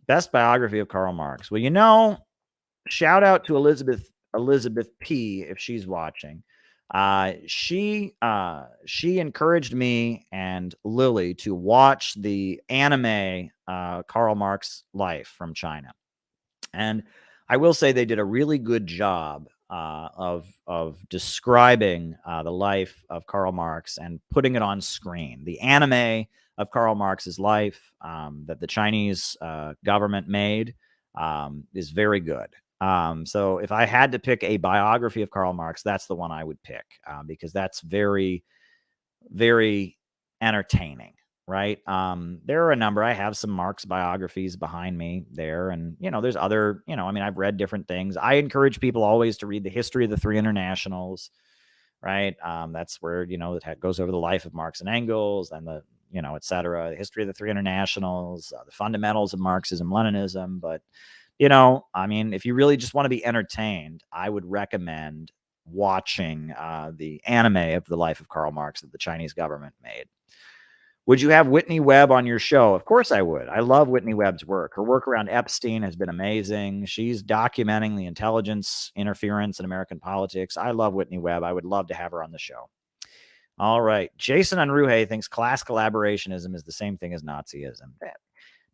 Best biography of Karl Marx. Well, shout out to Elizabeth P. if she's watching. She encouraged me and Lily to watch the anime Karl Marx Life from China. And I will say they did a really good job of describing the life of Karl Marx and putting it on screen. The anime of Karl Marx's life that the Chinese government made is very good. So if I had to pick a biography of Karl Marx, that's the one I would pick because that's very, very entertaining, right? There are a number. I have some Marx biographies behind me there, and there's other. I've read different things. I encourage people always to read the History of the Three Internationals, right? That's where it goes over the life of Marx and Engels and the you know, et cetera, the history of the three internationals, the fundamentals of Marxism, Leninism. But, you know, I mean, if you really just want to be entertained, I would recommend watching the anime of the life of Karl Marx that the Chinese government made. Would you have Whitney Webb on your show? Of course I would. I love Whitney Webb's work. Her work around Epstein has been amazing. She's documenting the intelligence interference in American politics. I love Whitney Webb. I would love to have her on the show. All right. Jason Unruhe thinks class collaborationism is the same thing as Nazism.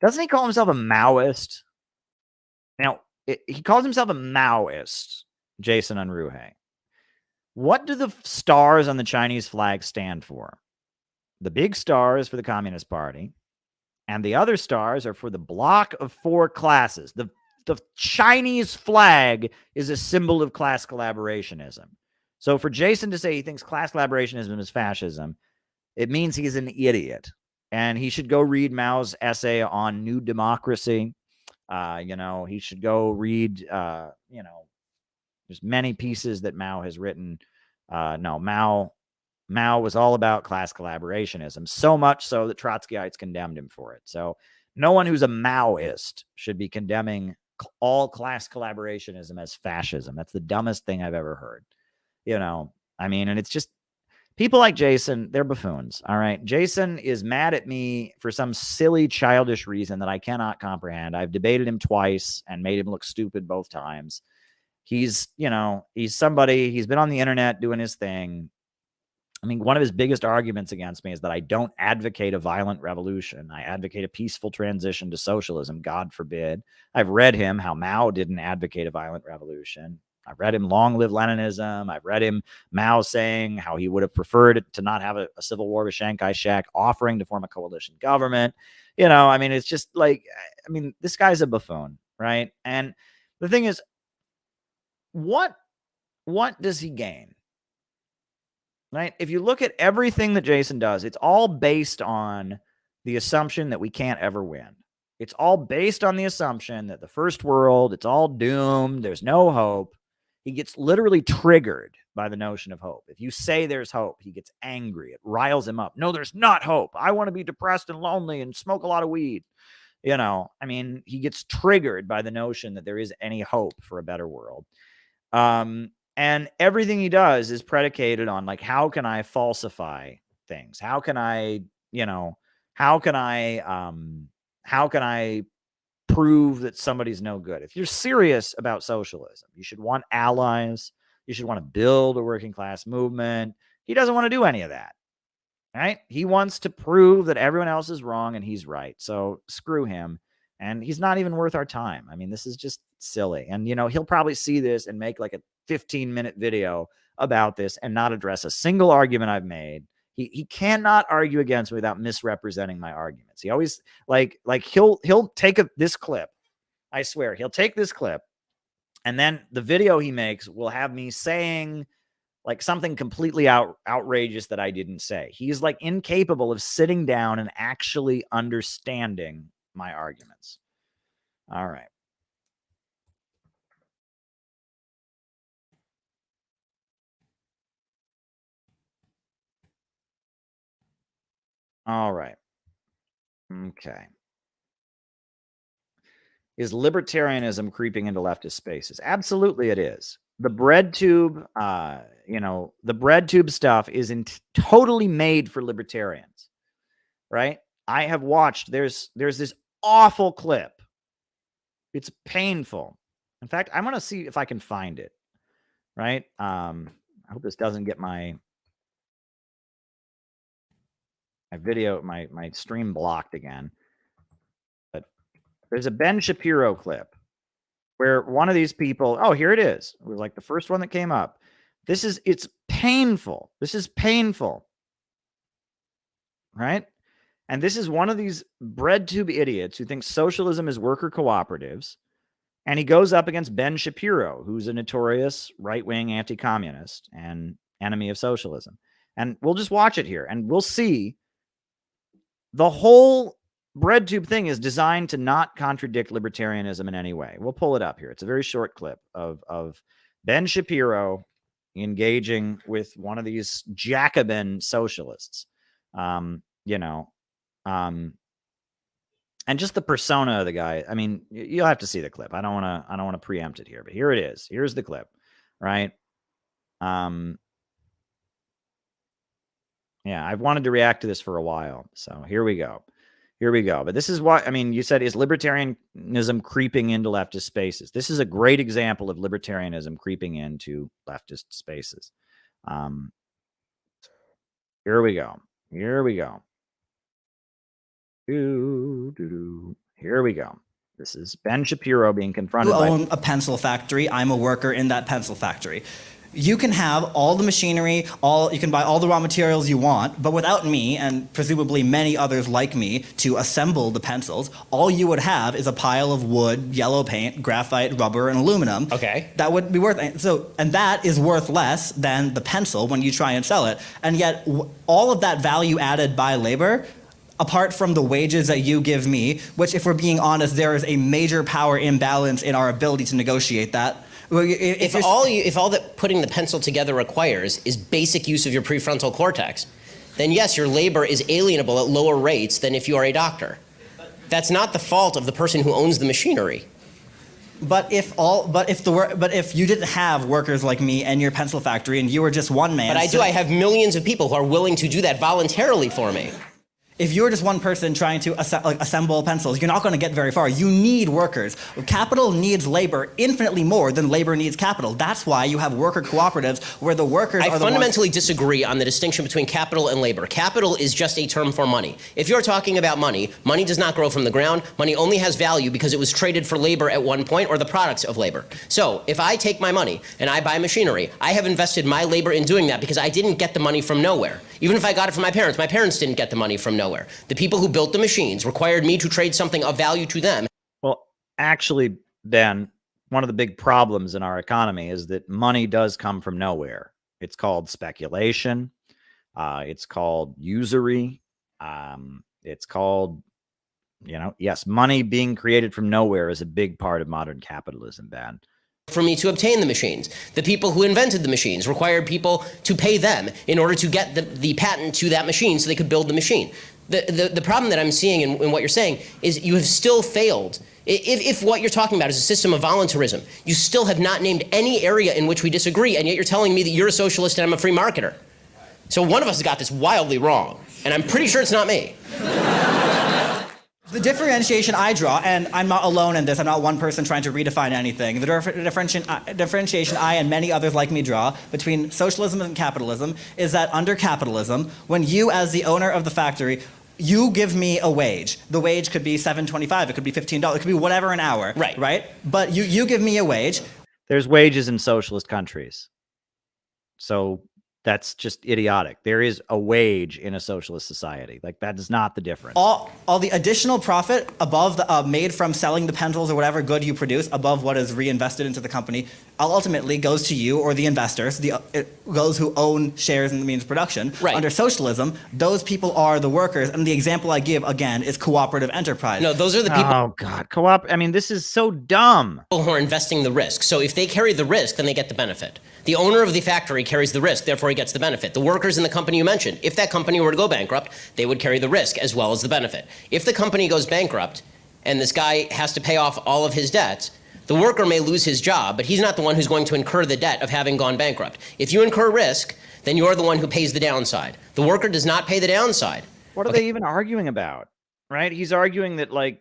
Doesn't he call himself a Maoist? Now, he calls himself a Maoist, Jason Unruhe. What do the stars on the Chinese flag stand for? The big star is for the Communist Party, and the other stars are for the block of four classes. The Chinese flag is a symbol of class collaborationism. So for Jason to say he thinks class collaborationism is fascism, it means he's an idiot. And he should go read Mao's essay on New Democracy. You know, he should go read, you know, there's many pieces that Mao has written. Mao was all about class collaborationism, so much so that Trotskyites condemned him for it. So no one who's a Maoist should be condemning all class collaborationism as fascism. That's the dumbest thing I've ever heard. You know, I mean, and it's just people like Jason, they're buffoons. All right. Jason is mad at me for some silly, childish reason that I cannot comprehend. I've debated him twice and made him look stupid both times. He's, you know, he's somebody, he's been on the internet doing his thing. I mean, one of his biggest arguments against me is that I don't advocate a violent revolution. I advocate a peaceful transition to socialism, God forbid. I've read him how Mao didn't advocate a violent revolution. I've read him Long Live Leninism. I've read him Mao saying how he would have preferred to not have a civil war with Chiang Kai-shek, offering to form a coalition government. You know, I mean, it's just like, I mean, this guy's a buffoon, right? And the thing is, what does he gain? Right? If you look at everything that Jason does, it's all based on the assumption that we can't ever win. It's all based on the assumption that the first world, it's all doomed. There's no hope. He gets literally triggered by the notion of hope. If you say there's hope, he gets angry. It riles him up. No, there's not hope. I want to be depressed and lonely and smoke a lot of weed. You know, I mean, he gets triggered by the notion that there is any hope for a better world. And everything he does is predicated on, like, how can I falsify things? How can I, you know, how can I prove that somebody's no good? If you're serious about socialism, you should want allies. You should want to build a working class movement. He doesn't want to do any of that, right? He wants to prove that everyone else is wrong and he's right. So screw him. And he's not even worth our time. I mean, this is just silly. And, you know, he'll probably see this and make like a 15-minute video about this and not address a single argument I've made. He cannot argue against me without misrepresenting my arguments. He always like he'll take this clip. I swear, he'll take this clip, and then the video he makes will have me saying like something completely outrageous that I didn't say. He's like incapable of sitting down and actually understanding my arguments. All right. All right. Okay. Is libertarianism creeping into leftist spaces? Absolutely it is. The bread tube, you know, the bread tube stuff is totally made for libertarians, right? I have watched, there's this awful clip. It's painful. In fact, I'm going to see if I can find it, right? I hope this doesn't get my video, my stream blocked again. But there's a Ben Shapiro clip where one of these people, oh, here it is. It was like the first one that came up. It's painful. This is painful. Right? And this is one of these bread tube idiots who thinks socialism is worker cooperatives. And he goes up against Ben Shapiro, who's a notorious right-wing anti-communist and enemy of socialism. And we'll just watch it here and we'll see the whole bread tube thing is designed to not contradict libertarianism in any way. We'll pull it up here. It's a very short clip of Ben Shapiro engaging with one of these Jacobin socialists. You know, And just the persona of the guy. I mean, you'll have to see the clip. I don't want to preempt it here, but here it is. Here's the clip, right? Yeah, I've wanted to react to this for a while. So here we go. Here we go. But this is what, I mean, you said, is libertarianism creeping into leftist spaces? This is a great example of libertarianism creeping into leftist spaces. Here we go. Here we go. Here we go. This is Ben Shapiro being confronted by... You own a pencil factory. I'm a worker in that pencil factory. You can have all the machinery, you can buy all the raw materials you want, but without me, and presumably many others like me, to assemble the pencils, all you would have is a pile of wood, yellow paint, graphite, rubber, and aluminum. Okay. That would be worth, and that is worth less than the pencil when you try and sell it. And yet, all of that value added by labor, apart from the wages that you give me, which, if we're being honest, there is a major power imbalance in our ability to negotiate that. If all that putting the pencil together requires is basic use of your prefrontal cortex, then yes, your labor is alienable at lower rates than if you are a doctor. That's not the fault of the person who owns the machinery. But if you didn't have workers like me and your pencil factory, and you were just one man. But I do. I have millions of people who are willing to do that voluntarily for me. If you're just one person trying to assemble pencils, you're not going to get very far. You need workers. Capital needs labor infinitely more than labor needs capital. That's why you have worker cooperatives where the workers are the ones... I fundamentally disagree on the distinction between capital and labor. Capital is just a term for money. If you're talking about money, money does not grow from the ground. Money only has value because it was traded for labor at one point, or the products of labor. So if I take my money and I buy machinery, I have invested my labor in doing that because I didn't get the money from nowhere. Even if I got it from my parents didn't get the money from nowhere. The people who built the machines required me to trade something of value to them. Well, actually, Ben, one of the big problems in our economy is that money does come from nowhere. It's called speculation. It's called usury. It's called, yes, money being created from nowhere is a big part of modern capitalism, Ben. For me to obtain the machines. The people who invented the machines required people to pay them in order to get the patent to that machine so they could build the machine. The problem that I'm seeing in what you're saying is you have still failed. If what you're talking about is a system of voluntarism, you still have not named any area in which we disagree, and yet you're telling me that you're a socialist and I'm a free marketer. So one of us has got this wildly wrong, and I'm pretty sure it's not me. The differentiation I draw, and I'm not alone in this, I'm not one person trying to redefine anything. The differentiation I and many others like me draw between socialism and capitalism is that under capitalism, when you as the owner of the factory, you give me a wage. The wage could be $7.25, it could be $15, it could be whatever an hour. Right? But you give me a wage. There's wages in socialist countries. So that's just idiotic. There is a wage in a socialist society. Like, that is not the difference. All the additional profit above the made from selling the pencils or whatever good you produce above what is reinvested into the company ultimately goes to you or the investors, those who own shares in the means of production. Right. Under socialism, those people are the workers, and the example I give again is cooperative enterprise. No, those are the people. Oh God, I mean, this is so dumb. Who are investing the risk. So if they carry the risk, then they get the benefit. The owner of the factory carries the risk, therefore he gets the benefit. The workers in the company you mentioned, if that company were to go bankrupt, they would carry the risk as well as the benefit. If the company goes bankrupt and this guy has to pay off all of his debts, the worker may lose his job, but he's not the one who's going to incur the debt of having gone bankrupt. If you incur risk, then you're the one who pays the downside. The worker does not pay the downside. What are they even arguing about? Right? He's arguing that, like,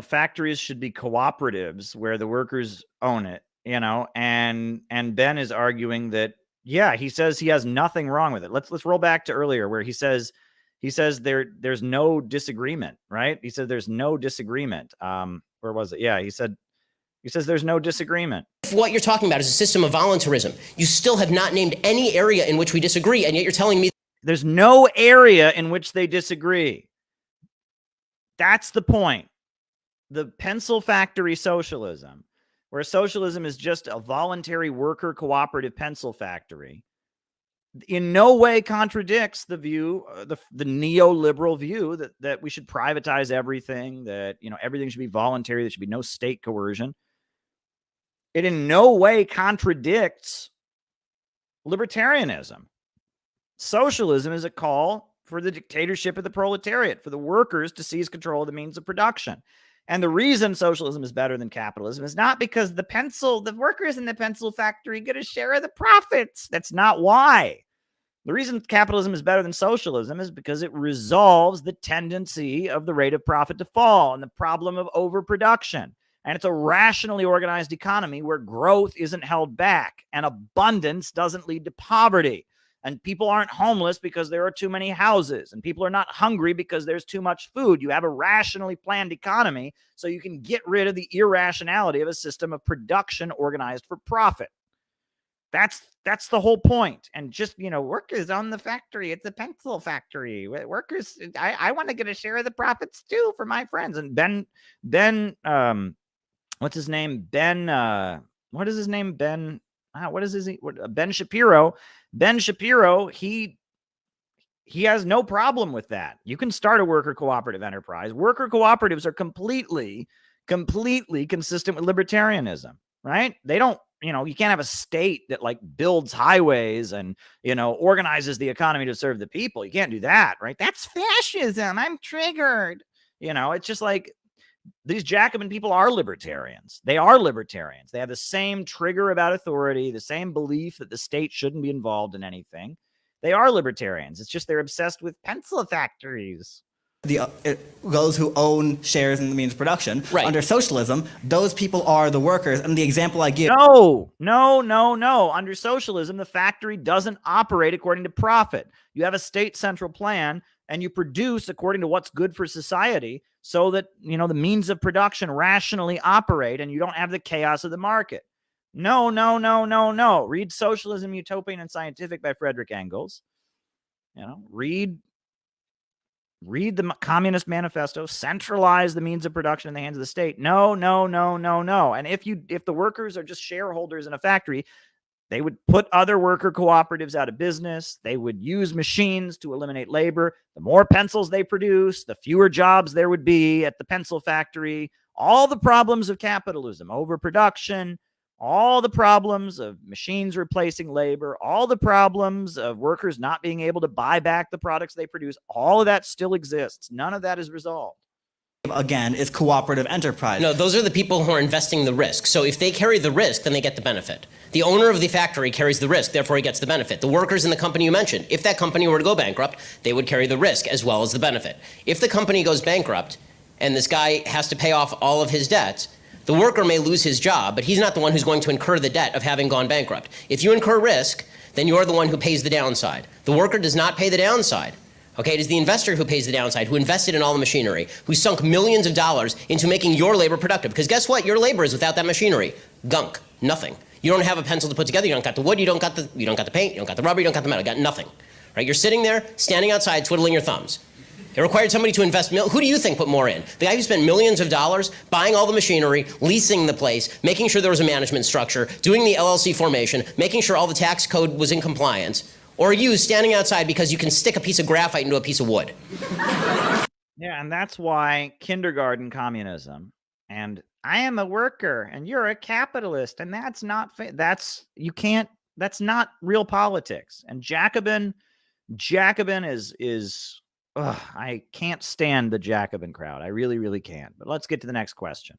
factories should be cooperatives where the workers own it. And Ben is arguing that, yeah, he says he has nothing wrong with it. Let's roll back to earlier where he says there's no disagreement, right? He said there's no disagreement. Where was it? Yeah, he says there's no disagreement. If what you're talking about is a system of voluntarism, you still have not named any area in which we disagree, and yet you're telling me there's no area in which they disagree. That's the point. The pencil factory socialism, where socialism is just a voluntary worker cooperative pencil factory, in no way contradicts the view, the neoliberal view that we should privatize everything, that everything should be voluntary, there should be no state coercion. It in no way contradicts libertarianism. Socialism is a call for the dictatorship of the proletariat, for the workers to seize control of the means of production. And the reason socialism is better than capitalism is not because the workers in the pencil factory get a share of the profits. That's not why. The reason capitalism is better than socialism is because it resolves the tendency of the rate of profit to fall and the problem of overproduction. And it's a rationally organized economy where growth isn't held back and abundance doesn't lead to poverty. And people aren't homeless because there are too many houses, and people are not hungry because there's too much food. You have a rationally planned economy so you can get rid of the irrationality of a system of production organized for profit. That's the whole point. And just, workers own the factory. It's a pencil factory. Workers, I want to get a share of the profits too for my friends. And Ben, what's his name? What is his name? Ben Shapiro. Ben Shapiro, he has no problem with that. You can start a worker cooperative enterprise. Worker cooperatives are completely consistent with libertarianism, right? They don't, you can't have a state that like builds highways and, organizes the economy to serve the people. You can't do that, right? That's fascism. I'm triggered. It's just like these Jacobin people are libertarians. They are libertarians. They have the same trigger about authority, the same belief that the state shouldn't be involved in anything. They are libertarians. It's just they're obsessed with pencil factories. Those who own shares in the means of production. Right. Under socialism, those people are the workers. And the example I give... No. Under socialism, the factory doesn't operate according to profit. You have a state central plan, and you produce according to what's good for society so that, the means of production rationally operate and you don't have the chaos of the market. No. Read Socialism, Utopian, and Scientific by Frederick Engels. Read the Communist Manifesto, centralize the means of production in the hands of the state. No. And if the workers are just shareholders in a factory, they would put other worker cooperatives out of business. They would use machines to eliminate labor. The more pencils they produce, the fewer jobs there would be at the pencil factory. All the problems of capitalism, overproduction, all the problems of machines replacing labor, all the problems of workers not being able to buy back the products they produce, all of that still exists. None of that is resolved. Again, is cooperative enterprise. No, those are the people who are investing the risk. So if they carry the risk, then they get the benefit. The owner of the factory carries the risk, therefore he gets the benefit. The workers in the company you mentioned, if that company were to go bankrupt, they would carry the risk as well as the benefit. If the company goes bankrupt and this guy has to pay off all of his debts, the worker may lose his job, but he's not the one who's going to incur the debt of having gone bankrupt. If you incur risk, then you're the one who pays the downside. The worker does not pay the downside. Okay, it is the investor who pays the downside, who invested in all the machinery, who sunk millions of dollars into making your labor productive. Because guess what? Your labor is without that machinery. Gunk. Nothing. You don't have a pencil to put together. You don't got the wood. You don't got the paint. You don't got the rubber. You don't got the metal. You got nothing. Right? You're sitting there, standing outside, twiddling your thumbs. It required somebody to invest. Who do you think put more in? The guy who spent millions of dollars buying all the machinery, leasing the place, making sure there was a management structure, doing the LLC formation, making sure all the tax code was in compliance, or you standing outside because you can stick a piece of graphite into a piece of wood. Yeah, and that's why kindergarten communism and I am a worker and you're a capitalist, and that's not that's not real politics. And Jacobin is I can't stand the Jacobin crowd. I really can't. But let's get to the next question.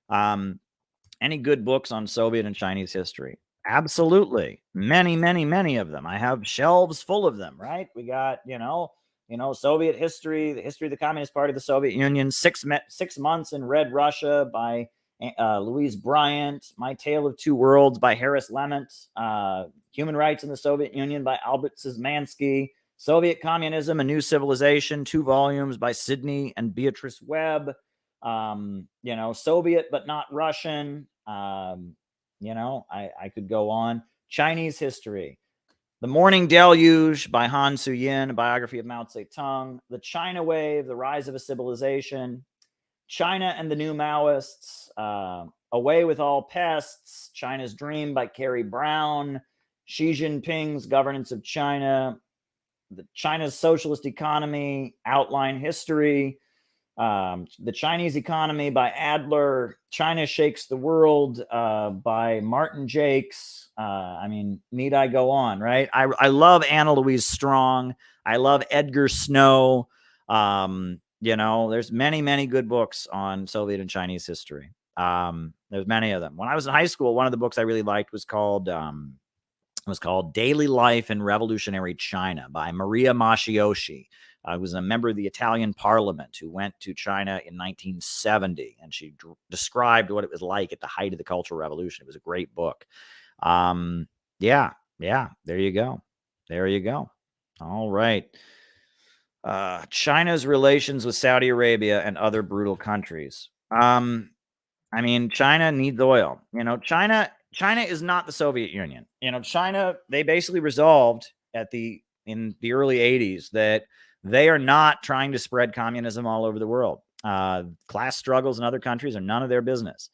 Any good books on Soviet and Chinese history? Absolutely. Many of them. I have shelves full of them, right? We got, Soviet history, the history of the Communist Party of the Soviet Union, 6 months in Red Russia by Louise Bryant, My Tale of Two Worlds by Harris Lement, Human Rights in the Soviet Union by Albert Szymanski, Soviet Communism, A New Civilization, 2 volumes by Sidney and Beatrice Webb, Soviet but not Russian, I could go on. Chinese history, The Morning Deluge by Han Suyin, a biography of Mao Zedong, The China Wave, The Rise of a Civilization, China and the New Maoists, Away with All Pests, China's Dream by Carrie Brown, Xi Jinping's Governance of China, China's Socialist Economy, Outline History, The Chinese Economy by Adler, China Shakes the World by Martin Jakes. I mean, need I go on, right? I love Anna Louise Strong. I love Edgar Snow. There's many good books on Soviet and Chinese history. There's many of them. When I was in high school, one of the books I really liked was called Daily Life in Revolutionary China by Maria Mashiyoshi. I was a member of the Italian Parliament who went to China in 1970, and she described what it was like at the height of the Cultural Revolution. It was a great book. Yeah, there you go. All right. China's relations with Saudi Arabia and other brutal countries. China needs oil. China is not the Soviet Union. China, they basically resolved in the early 80s that they are not trying to spread communism all over the world. Class struggles in other countries are none of their business.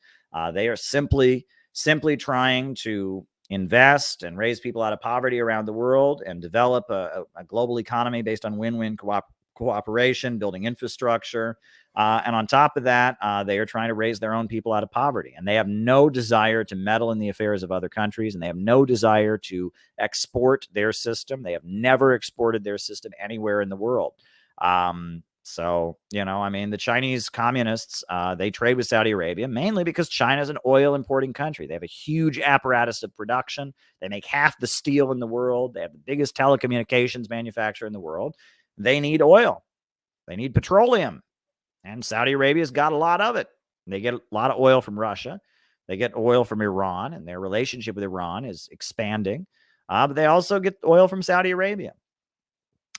They are simply trying to invest and raise people out of poverty around the world and develop a global economy based on win-win cooperation, building infrastructure. And on top of that, they are trying to raise their own people out of poverty. And they have no desire to meddle in the affairs of other countries. And they have no desire to export their system. They have never exported their system anywhere in the world. The Chinese communists, they trade with Saudi Arabia mainly because China is an oil importing country. They have a huge apparatus of production. They make half the steel in the world. They have the biggest telecommunications manufacturer in the world. They need oil. They need petroleum. And Saudi Arabia's got a lot of it. They get a lot of oil from Russia. They get oil from Iran, and their relationship with Iran is expanding. But they also get oil from Saudi Arabia.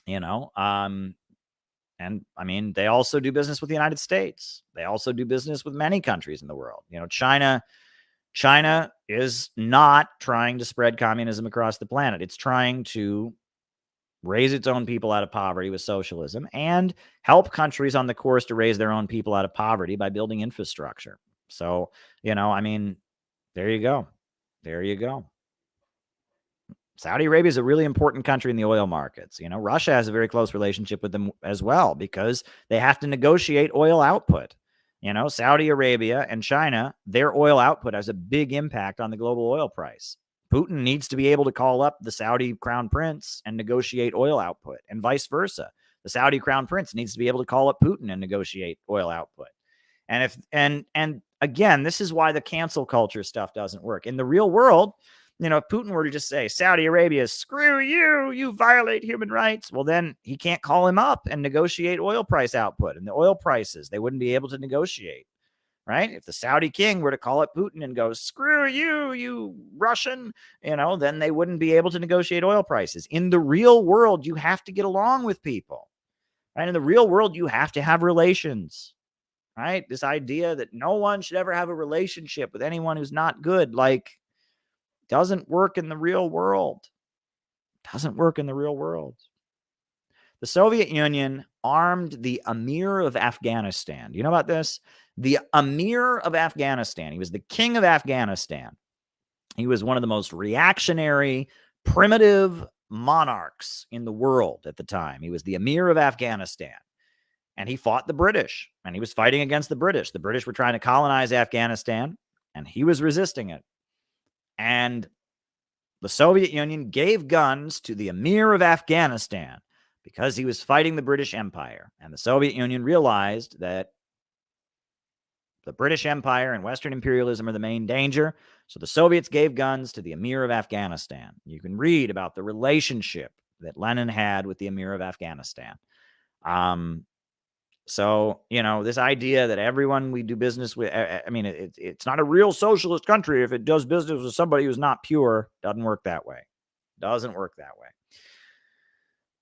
They also do business with the United States. They also do business with many countries in the world. China is not trying to spread communism across the planet. It's trying to raise its own people out of poverty with socialism and help countries on the course to raise their own people out of poverty by building infrastructure. So, there you go. Saudi Arabia is a really important country in the oil markets. Russia has a very close relationship with them as well because they have to negotiate oil output. Saudi Arabia and China, their oil output has a big impact on the global oil price. Putin needs to be able to call up the Saudi crown prince and negotiate oil output, and vice versa. The Saudi crown prince needs to be able to call up Putin and negotiate oil output. And again, this is why the cancel culture stuff doesn't work. In the real world, if Putin were to just say, Saudi Arabia, screw you, you violate human rights, well, then he can't call him up and negotiate oil price output. And the oil prices, they wouldn't be able to negotiate. Right? If the Saudi king were to call up Putin and go, screw you, you Russian, then they wouldn't be able to negotiate oil prices. In the real world, you have to get along with people. Right? In the real world, you have to have relations. Right? This idea that no one should ever have a relationship with anyone who's not good, doesn't work in the real world. The Soviet Union armed the Emir of Afghanistan. You know about this? The Emir of Afghanistan. He was the king of Afghanistan. He was one of the most reactionary, primitive monarchs in the world at the time. He was the Emir of Afghanistan. And he fought the British. And he was fighting against the British. The British were trying to colonize Afghanistan. And he was resisting it. And the Soviet Union gave guns to the Emir of Afghanistan because he was fighting the British Empire. And the Soviet Union realized that the British Empire and Western imperialism are the main danger. So the Soviets gave guns to the Emir of Afghanistan. You can read about the relationship that Lenin had with the Emir of Afghanistan. This idea that everyone we do business with, it's not a real socialist country if it does business with somebody who's not pure. Doesn't work that way.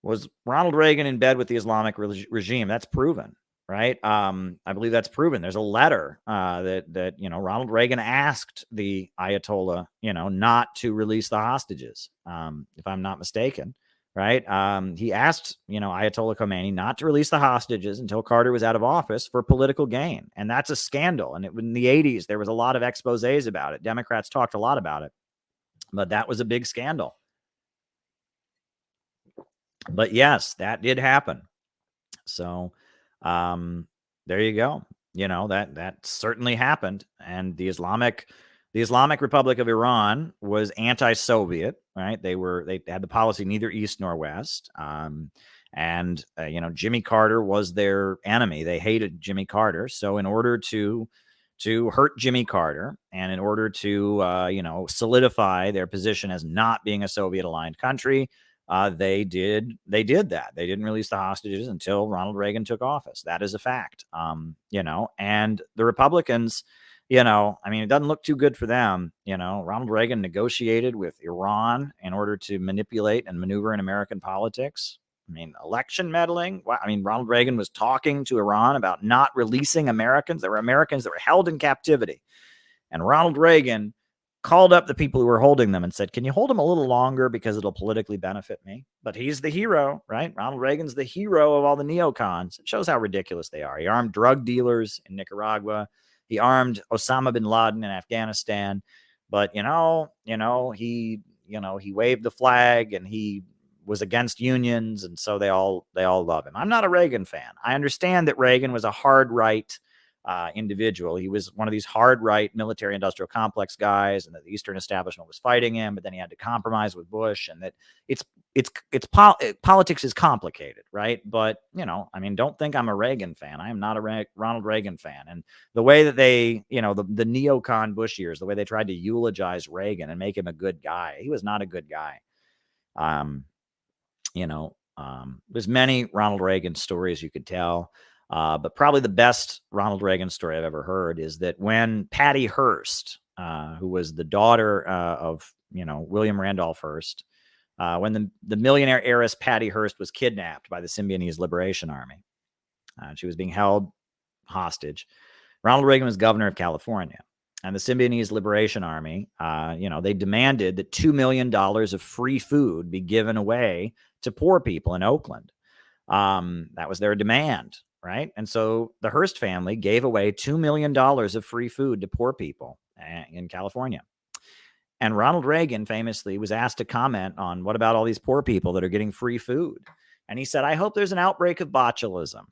Was Ronald Reagan in bed with the Islamic regime? That's proven, right? I believe that's proven. There's a letter that Ronald Reagan asked the Ayatollah, not to release the hostages, if I'm not mistaken, right? He asked, Ayatollah Khomeini not to release the hostages until Carter was out of office for political gain. And that's a scandal. And in the 80s, there was a lot of exposés about it. Democrats talked a lot about it, but that was a big scandal. But yes, that did happen. So, there you go. That certainly happened. And the Islamic Republic of Iran was anti-Soviet, right? They had the policy neither east nor west. And Jimmy Carter was their enemy. They hated Jimmy Carter. So in order to hurt Jimmy Carter, and in order to solidify their position as not being a Soviet aligned country, they did that. They didn't release the hostages until Ronald Reagan took office. That is a fact. And the Republicans, it doesn't look too good for them. Ronald Reagan negotiated with Iran in order to manipulate and maneuver in American politics. Election meddling. Ronald Reagan was talking to Iran about not releasing Americans. There were Americans that were held in captivity. And Ronald Reagan called up the people who were holding them and said, can you hold them a little longer because it'll politically benefit me? But he's the hero, right? Ronald Reagan's the hero of all the neocons. It shows how ridiculous they are. He armed drug dealers in Nicaragua. He armed Osama bin Laden in Afghanistan. But, he waved the flag and he was against unions, and so they all love him. I'm not a Reagan fan. I understand that Reagan was a hard right individual. He was one of these hard right military industrial complex guys, and that the Eastern establishment was fighting him, but then he had to compromise with Bush, and that politics is complicated, right? But don't think I'm a Reagan fan. I am not a Ronald Reagan fan. And the way that they, the neocon Bush years, the way they tried to eulogize Reagan and make him a good guy, he was not a good guy. There's many Ronald Reagan stories you could tell, but probably the best Ronald Reagan story I've ever heard is that when Patty Hearst, who was the daughter of William Randolph Hearst, when the millionaire heiress Patty Hearst was kidnapped by the Symbionese Liberation Army, she was being held hostage. Ronald Reagan was governor of California. And the Symbionese Liberation Army, they demanded that $2 million of free food be given away to poor people in Oakland. That was their demand, right? And so the Hearst family gave away $2 million of free food to poor people in California. And Ronald Reagan famously was asked to comment on what about all these poor people that are getting free food? And he said, I hope there's an outbreak of botulism.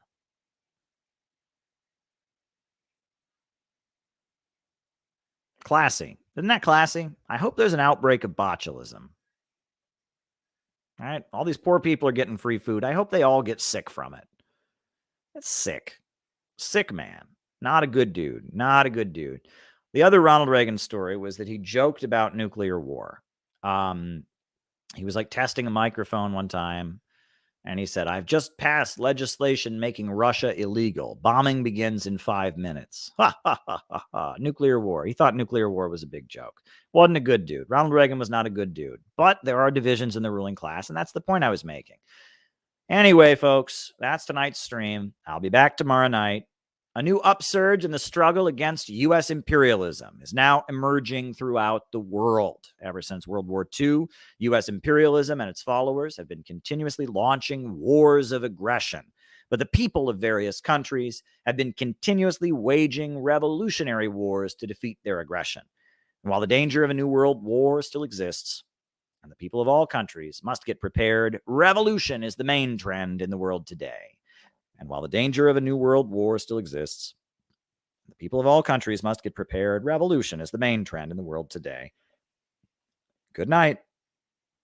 Classy. Isn't that classy? I hope there's an outbreak of botulism. All right. All these poor people are getting free food. I hope they all get sick from it. That's sick. Sick man. Not a good dude. Not a good dude. The other Ronald Reagan story was that he joked about nuclear war. He was like testing a microphone one time. And he said, I've just passed legislation making Russia illegal. Bombing begins in 5 minutes. Ha, ha, ha, ha, ha. Nuclear war. He thought nuclear war was a big joke. Wasn't a good dude. Ronald Reagan was not a good dude. But there are divisions in the ruling class, and that's the point I was making. Anyway, folks, that's tonight's stream. I'll be back tomorrow night. A new upsurge in the struggle against U.S. imperialism is now emerging throughout the world. Ever since World War II, U.S. imperialism and its followers have been continuously launching wars of aggression. But the people of various countries have been continuously waging revolutionary wars to defeat their aggression. And while the danger of a new world war still exists, and the people of all countries must get prepared, revolution is the main trend in the world today. And while the danger of a new world war still exists, the people of all countries must get prepared. Revolution is the main trend in the world today. Good night.